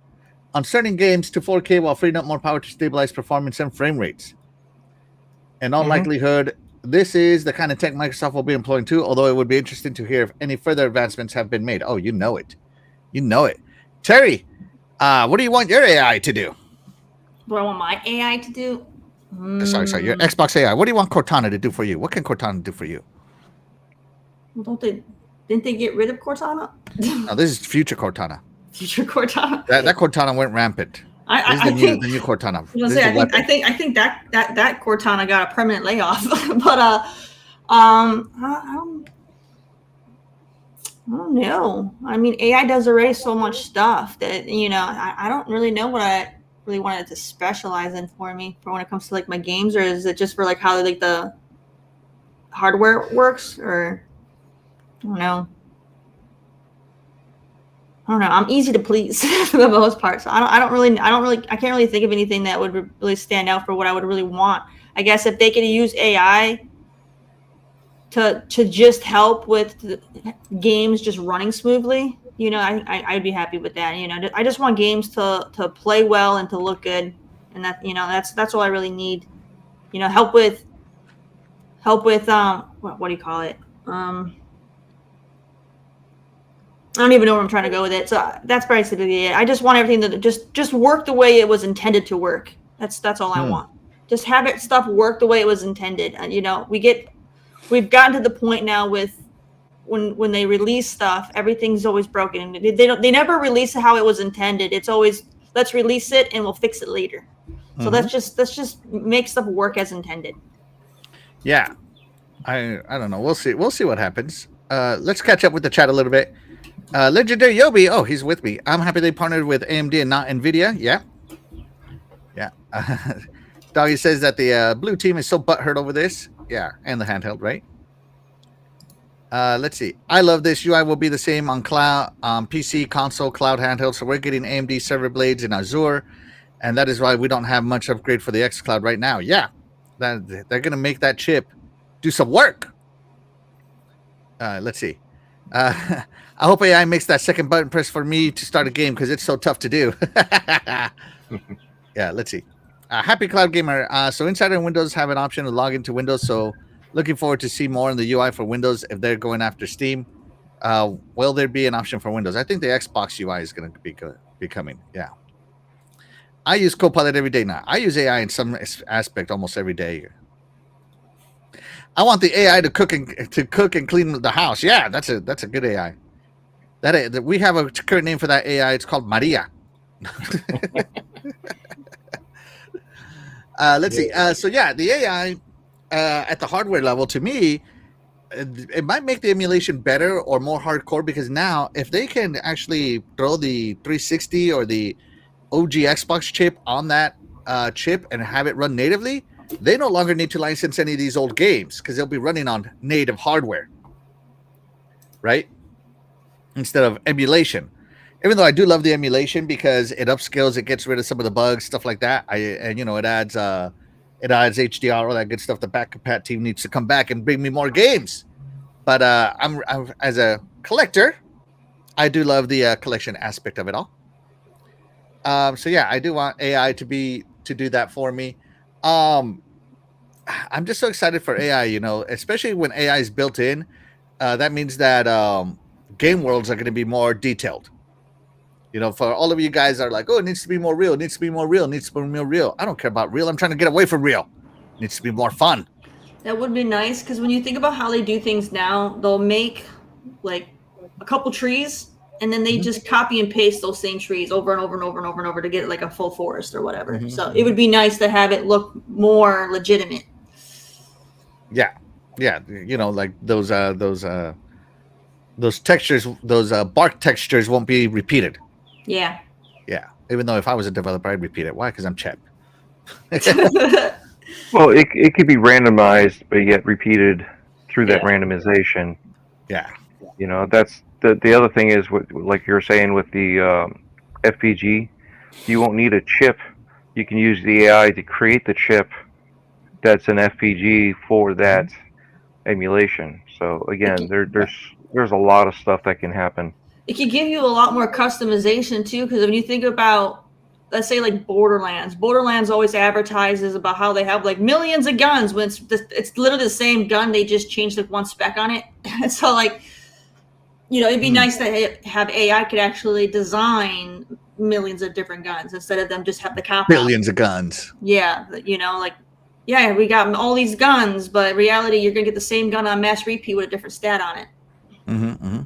On certain games to 4K while freeing up more power to stabilize performance and frame rates. In all likelihood, this is the kind of tech Microsoft will be employing too, although it would be interesting to hear if any further advancements have been made. Oh, you know it. You know it. Terry, what do you want your AI to do? What do I want my AI to do? Sorry, your Xbox AI. What do you want Cortana to do for you? What can Cortana do for you? Well, didn't they get rid of Cortana? No, this is future Cortana. Future Cortana. That Cortana went rampant. I think the new Cortana. I think that Cortana got a permanent layoff. But I don't know. I mean, AI does already so much stuff that, you know, I don't really know what I really wanted to specialize in for me for when it comes to like my games, or is it just for like how like the hardware works, or I don't know. I'm easy to please for the most part, so I can't really think of anything that would really stand out for what I would really want. I guess if they could use AI to just help with the games just running smoothly, you know, I'd be happy with that. You know, I just want games to play well and to look good, and that, you know, that's all I really need. You know, help with what do you call it? I don't even know where I'm trying to go with it. So that's basically it. I just want everything to just work the way it was intended to work. That's all I want. Just have stuff work the way it was intended. And you know, we've gotten to the point now with when they release stuff, everything's always broken. They never release it how it was intended. It's always, let's release it and we'll fix it later. So let's just make stuff work as intended. Yeah. I don't know. We'll see what happens. Let's catch up with the chat a little bit. Legendary Yobi, oh, he's with me. I'm happy they partnered with AMD and not NVIDIA. Yeah. Doggy says that the blue team is so butthurt over this. Yeah, and the handheld, right? Let's see. I love this. UI will be the same on cloud, PC, console, cloud, handheld. So we're getting AMD server blades in Azure, and that is why we don't have much upgrade for the xCloud right now. Yeah, they're going to make that chip do some work. Let's see. I hope AI makes that second button press for me to start a game because it's so tough to do. Yeah, let's see. Happy Cloud Gamer. So Insider and Windows have an option to log into Windows. So looking forward to see more in the UI for Windows if they're going after Steam. Will there be an option for Windows? I think the Xbox UI is going to be coming. Yeah. I use Copilot every day now. I use AI in some aspect almost every day. I want the AI to cook and clean the house. Yeah, that's a good AI. That we have a current name for that AI. It's called Maria. Let's see. So yeah, the AI at the hardware level, to me, it might make the emulation better or more hardcore, because now if they can actually throw the 360 or the OG Xbox chip on that chip and have it run natively, they no longer need to license any of these old games because they'll be running on native hardware, right? Instead of emulation. Even though I do love the emulation because it upscales, it gets rid of some of the bugs, stuff like that. It adds HDR, all that good stuff. The back compat team needs to come back and bring me more games. But I'm as a collector, I do love the collection aspect of it all. So yeah, I do want AI to do that for me. I'm just so excited for AI, especially when AI is built in. That means that game worlds are going to be more detailed. For all of you guys are like, oh, it needs to be more real. It needs to be more real. It needs to be more real. I don't care about real. I'm trying to get away from real. It needs to be more fun. That would be nice because when you think about how they do things now, they'll make like a couple trees and then they just copy and paste those same trees over and over and over and over and over to get like a full forest or whatever. Mm-hmm. So it would be nice to have it look more legitimate. Yeah. Like those textures, those bark textures won't be repeated. Yeah. Even though if I was a developer, I'd repeat it. Why? Because I'm Chet. Well, it could be randomized, but yet repeated through that randomization. Yeah. That's the other thing is, like you were saying with the FPG, you won't need a chip. You can use the AI to create the chip that's an FPG for that emulation. So again, there's a lot of stuff that can happen. It could give you a lot more customization too, because when you think about, let's say like Borderlands always advertises about how they have like millions of guns when it's literally the same gun, they just changed like one spec on it. So like, it'd be nice to have AI could actually design millions of different guns instead of them just have the cop billions of guns. Yeah, we got all these guns, but in reality, you're gonna get the same gun on mass repeat with a different stat on it. Mm-hmm.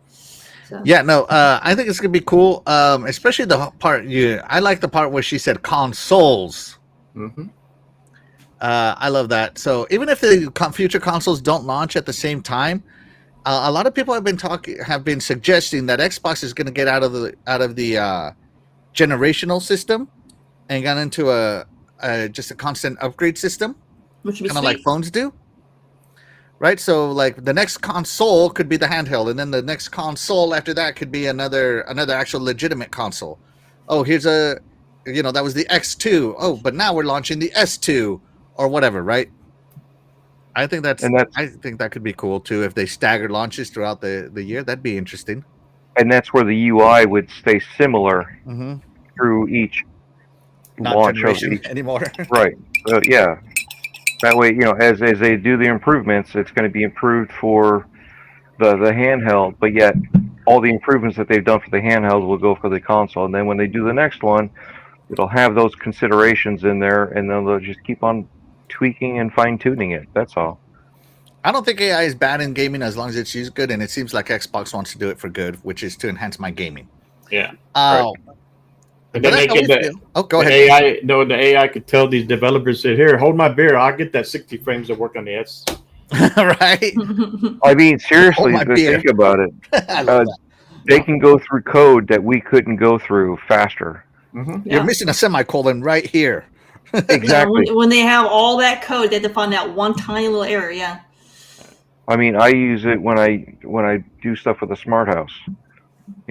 So. Yeah, no, I think it's gonna be cool. Especially the part I like the part where she said consoles. Mm-hmm. I love that. So even if the future consoles don't launch at the same time, a lot of people have been suggesting that Xbox is going to get out of the generational system and got into just a constant upgrade system, which kind of like phones do. Right, so like the next console could be the handheld, and then the next console after that could be another actual legitimate console. Oh, here's that was the X2. Oh, but now we're launching the S2 or whatever, right? I think that could be cool too if they stagger launches throughout the year. That'd be interesting. And that's where the UI would stay similar through each launch of each anymore. Right. So yeah. That way, as they do the improvements, it's going to be improved for the handheld, but yet all the improvements that they've done for the handheld will go for the console. And then when they do the next one, it'll have those considerations in there, and then they'll just keep on tweaking and fine-tuning it. That's all. I don't think AI is bad in gaming as long as it's used good, and it seems like Xbox wants to do it for good, which is to enhance my gaming. Yeah. Right. And then go ahead. The AI could tell these developers that, here, hold my beer. I'll get that 60 frames to work on the S. Right. I mean, seriously, think about it. They can go through code that we couldn't go through faster. Mm-hmm. Yeah. You're missing a semicolon right here. Exactly. When they have all that code, they have to find that one tiny little error. Yeah. I mean, I use it when I do stuff with the smart house.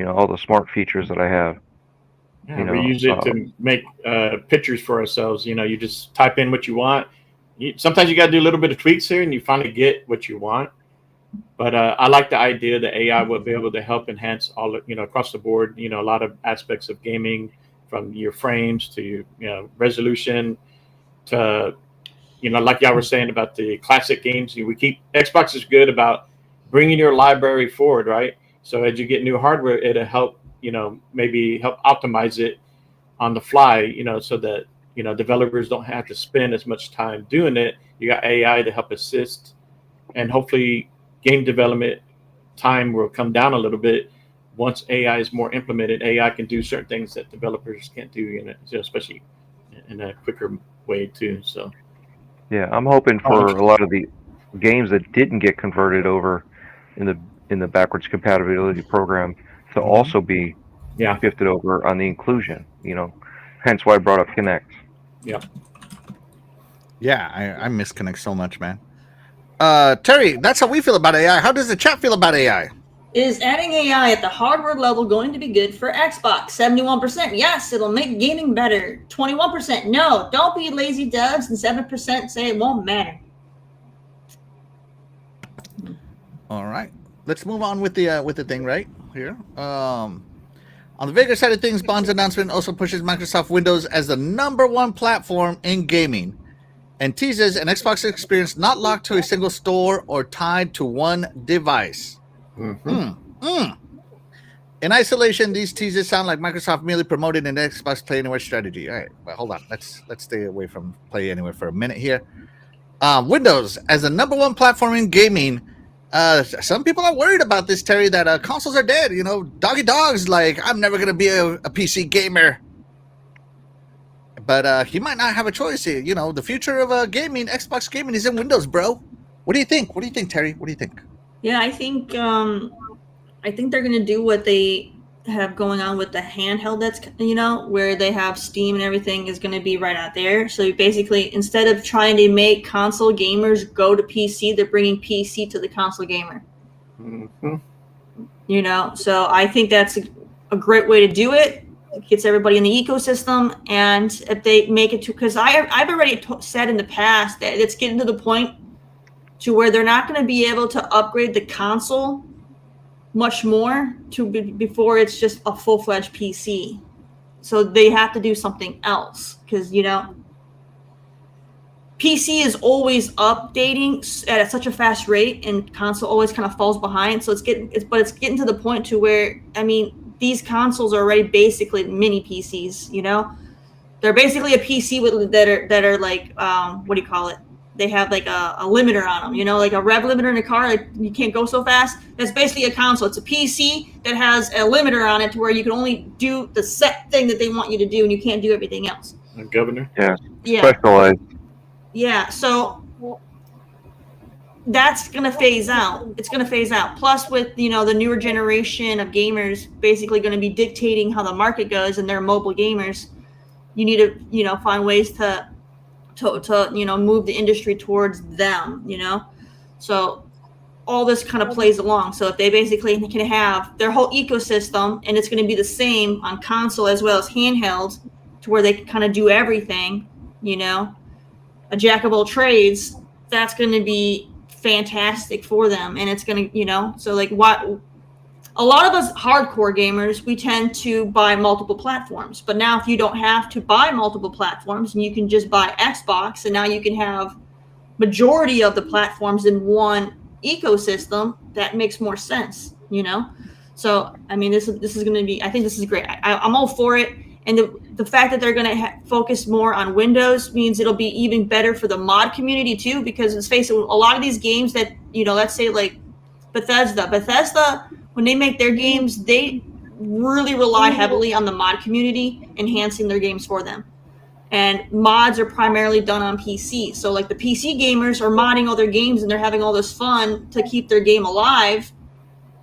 All the smart features that I have. Yeah, we use it to make pictures for ourselves. You just type in what you want. Sometimes you got to do a little bit of tweaks here, and you finally get what you want. But I like the idea that AI will be able to help enhance all across the board. A lot of aspects of gaming, from your frames to resolution to like y'all were saying about the classic games. Xbox is good about bringing your library forward, right? So as you get new hardware, it'll help. Maybe help optimize it on the fly, so that, developers don't have to spend as much time doing it. You got AI to help assist, and hopefully game development time will come down a little bit. Once AI is more implemented, AI can do certain things that developers can't do, especially in a quicker way too. So, yeah, I'm hoping for a lot of the games that didn't get converted over in the backwards compatibility program to also be shifted over on the inclusion. Hence why I brought up Kinect. Yeah. Yeah, I miss Connect so much, man. Terry, that's how we feel about AI. How does the chat feel about AI? Is adding AI at the hardware level going to be good for Xbox? 71%. Yes, it'll make gaming better. 21%. No, don't be lazy devs. And 7% say it won't matter. All right, let's move on with the thing right here. On the bigger side of things, Bond's announcement also pushes Microsoft Windows as the #1 platform in gaming, and teases an Xbox experience not locked to a single store or tied to one device. In isolation, these teasers sound like Microsoft merely promoting an Xbox Play Anywhere strategy. All right, but hold on. Let's stay away from Play Anywhere for a minute here. Windows as the #1 platform in gaming. Some people are worried about this, Terry, that consoles are dead. You know, doggy dogs. Like, I'm never gonna be a PC gamer. But he might not have a choice here. You know, the future of gaming, Xbox gaming, is in Windows, bro. What do you think? What do you think, Terry? What do you think? Yeah, I think they're gonna do what they have going on with the handheld. That's where they have Steam and everything is gonna be right out there. So basically, instead of trying to make console gamers go to PC, they're bringing PC to the console gamer. You know, so I think that's a great way to do it. It gets everybody in the ecosystem, and if they make it to, because I've already said in the past that it's getting to the point to where they're not going to be able to upgrade the console much more before it's just a full-fledged PC. So they have to do something else, because PC is always updating at such a fast rate, and console always kind of falls behind. So it's getting to the point to where, I mean, these consoles are already basically mini PCs. They're basically a PC that are like what do you call it? They have like a limiter on them, like a rev limiter in a car. Like, you can't go so fast. That's basically a console. It's a PC that has a limiter on it to where you can only do the set thing that they want you to do, and you can't do everything else. A governor. Yeah. Yeah. Specialized. Yeah. So that's gonna phase out. It's gonna phase out. Plus, with the newer generation of gamers basically going to be dictating how the market goes, and they're mobile gamers. You need to find ways to move the industry towards them. So all this kind of plays along. So if they basically can have their whole ecosystem, and it's going to be the same on console as well as handheld, to where they can kind of do everything. A jack of all trades. That's going to be fantastic for them, and it's going to so like what a lot of us hardcore gamers, we tend to buy multiple platforms. But now if you don't have to buy multiple platforms, and you can just buy Xbox, and now you can have majority of the platforms in one ecosystem, that makes more sense. So I mean, this is going to be, I think this is great. I'm all for it. And the fact that they're going to focus more on Windows means it'll be even better for the mod community too, because let's face it, a lot of these games that, let's say like Bethesda, when they make their games, they really rely heavily on the mod community enhancing their games for them. And mods are primarily done on PC. So like the PC gamers are modding all their games, and they're having all this fun to keep their game alive,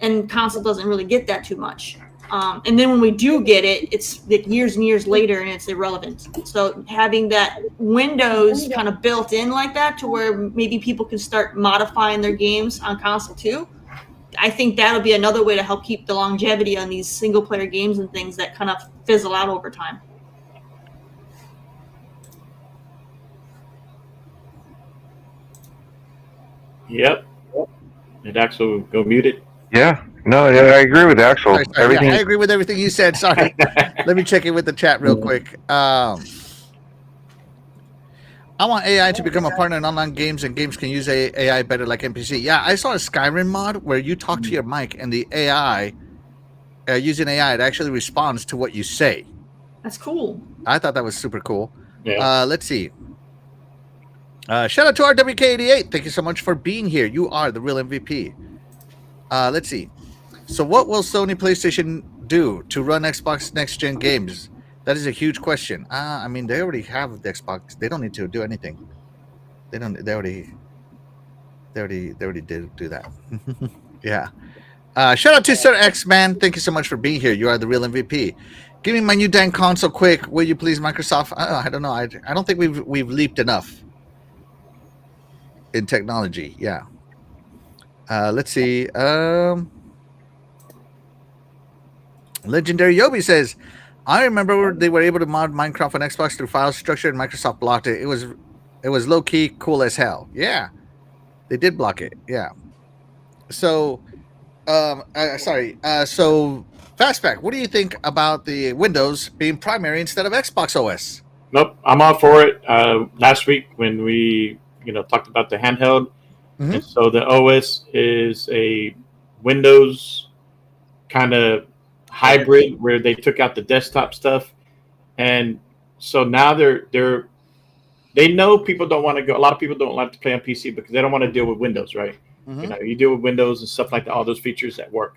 and console doesn't really get that too much. And then when we do get it, it's like years and years later, and it's irrelevant. So having that Windows kind of built in like that, to where maybe people can start modifying their games on console too, I think that'll be another way to help keep the longevity on these single player games and things that kind of fizzle out over time. Yep. Did Axel go muted? Yeah. No, yeah, I agree with Axel. Sorry, Everything. yeah, I agree with everything you said. Sorry. Let me check in with the chat real quick. I want AI to become a partner in online games, and games can use AI better like NPC. Yeah, I saw a Skyrim mod where you talk to your mic, and the AI, using AI, it actually responds to what you say. That's cool. I thought that was super cool. Yeah. Let's see. Shout out to RWK88. Thank you so much for being here. You are the real MVP. Let's see. So what will Sony PlayStation do to run Xbox next-gen games? That is a huge question. I mean, they already have the Xbox. They don't need to do anything. They already did do that. Yeah. Shout out to Sir X Man. Thank you so much for being here. You are the real MVP. Give me my new dang console quick, will you please, Microsoft? I don't know. I don't think we've leaped enough in technology. Yeah. Let's see. Legendary Yobi says, I remember they were able to mod Minecraft on Xbox through file structure, and Microsoft blocked it. It was low key cool as hell. Yeah, they did block it. Yeah. So, so Fastback, what do you think about the Windows being primary instead of Xbox OS? Nope, I'm all for it. Last week when we talked about the handheld, and so the OS is a Windows kind of hybrid where they took out the desktop stuff, and so now they know people don't want to go. A lot of people don't like to play on PC because they don't want to deal with Windows, right? You deal with Windows and stuff like that, all those features that work.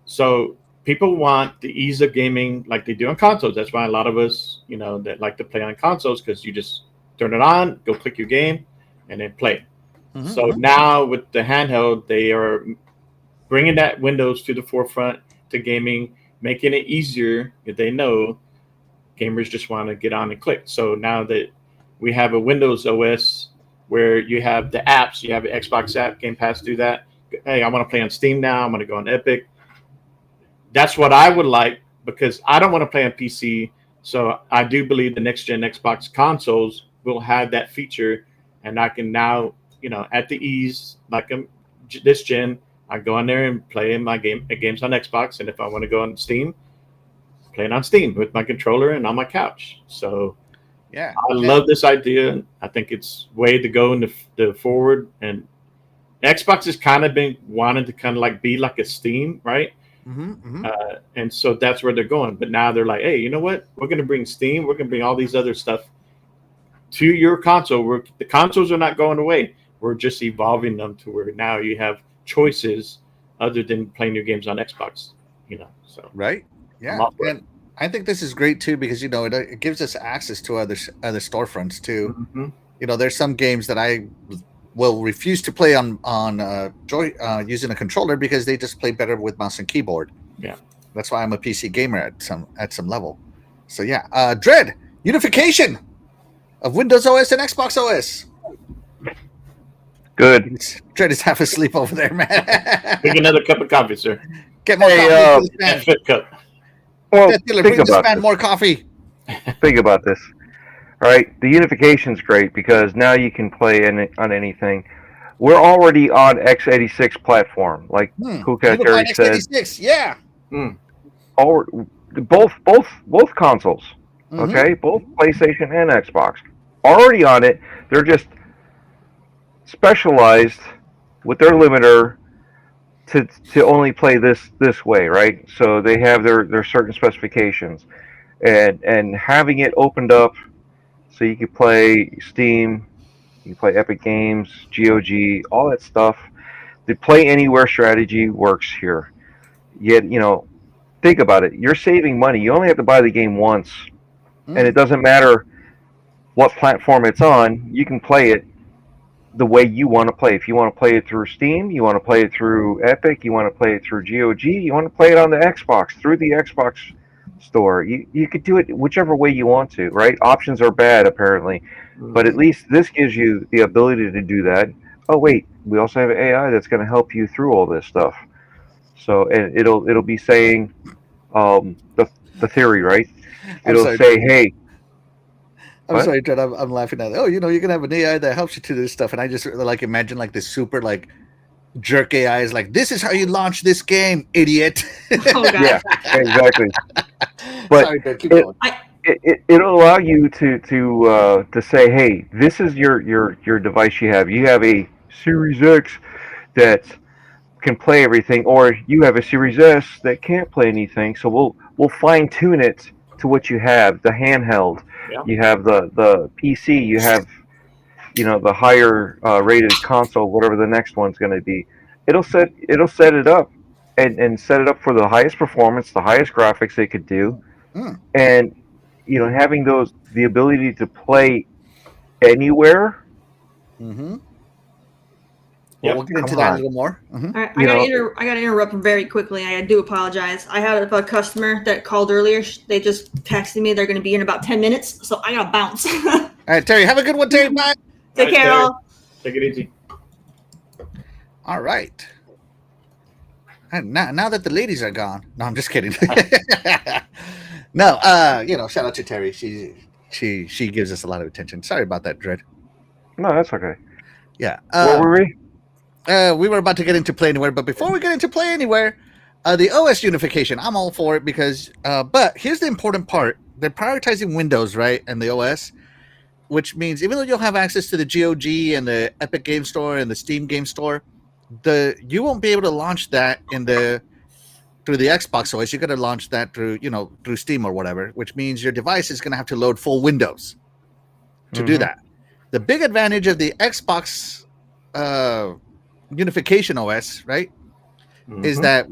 So people want the ease of gaming like they do on consoles. That's why a lot of us, that like to play on consoles, because you just turn it on, go click your game, and then play. So now with the handheld, they are bringing that Windows to the forefront to gaming, making it easier if they know gamers just want to get on and click. So now that we have a Windows OS where you have the apps, you have an Xbox app, Game Pass, do that. Hey, I want to play on Steam now. I'm going to go on Epic. That's what I would like, because I don't want to play on PC. So I do believe the next gen Xbox consoles will have that feature, and I can now, at the ease, like this gen, I go on there and play my games on Xbox, and if I want to go on Steam, playing on Steam with my controller and on my couch. So yeah, I love this idea. I think it's way to go in the forward. And Xbox has kind of been wanting to kind of like be like a Steam, right? And so that's where they're going. But now they're like, hey, you know what? We're going to bring Steam. We're going to bring all these other stuff to your console. The consoles are not going away. We're just evolving them to where now you have choices other than playing your games on Xbox. So right, yeah. And I think this is great too, because it gives us access to other storefronts too. There's some games that I will refuse to play on using a controller because they just play better with mouse and keyboard. Yeah, that's why I'm a PC gamer at some level. So yeah, Dread, unification of Windows OS and Xbox OS. Good. Dread is half asleep over there, man. Take another cup of coffee, sir. Get more coffee. Well, bring this man more coffee. Think about this. All right, the unification's great because now you can play on anything. We're already on x86 platform, like Cool Cat Terry said. x86, yeah. Both consoles, okay, both PlayStation and Xbox, already on it. They're just specialized with their limiter to only play this way, right? So they have their certain specifications, and having it opened up so you can play Steam, you can play Epic Games, GOG, all that stuff. The Play Anywhere strategy works here. Yet, think about it. You're saving money. You only have to buy the game once, and it doesn't matter what platform it's on. You can play it the way you want to play. If you want to play it through Steam, you want to play it through Epic, you want to play it through GOG, you want to play it on the Xbox, through the Xbox store. You could do it whichever way you want to, right? Options are bad, apparently. But at least this gives you the ability to do that. Oh, wait, we also have AI that's going to help you through all this stuff. So, and it'll be saying the theory, right? It'll say, hey, I'm sorry, Dread. I'm laughing at it. Oh, you can have an AI that helps you to this stuff, and I just imagine this super jerk AI is like, this is how you launch this game, idiot. Oh, God. Yeah, exactly. But sorry, Dread, keep going. It'll allow you to say, hey, this is your device you have. You have a Series X that can play everything, or you have a Series S that can't play anything. So we'll fine tune it to what you have. The handheld. Yeah. You have the PC, you have the higher rated console, whatever the next one's going to be. It'll set it up and set it up for the highest performance, the highest graphics they could do, and having the ability to play anywhere. But we'll get into that a little more. All right, I gotta interrupt very quickly. I do apologize. I had a customer that called earlier. They just texted me they're going to be in about 10 minutes, so I gotta bounce. All right, Terry, have a good one, Terry. Bye. Take care, all. Take it easy. All right. And now that the ladies are gone, no, I'm just kidding. No, shout out to Terry. She gives us a lot of attention. Sorry about that, Dread. No, that's okay. Yeah. What were we? We were about to get into Play Anywhere, but before we get into Play Anywhere, the OS unification, I'm all for it because, but here's the important part. They're prioritizing Windows, right, and the OS, which means even though you'll have access to the GOG and the Epic Game Store and the Steam Game Store, you won't be able to launch that through the Xbox OS. You got to launch that through Steam or whatever, which means your device is going to have to load full Windows to do that. The big advantage of the Xbox unification OS, right, is that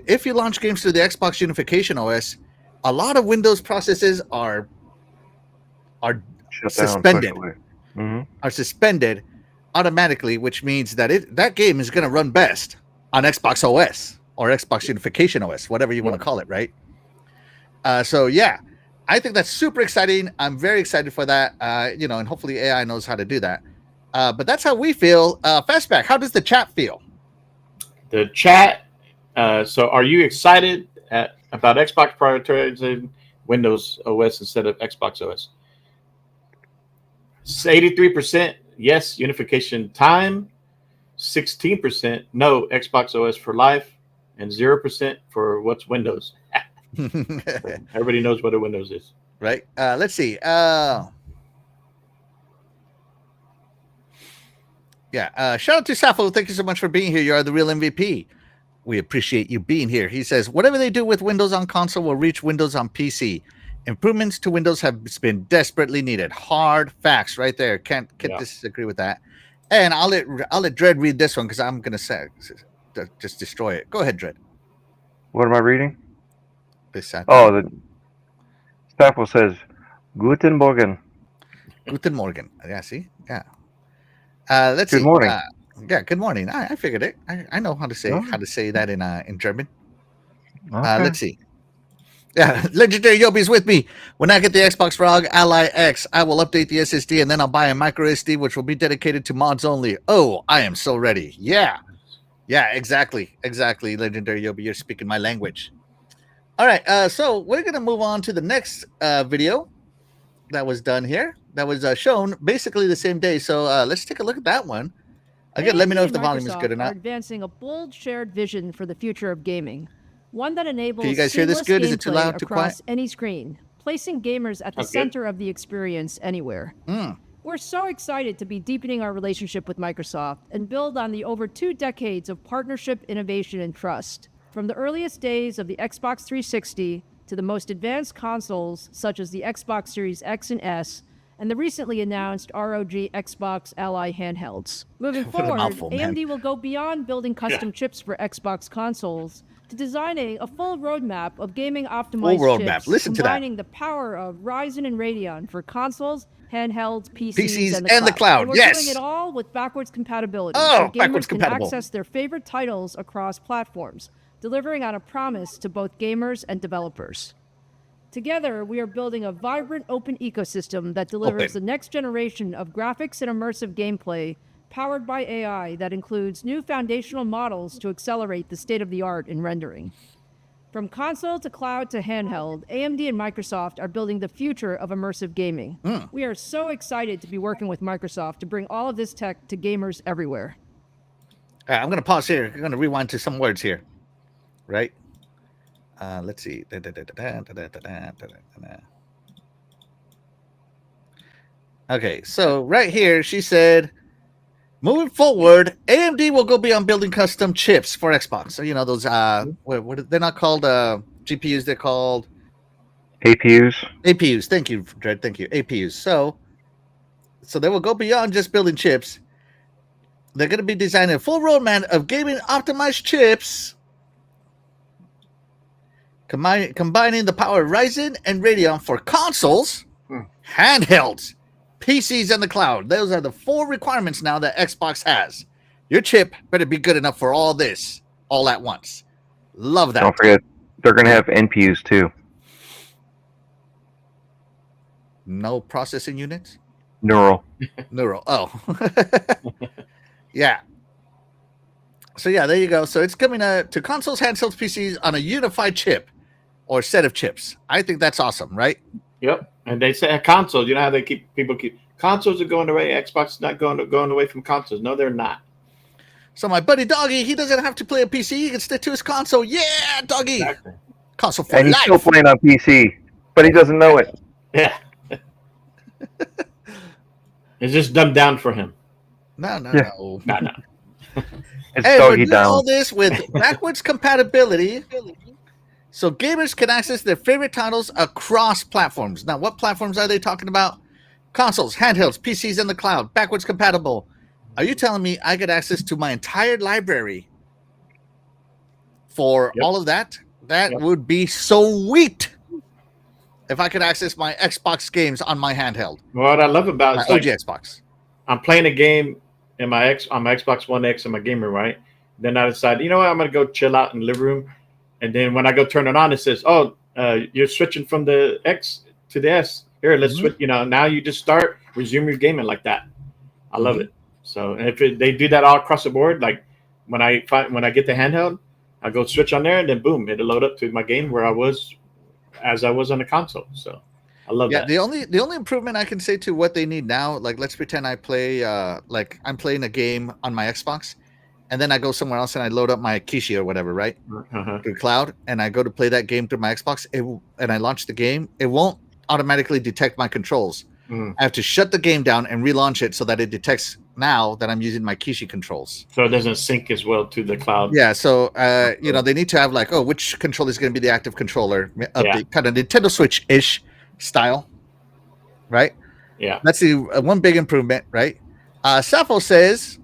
if you launch games through the Xbox unification OS, a lot of Windows processes are suspended. Are suspended automatically, which means that that game is going to run best on Xbox OS or Xbox unification OS, whatever you want to call it, right? So yeah, I think that's super exciting. I'm very excited for that. And hopefully AI knows how to do that. But that's how we feel. Fastback, how does the chat feel? The chat. So are you excited about Xbox prioritizing Windows OS instead of Xbox OS? 83% yes, unification time. 16% no, Xbox OS for life, and 0% for what's Windows. Everybody knows what a Windows is, right? Let's see. Shout out to Safo. Thank you so much for being here. You are the real MVP. We appreciate you being here. He says, whatever they do with Windows on console will reach Windows on PC. Improvements to Windows have been desperately needed. Hard facts right there. Can't disagree with that. And I'll let Dredd read this one because I'm going to just destroy it. Go ahead, Dredd. What am I reading? The Safo says, Guten Morgen. Guten Morgen. Yeah, see? Yeah. Let's see. Good morning. Good morning. I figured it. I know how to say that in German. Okay. Let's see. Yeah, Legendary Yobi's with me. When I get the Xbox ROG Ally X, I will update the SSD and then I'll buy a micro SD which will be dedicated to mods only. Oh, I am so ready. Yeah, exactly. Legendary Yobi, you're speaking my language. All right, so we're gonna move on to the next video that was done here. That was shown basically the same day. So let's take a look at that one. Again, let me know if the volume is good or not. Advancing a bold shared vision for the future of gaming. One that enables Can you guys hear this good? Is it too loud, too quiet? Across any screen, placing gamers at the center of the experience anywhere. We're so excited to be deepening our relationship with Microsoft and build on the over 2 decades of partnership, innovation, and trust. From the earliest days of the Xbox 360 to the most advanced consoles such as the Xbox Series X and S, and the recently announced ROG Xbox Ally handhelds. Moving forward, AMD will go beyond building custom chips for Xbox consoles to designing a full roadmap of gaming-optimized chips, combining the power of Ryzen and Radeon for consoles, handhelds, PCs, and the cloud. And we're doing it all with backwards compatibility, so gamers can access their favorite titles across platforms, delivering on a promise to both gamers and developers. Together, we are building a vibrant, open ecosystem that delivers the next generation of graphics and immersive gameplay powered by AI that includes new foundational models to accelerate the state-of-the-art in rendering. From console to cloud to handheld, AMD and Microsoft are building the future of immersive gaming. We are so excited to be working with Microsoft to bring all of this tech to gamers everywhere. All right, I'm going to pause here. I'm going to rewind to some words here. Right? Let's see. Okay, so right here, she said, moving forward, AMD will go beyond building custom chips for Xbox. So, those, what they're not called GPUs, they're called APUs. APUs. Thank you, Dredd. Thank you. APUs. So they will go beyond just building chips. They're going to be designing a full roadmap of gaming optimized chips, combining the power of Ryzen and Radeon for consoles, handhelds, PCs, and the cloud. Those are the 4 requirements now that Xbox has. Your chip better be good enough for all this all at once. Love that. Don't forget, they're going to have NPUs too. No processing units? Neural. Oh. Yeah. So yeah, there you go. So it's coming to consoles, handhelds, PCs on a unified chip or set of chips. I think that's awesome, right? Yep. And they say consoles. You know how they keep consoles are going away. Xbox is not going away from consoles. No, they're not. So my buddy Doggy, he doesn't have to play a PC. He can stick to his console. Yeah, Doggy. Exactly. Console for And he's life. still playing on PC, but he doesn't know it. Yeah. It's just dumbed down for him. No. No. It's Hey, we're doggy doing all down. this with backwards compatibility, so gamers can access their favorite titles across platforms. Now, what platforms are they talking about? Consoles, handhelds, PCs, and the cloud. Backwards compatible. Are you telling me I get access to my entire library for all of that? That would be sweet if I could access my Xbox games on my handheld. What I love about My it's like, OG Xbox. I'm playing a game in on my Xbox One X in my gamer, right? Then I decide, you know what, I'm gonna go chill out in the living room, and then when I go turn it on, it says, "Oh, you're switching from the X to the S. Here, let's switch." You know, now you just resume your gaming like that. I love it. So, and if they do that all across the board, like when I get the handheld, I go switch on there, and then boom, it'll load up to my game where I was on the console. So I love that. The only improvement I can say to what they need now, like let's pretend I play like I'm playing a game on my Xbox, and then I go somewhere else and I load up my Kishi or whatever, right? Through cloud, and I go to play that game through my Xbox, and I launch the game, it won't automatically detect my controls. I have to shut the game down and relaunch it so that it detects now that I'm using my Kishi controls. So it doesn't sync as well to the cloud. Yeah, so they need to have like, which controller is going to be the active controller of the kind of Nintendo Switch-ish style, right? Yeah. That's the one big improvement, right? Sappho says,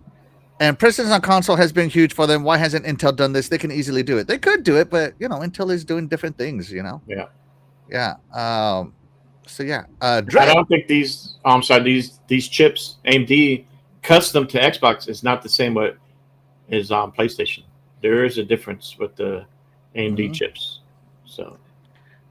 and presence on console has been huge for them. Why hasn't Intel done this? They can easily do it. They could do it, but Intel is doing different things, Yeah. Yeah. So yeah, I don't think these chips AMD custom to Xbox is not the same what is on PlayStation. There is a difference with the AMD chips. So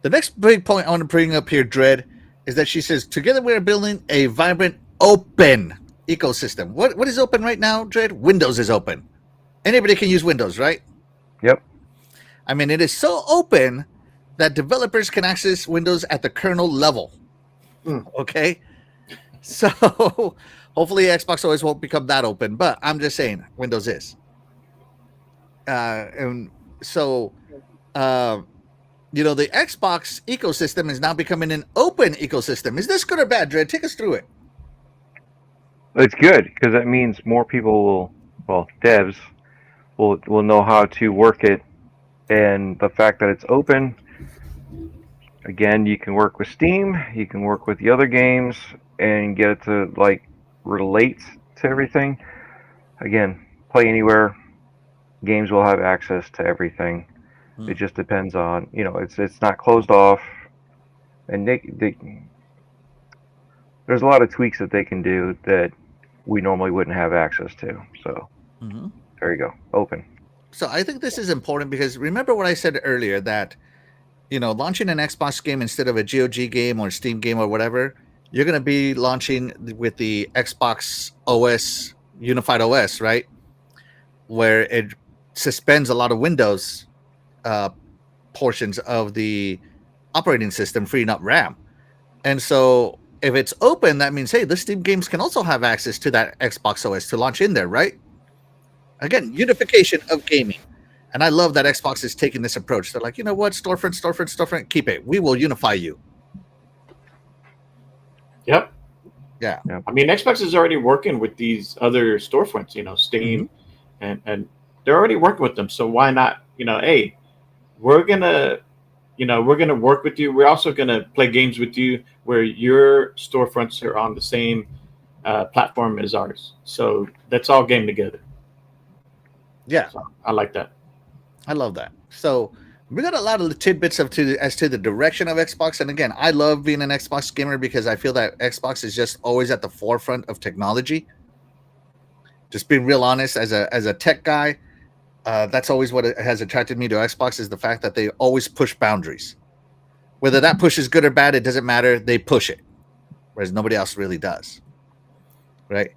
the next big point I want to bring up here, Dread, is that she says together we are building a vibrant open ecosystem. What is open right now, Dread? Windows is open. Anybody can use Windows, right? Yep. I mean, it is so open that developers can access Windows at the kernel level. Okay? So hopefully Xbox OS won't become that open, but I'm just saying Windows is. And so, the Xbox ecosystem is now becoming an open ecosystem. Is this good or bad, Dread? Take us through it. It's good because that means more people devs will know how to work it, and the fact that it's open. Again, you can work with Steam, you can work with the other games, and get it to relate to everything. Again, Play Anywhere, games will have access to everything. It just depends on it's not closed off, and there's a lot of tweaks that they can do that we normally wouldn't have access to. So there you go, open. So I think this is important because remember what I said earlier that launching an Xbox game instead of a GOG game or Steam game or whatever, you're going to be launching with the Xbox OS, Unified OS, right? Where it suspends a lot of Windows portions of the operating system, freeing up RAM. And so if it's open, that means, hey, the Steam games can also have access to that Xbox OS to launch in there, right? Again, unification of gaming. And I love that Xbox is taking this approach. They're like, you know what? Storefront, keep it. We will unify you. Yep. Yeah. I mean, Xbox is already working with these other storefronts, Steam, and they're already working with them. So why not, hey, we're gonna work with you. We're also gonna play games with you where your storefronts are on the same platform as ours. So let's all game together. Yeah. So I like that. I love that. So we got a lot of tidbits as to the direction of Xbox. And again, I love being an Xbox gamer because I feel that Xbox is just always at the forefront of technology. Just being real honest, as a tech guy, that's always what has attracted me to Xbox is the fact that they always push boundaries. Whether that push is good or bad, it doesn't matter. They push it, whereas nobody else really does. Right?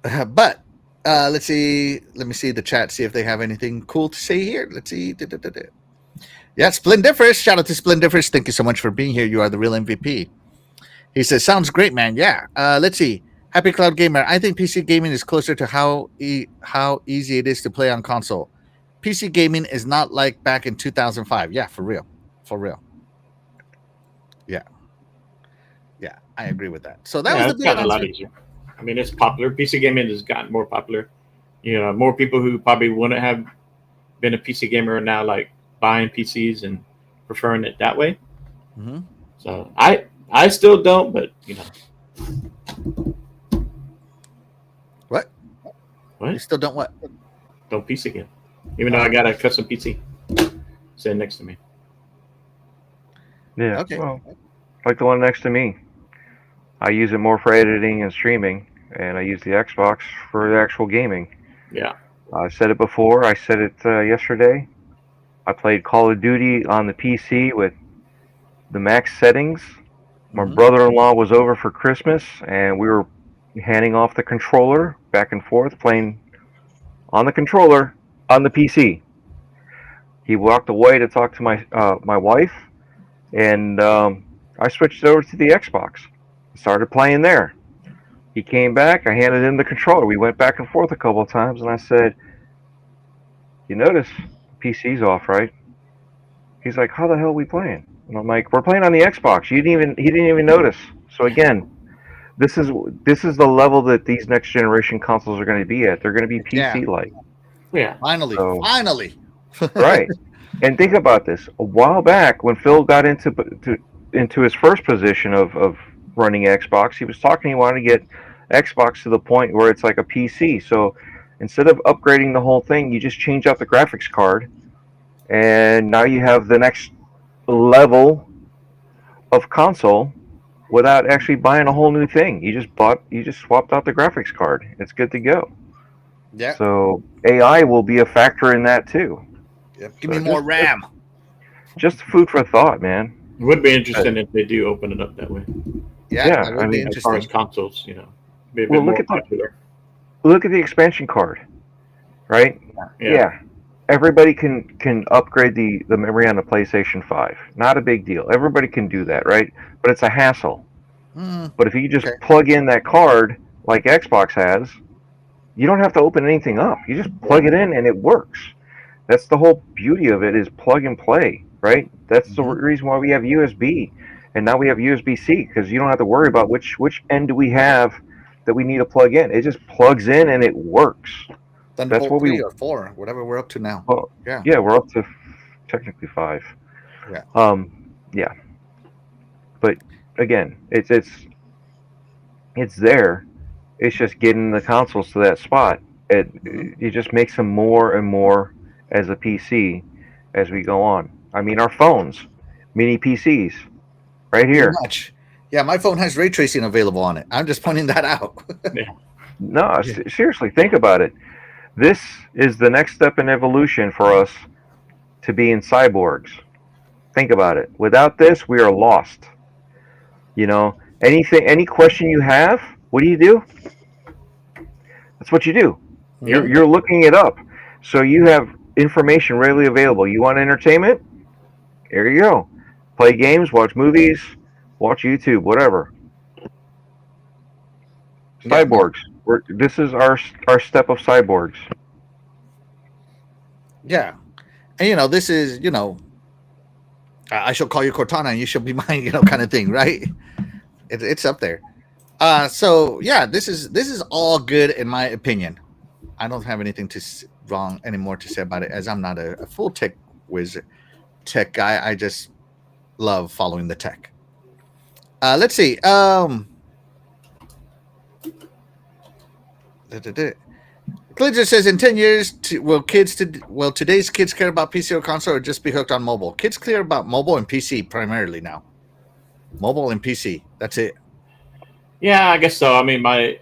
But let's see. Let me see the chat. See if they have anything cool to say here. Let's see. Yeah, Splendiferous. Shout out to Splendiferous. Thank you so much for being here. You are the real MVP. He says, "Sounds great, man." Yeah. Let's see. Happy Cloud Gamer. I think PC gaming is closer to how easy it is to play on console. PC gaming is not like back in 2005. Yeah, for real. For real. Yeah. Yeah, I agree with that. So that was the it's gotten a lot easier. I mean, it's popular. PC gaming has gotten more popular. You know, more people who probably wouldn't have been a PC gamer are now like buying PCs and preferring it that way. Mm-hmm. So I still don't, but you know. What? What? You still don't what? Don't PC game. Even though I got a custom PC sitting next to me. Yeah. Okay. Well, like the one next to me. I use it more for editing and streaming, and I use the Xbox for the actual gaming. Yeah. I said it before. I said it yesterday. I played Call of Duty on the PC with the max settings. My brother-in-law was over for Christmas, and we were handing off the controller back and forth, playing on the controller on the PC. He walked away to talk to my wife, and I switched over to the Xbox. Started playing there. He came back. I handed him the controller. We went back and forth a couple of times, and I said, "You notice PC's off, right?" He's like, "How the hell are we playing?" And I'm like, "We're playing on the Xbox. He didn't even notice." So again, this is the level that these next generation consoles are going to be at. They're going to be PC-like. Yeah. Finally. Right. And think about this. A while back, when Phil got into his first position of running Xbox, he was talking. He wanted to get Xbox to the point where it's like a PC. So instead of upgrading the whole thing, you just change out the graphics card, and now you have the next level of console without actually buying a whole new thing. You just swapped out the graphics card. It's good to go. Yeah. So AI will be a factor in that too. Yep. Give me more RAM. Just food for thought, man. It would be interesting if they do open it up that way. Yeah, I mean, as far as consoles, you know, be a bit well, more popular. Look at the expansion card, right? Yeah. Everybody can upgrade the memory on the PlayStation 5. Not a big deal. Everybody can do that, right? But it's a hassle. But if you just plug in that card like Xbox has, you don't have to open anything up. You just plug it in and it works. That's the whole beauty of it, is plug and play, right? That's the reason why we have USB, and now we have USB-C, because you don't have to worry about which end do we have that we need to plug in. It just plugs in and it works. Thunderbolt That's what 3 or 4, whatever we're up to now. Well, yeah, we're up to technically 5. Yeah. Yeah. But again, it's there. It's just getting the consoles to that spot. It just makes them more and more as a PC as we go on. I mean, our phones, mini PCs, right here. Pretty much. Yeah, my phone has ray tracing available on it. I'm just pointing that out. No, seriously, think about it. This is the next step in evolution for us to be in cyborgs. Think about it. Without this, we are lost. You know, any question you have, what do? That's what you do. You're looking it up. So you have information readily available. You want entertainment? Here you go. Play games, watch movies, watch YouTube, whatever. Cyborgs. This is our step of cyborgs. Yeah. And, this is, I shall call you Cortana and you shall be mine, kind of thing, right? It's up there. So, yeah, this is all good in my opinion. I don't have anything wrong anymore to say about it, as I'm not a full tech guy. I just love following the tech. Let's see. Clinton says, in 10 years, will today's kids care about PC or console, or just be hooked on mobile? Kids care about mobile and PC primarily now. Mobile and PC. That's it. Yeah, I guess so. I mean, my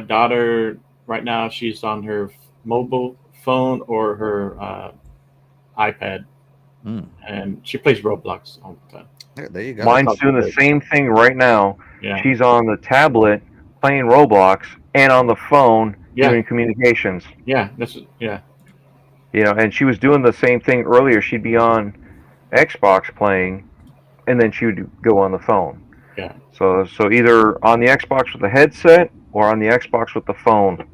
daughter right now she's on her mobile phone or her iPad, and she plays Roblox all the time. Yeah, there you go. Mine's doing the same thing right now. Yeah. She's on the tablet playing Roblox and on the phone doing communications. Yeah, and she was doing the same thing earlier. She'd be on Xbox playing, and then she would go on the phone. Yeah. So either on the Xbox with the headset or on the Xbox with the phone,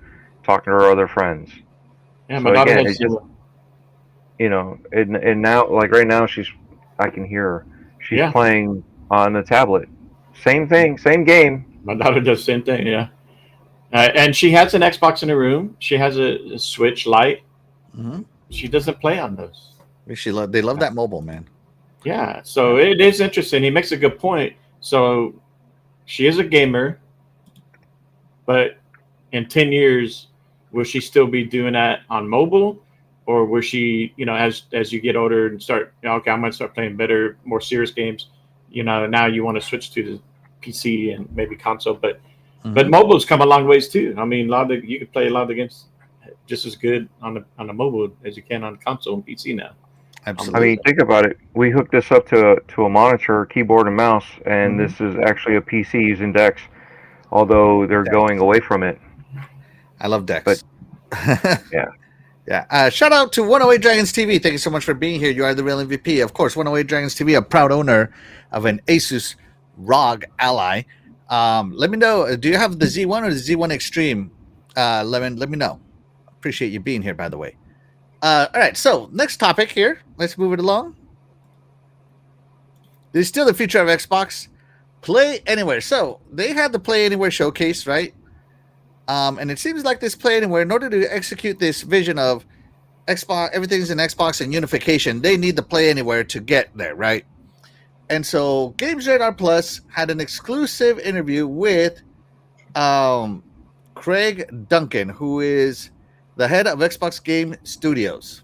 talking to her other friends. Yeah, so again, it's just, and now, like right now, I can hear her. She's playing on the tablet. Same thing, same game. My daughter does the same thing, yeah. And she has an Xbox in her room. She has a Switch Lite. Mm-hmm. She doesn't play on those. They love that mobile, man. Yeah, so it is interesting. He makes a good point. So she is a gamer, but in 10 years, will she still be doing that on mobile? Or will she, as you get older and start, okay, I'm going to start playing better, more serious games, now you want to switch to the PC and maybe console. But mobile's come a long ways too. I mean, you can play a lot of the games just as good on the mobile as you can on console and PC now. Absolutely. I mean, think about it. We hooked this up to a monitor, keyboard, and mouse, and this is actually a PC using DeX, although they're going away from it. I love DeX. But, yeah. Yeah. Shout out to 108 Dragons TV. Thank you so much for being here. You are the real MVP. Of course, 108 Dragons TV, a proud owner of an Asus ROG Ally. Let me know. Do you have the Z1 or the Z1 Extreme? Let me know. Appreciate you being here, by the way. All right. So next topic here. Let's move it along. This is still the future of Xbox. Play Anywhere. So they had the Play Anywhere showcase, right? And it seems like this Play Anywhere, in order to execute this vision of Xbox, everything's in Xbox and unification, they need the Play Anywhere to get there, right? And so Games Radar Plus had an exclusive interview with Craig Duncan, who is the head of Xbox Game Studios,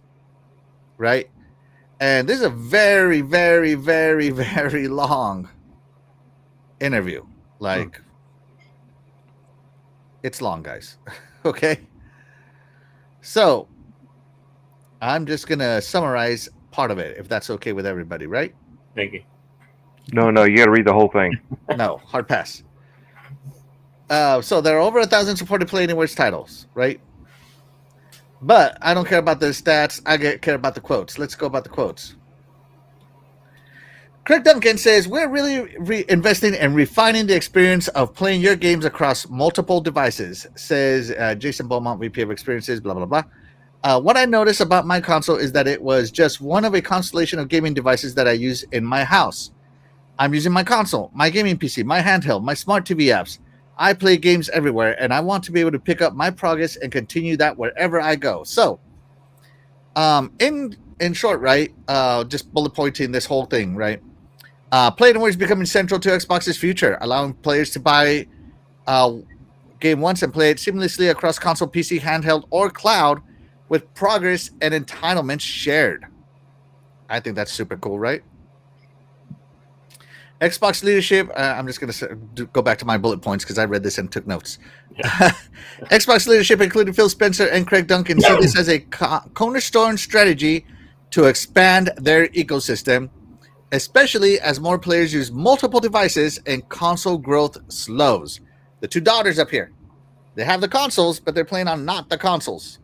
right? And this is a very, very, very, very long interview. Like, it's long, guys. Okay? So, I'm just going to summarize part of it, if that's okay with everybody, right? Thank you. No, you got to read the whole thing. No, hard pass. So, there are over 1,000 supported Play Anywhere's titles, right? But I don't care about the stats. I care about the quotes. Let's go about the quotes. Craig Duncan says, we're really investing and refining the experience of playing your games across multiple devices, says Jason Beaumont, VP of Experiences, blah, blah, blah. What I noticed about my console is that it was just one of a constellation of gaming devices that I use in my house. I'm using my console, my gaming PC, my handheld, my smart TV apps. I play games everywhere, and I want to be able to pick up my progress and continue that wherever I go. So, in short, right, just bullet pointing this whole thing, right? Play Anywhere is becoming central to Xbox's future, allowing players to buy game once and play it seamlessly across console, PC, handheld, or cloud with progress and entitlements shared. I think that's super cool, right? Xbox leadership, I'm just going to go back to my bullet points because I read this and took notes. Yeah. Xbox leadership, including Phil Spencer and Craig Duncan, see this as a cornerstone strategy to expand their ecosystem, especially as more players use multiple devices and console growth slows. The two daughters up here, they have the consoles, but they're playing on not the consoles.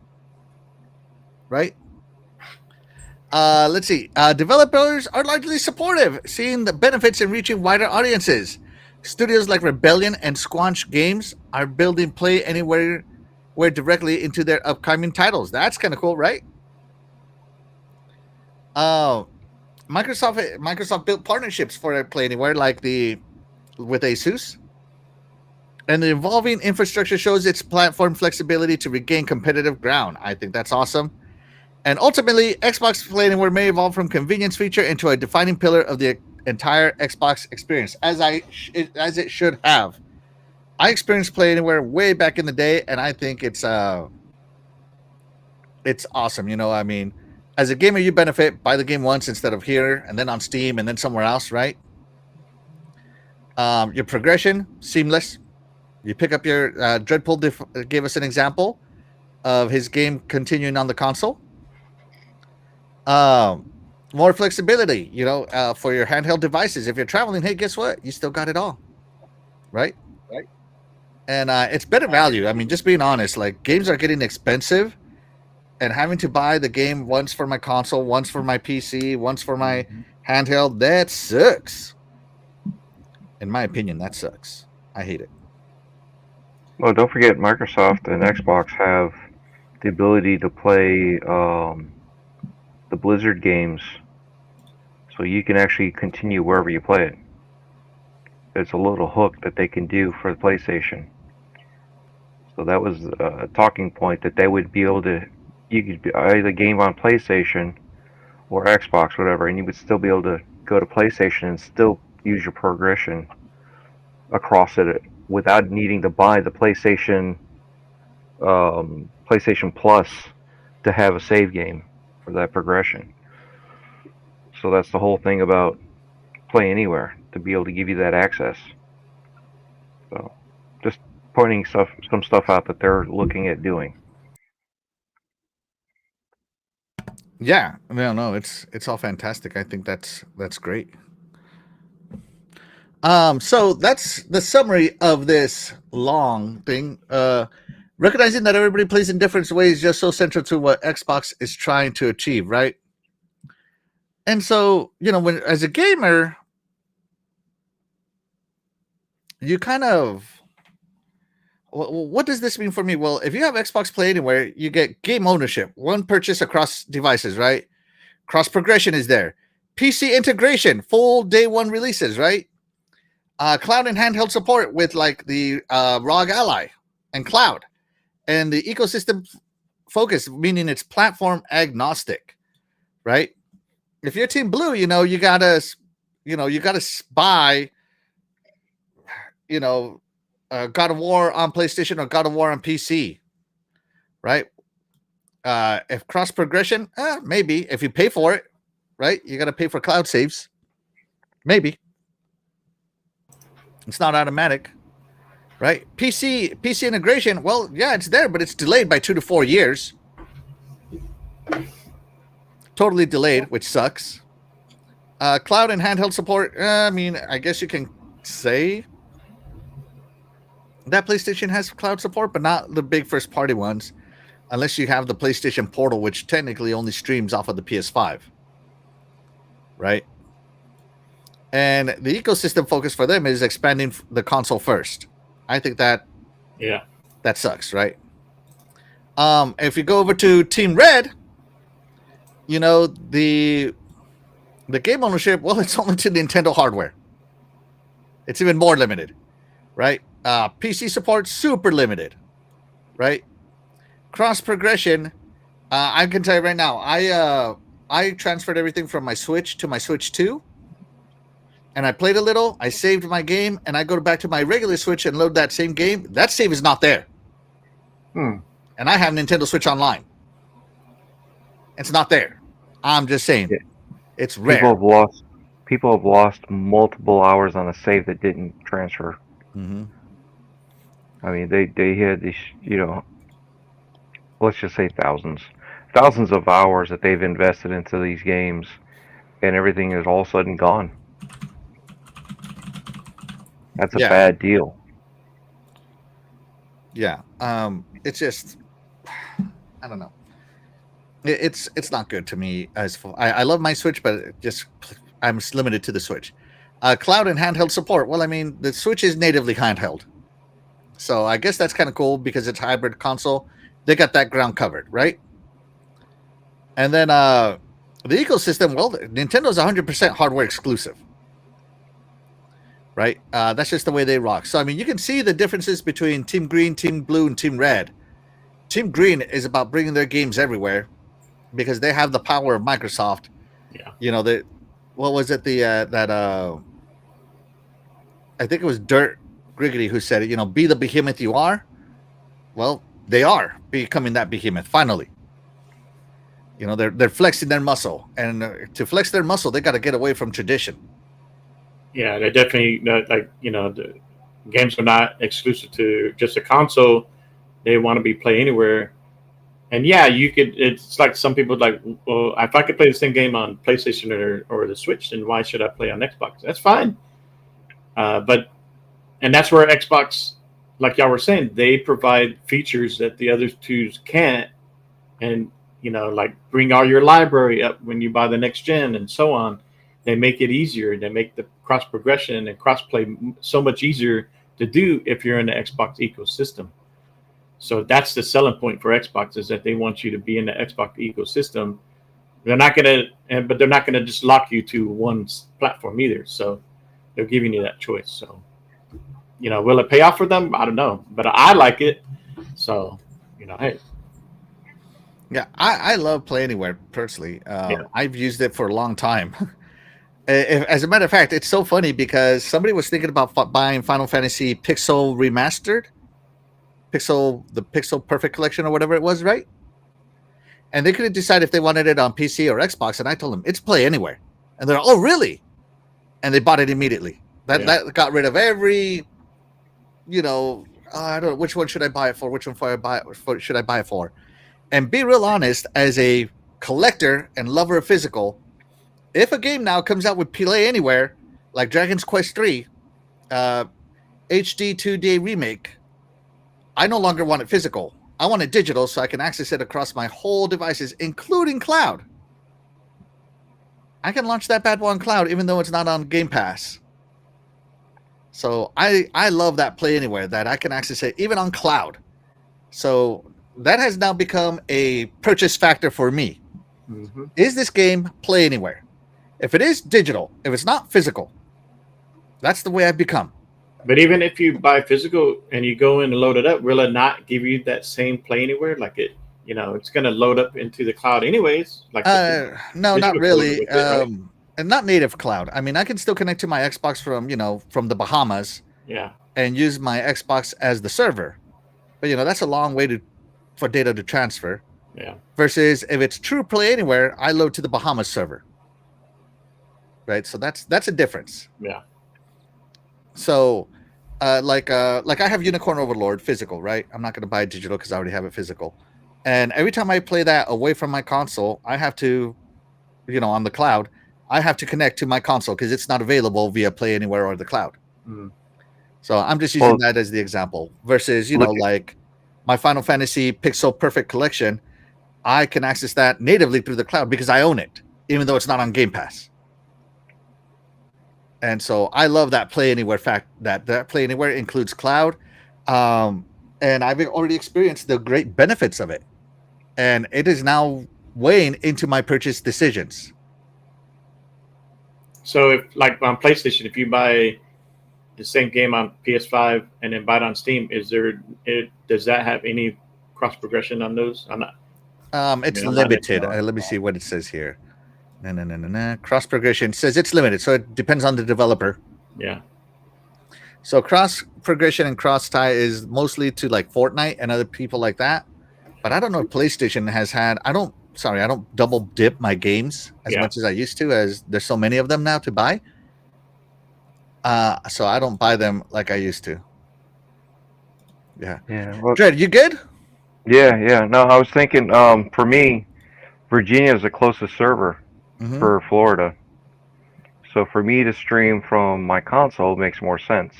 Right? Let's see. Developers are largely supportive, seeing the benefits in reaching wider audiences. Studios like Rebellion and Squanch Games are building Play Anywhere directly into their upcoming titles. That's kind of cool, right? Microsoft built partnerships for Play Anywhere, like with Asus. And the evolving infrastructure shows its platform flexibility to regain competitive ground. I think that's awesome. And ultimately, Xbox Play Anywhere may evolve from convenience feature into a defining pillar of the entire Xbox experience, as it should have. I experienced Play Anywhere way back in the day, and I think it's awesome. You know, I mean, as a gamer, you benefit. Buy the game once instead of here, and then on Steam, and then somewhere else, right? Your progression, seamless. You pick up your Dreadpool gave us an example of his game continuing on the console. More flexibility, for your handheld devices. If you're traveling, hey, guess what? You still got it all, right? And it's better value. I mean, just being honest, like games are getting expensive, and having to buy the game once for my console, once for my PC, once for my handheld, that sucks. In my opinion, that sucks. I hate it. Well, don't forget, Microsoft and Xbox have the ability to play the Blizzard games, so you can actually continue wherever you play it. It's a little hook that they can do for the PlayStation. So that was a talking point that they would be able to. You could buy the game on PlayStation or Xbox, whatever, and you would still be able to go to PlayStation and still use your progression across it without needing to buy the PlayStation Plus to have a save game for that progression. So that's the whole thing about Play Anywhere, to be able to give you that access. So just pointing some stuff out that they're looking at doing. Yeah, no, it's all fantastic. I think that's great. So that's the summary of this long thing. Recognizing that everybody plays in different ways is just so central to what Xbox is trying to achieve, right? And so, when as a gamer, you kind of, what does this mean for me? Well, if you have Xbox Play Anywhere, you get game ownership, one purchase across devices, right? Cross progression is there. PC integration, full day one releases, right? Cloud and handheld support with like the ROG Ally and Cloud, and the ecosystem focus, meaning it's platform agnostic, right? If you're Team Blue, you gotta buy, God of War on PlayStation or God of War on PC, right? If cross progression, maybe if you pay for it, right? You got to pay for cloud saves, maybe. It's not automatic, right? PC integration, well, yeah, it's there, but it's delayed by 2 to 4 years. Totally delayed, which sucks. Cloud and handheld support, I guess you can say that PlayStation has cloud support, but not the big first party ones, unless you have the PlayStation Portal, which technically only streams off of the PS5, right? And the ecosystem focus for them is expanding the console first. I think that sucks, right? If you go over to Team Red, the game ownership, well, it's only to Nintendo hardware. It's even more limited, right? PC support, super limited, right? Cross progression, I can tell you right now, I transferred everything from my Switch to my Switch 2, and I played a little, I saved my game, and I go back to my regular Switch and load that same game. That save is not there. And I have Nintendo Switch Online. It's not there. I'm just saying. It's rare. People have lost multiple hours on a save that didn't transfer. Mm-hmm. I mean, they had these, let's just say thousands of hours that they've invested into these games, and everything is all of a sudden gone. That's a bad deal. Yeah. It's just, I don't know. It's not good to me. I love my Switch, but I'm limited to the Switch. Cloud and handheld support. Well, the Switch is natively handheld, so I guess that's kind of cool because it's hybrid console. They got that ground covered, right? And then the ecosystem. Well, Nintendo's 100% hardware exclusive, right? That's just the way they rock. So you can see the differences between Team Green, Team Blue, and Team Red. Team Green is about bringing their games everywhere because they have the power of Microsoft. Yeah. What was it? I think it was Dirt Griggity who said it. Be the behemoth you are. Well, they are becoming that behemoth finally. They're flexing their muscle, and to flex their muscle, they got to get away from tradition. Yeah, they definitely games are not exclusive to just a console. They want to be play anywhere. And yeah, you could. It's like some people like, well, if I could play the same game on PlayStation or the Switch, then why should I play on Xbox? That's fine. And that's where Xbox, like y'all were saying, they provide features that the other twos can't, and like bring all your library up when you buy the next gen and so on. They make it easier. They make the cross progression and cross play so much easier to do if you're in the Xbox ecosystem. So that's the selling point for Xbox, is that they want you to be in the Xbox ecosystem. They're not but they're not gonna just lock you to one platform either. So they're giving you that choice. So, will it pay off for them? I don't know, but I like it. So, hey. Yeah, I love Play Anywhere personally. I've used it for a long time. As a matter of fact, it's so funny because somebody was thinking about buying Final Fantasy Pixel Remastered, the Pixel Perfect Collection or whatever it was, right? And they couldn't decide if they wanted it on PC or Xbox. And I told them, it's Play Anywhere. And they're like, oh, really? And they bought it immediately. That got rid of every, I don't know, which one should I buy it for? Which one should I buy it for? And be real honest, as a collector and lover of physical, if a game now comes out with Play Anywhere, like Dragon's Quest 3, HD 2D remake, I no longer want it physical. I want it digital so I can access it across my whole devices, including cloud. I can launch that bad boy on cloud even though it's not on Game Pass. So I love that Play Anywhere, that I can access it even on cloud. So that has now become a purchase factor for me. Mm-hmm. Is this game Play Anywhere? If it is, digital. If it's not, physical. That's the way I've become. But even if you buy physical and you go in and load it up, will it not give you that same Play Anywhere? Like it's going to load up into the cloud anyways. Like no, not really. Right? And not native cloud. I mean, I can still connect to my Xbox from the Bahamas. Yeah. And use my Xbox as the server. But that's a long way for data to transfer. Yeah. Versus if it's true Play Anywhere, I load to the Bahamas server. Right. So that's a difference. Yeah. So, like I have Unicorn Overlord physical, right? I'm not going to buy it digital because I already have it physical. And every time I play that away from my console, I have to, on the cloud, I have to connect to my console because it's not available via Play Anywhere or the cloud. Mm. So I'm just using that as the example. Versus, like my Final Fantasy Pixel Perfect Collection, I can access that natively through the cloud because I own it, even though it's not on Game Pass. And so I love that Play Anywhere fact that Play Anywhere includes cloud. And I've already experienced the great benefits of it. And it is now weighing into my purchase decisions. So if like on PlayStation, if you buy the same game on PS5 and then buy it on Steam, does that have any cross progression on those? I'm not. It's limited. Let me see what it says here. No. Cross progression says it's limited, so it depends on the developer. Yeah. So cross progression and cross tie is mostly to like Fortnite and other people like that. But I don't know if PlayStation has had. I don't double dip my games as much as I used to, as there's so many of them now to buy. So I don't buy them like I used to. Yeah. Yeah. Well, Dredd, you good? Yeah. No, I was thinking. For me, Virginia is the closest server for Florida. So for me to stream from my console makes more sense.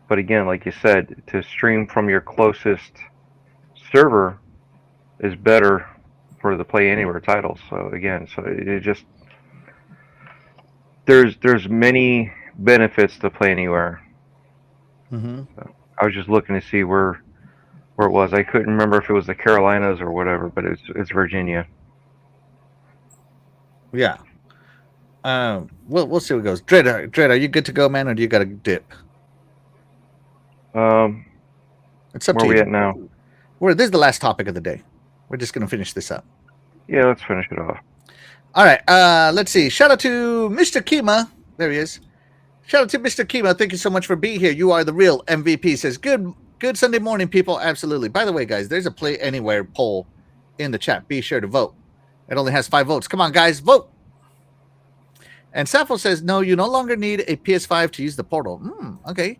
But again, like you said, to stream from your closest server is better for the Play Anywhere titles. So again, it just there's many benefits to Play Anywhere. Mm-hmm. So I was just looking to see where it was. I couldn't remember if it was the Carolinas or whatever, but it's Virginia. Yeah. We'll see what goes. Dredd, are you good to go, man, or do you got to dip? It's up to you. Where are we at now? This is the last topic of the day. We're just going to finish this up. Yeah, let's finish it off. All right. Let's see. Shout out to Mr. Kima. There he is. Shout out to Mr. Kima. Thank you so much for being here. You are the real MVP. Says good Sunday morning, people. Absolutely. By the way, guys, there's a Play Anywhere poll in the chat. Be sure to vote. It only has 5 votes. Come on, guys, vote. And Sappho says, no, you no longer need a PS5 to use the portal. Okay.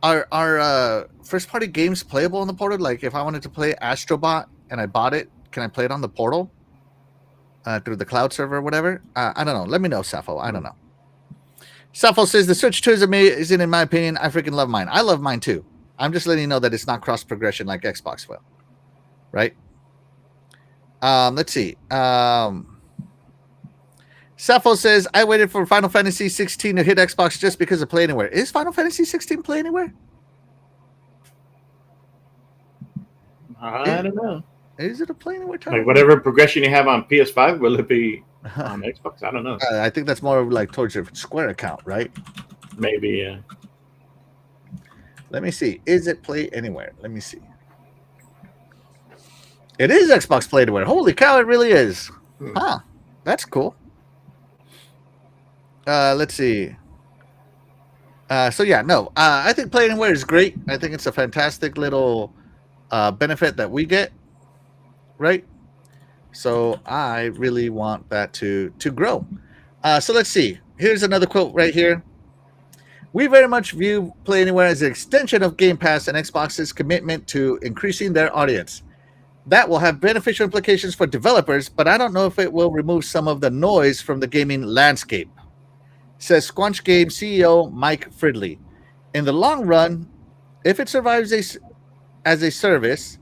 Are first party games playable on the portal? Like if I wanted to play Astrobot and I bought it, can I play it on the portal through the cloud server or whatever? I don't know. Let me know, Sappho. I don't know. Sappho says the Switch 2 is amazing in my opinion. I freaking love mine. I love mine too. I'm just letting you know that it's not cross progression like Xbox will. Right? Let's see. Sappho says, I waited for Final Fantasy 16 to hit Xbox just because of Play Anywhere. Is Final Fantasy 16 Play Anywhere? I don't know. Is it a Play Anywhere title? Like whatever progression you have on PS5, will it be on Xbox? I don't know. I think that's more like towards your Square account, right? Maybe, yeah. Let me see. Is it Play Anywhere? Let me see. It is Xbox Play Anywhere. Holy cow, it really is. Huh. That's cool. Let's see. So yeah, no. I think Play Anywhere is great. I think it's a fantastic little benefit that we get, right? So I really want that to grow. So let's see. Here's another quote right here. We very much view Play Anywhere as an extension of Game Pass and Xbox's commitment to increasing their audience. That will have beneficial implications for developers, but I don't know if it will remove some of the noise from the gaming landscape, says Squanch Game CEO Mike Fridley. In the long run, if it survives as a service,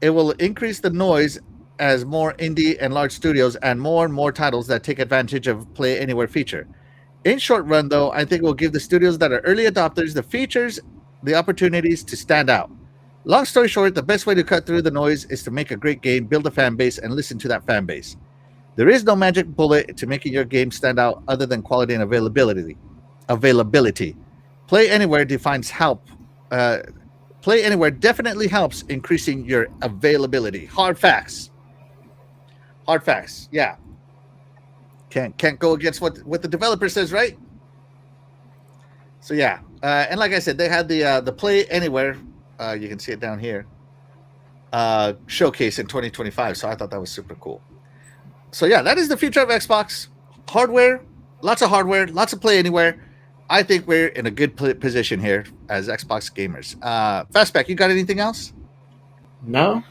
it will increase the noise as more indie and large studios and more titles that take advantage of Play Anywhere feature. In short run, though, I think it will give the studios that are early adopters the features, the opportunities to stand out. Long story short, the best way to cut through the noise is to make a great game, build a fan base, and listen to that fan base. There is no magic bullet to making your game stand out other than quality and availability. Play Anywhere defines help. Play Anywhere definitely helps increasing your availability. Hard facts. Yeah. Can't go against what the developer says, right? So yeah, and like I said, they had the Play Anywhere. You can see it down here. Showcase in 2025. So I thought that was super cool. So yeah, that is the future of Xbox. Hardware, lots of Play Anywhere. I think we're in a good position here as Xbox gamers. Fastback, you got anything else? No.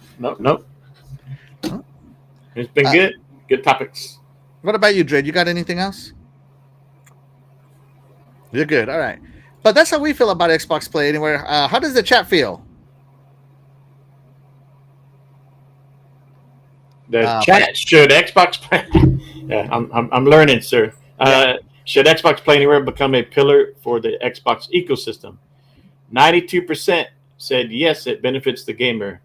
It's been good. Good topics. What about you, Dred? You got anything else? You're good. All right. But that's how we feel about Xbox Play Anywhere. How does the chat feel? The chat, should Xbox play? Yeah, I'm learning, sir. Should Xbox Play Anywhere become a pillar for the Xbox ecosystem? 92% said yes, it benefits the gamer.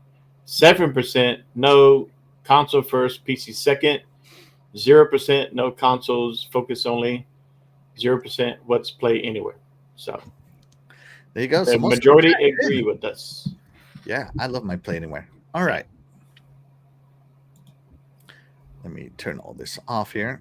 7% no, console first, PC second. 0% no, consoles focus only. 0% what's Play Anywhere. So there you go. The so majority agree with us. Yeah, I love my Play Anywhere. All right. Let me turn all this off here.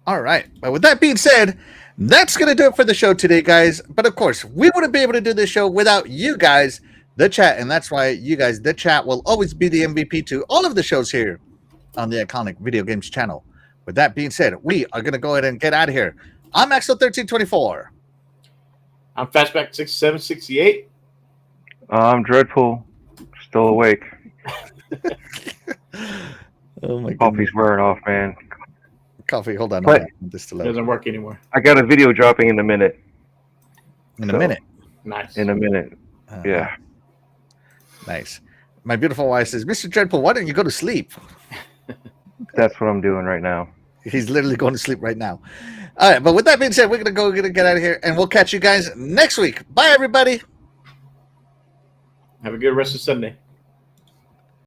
All right. But with that being said, that's going to do it for the show today, guys. But of course, we wouldn't be able to do this show without you guys, the chat. And that's why you guys, the chat, will always be the MVP to all of the shows here on the Iconic Video Games channel. With that being said, we are going to go ahead and get out of here. I'm Axel1324. I'm Fastback 6768. I'm Dreadful. Still awake. Oh my god. Coffee's wearing off, man. Coffee, hold on. This doesn't work anymore. I got a video dropping in a minute. In a minute? Nice. In a minute. Yeah. Nice. My beautiful wife says, Mr. Dreadful, why don't you go to sleep? That's what I'm doing right now. He's literally going to sleep right now. All right, but with that being said, we're going to get out of here, and we'll catch you guys next week. Bye, everybody. Have a good rest of Sunday.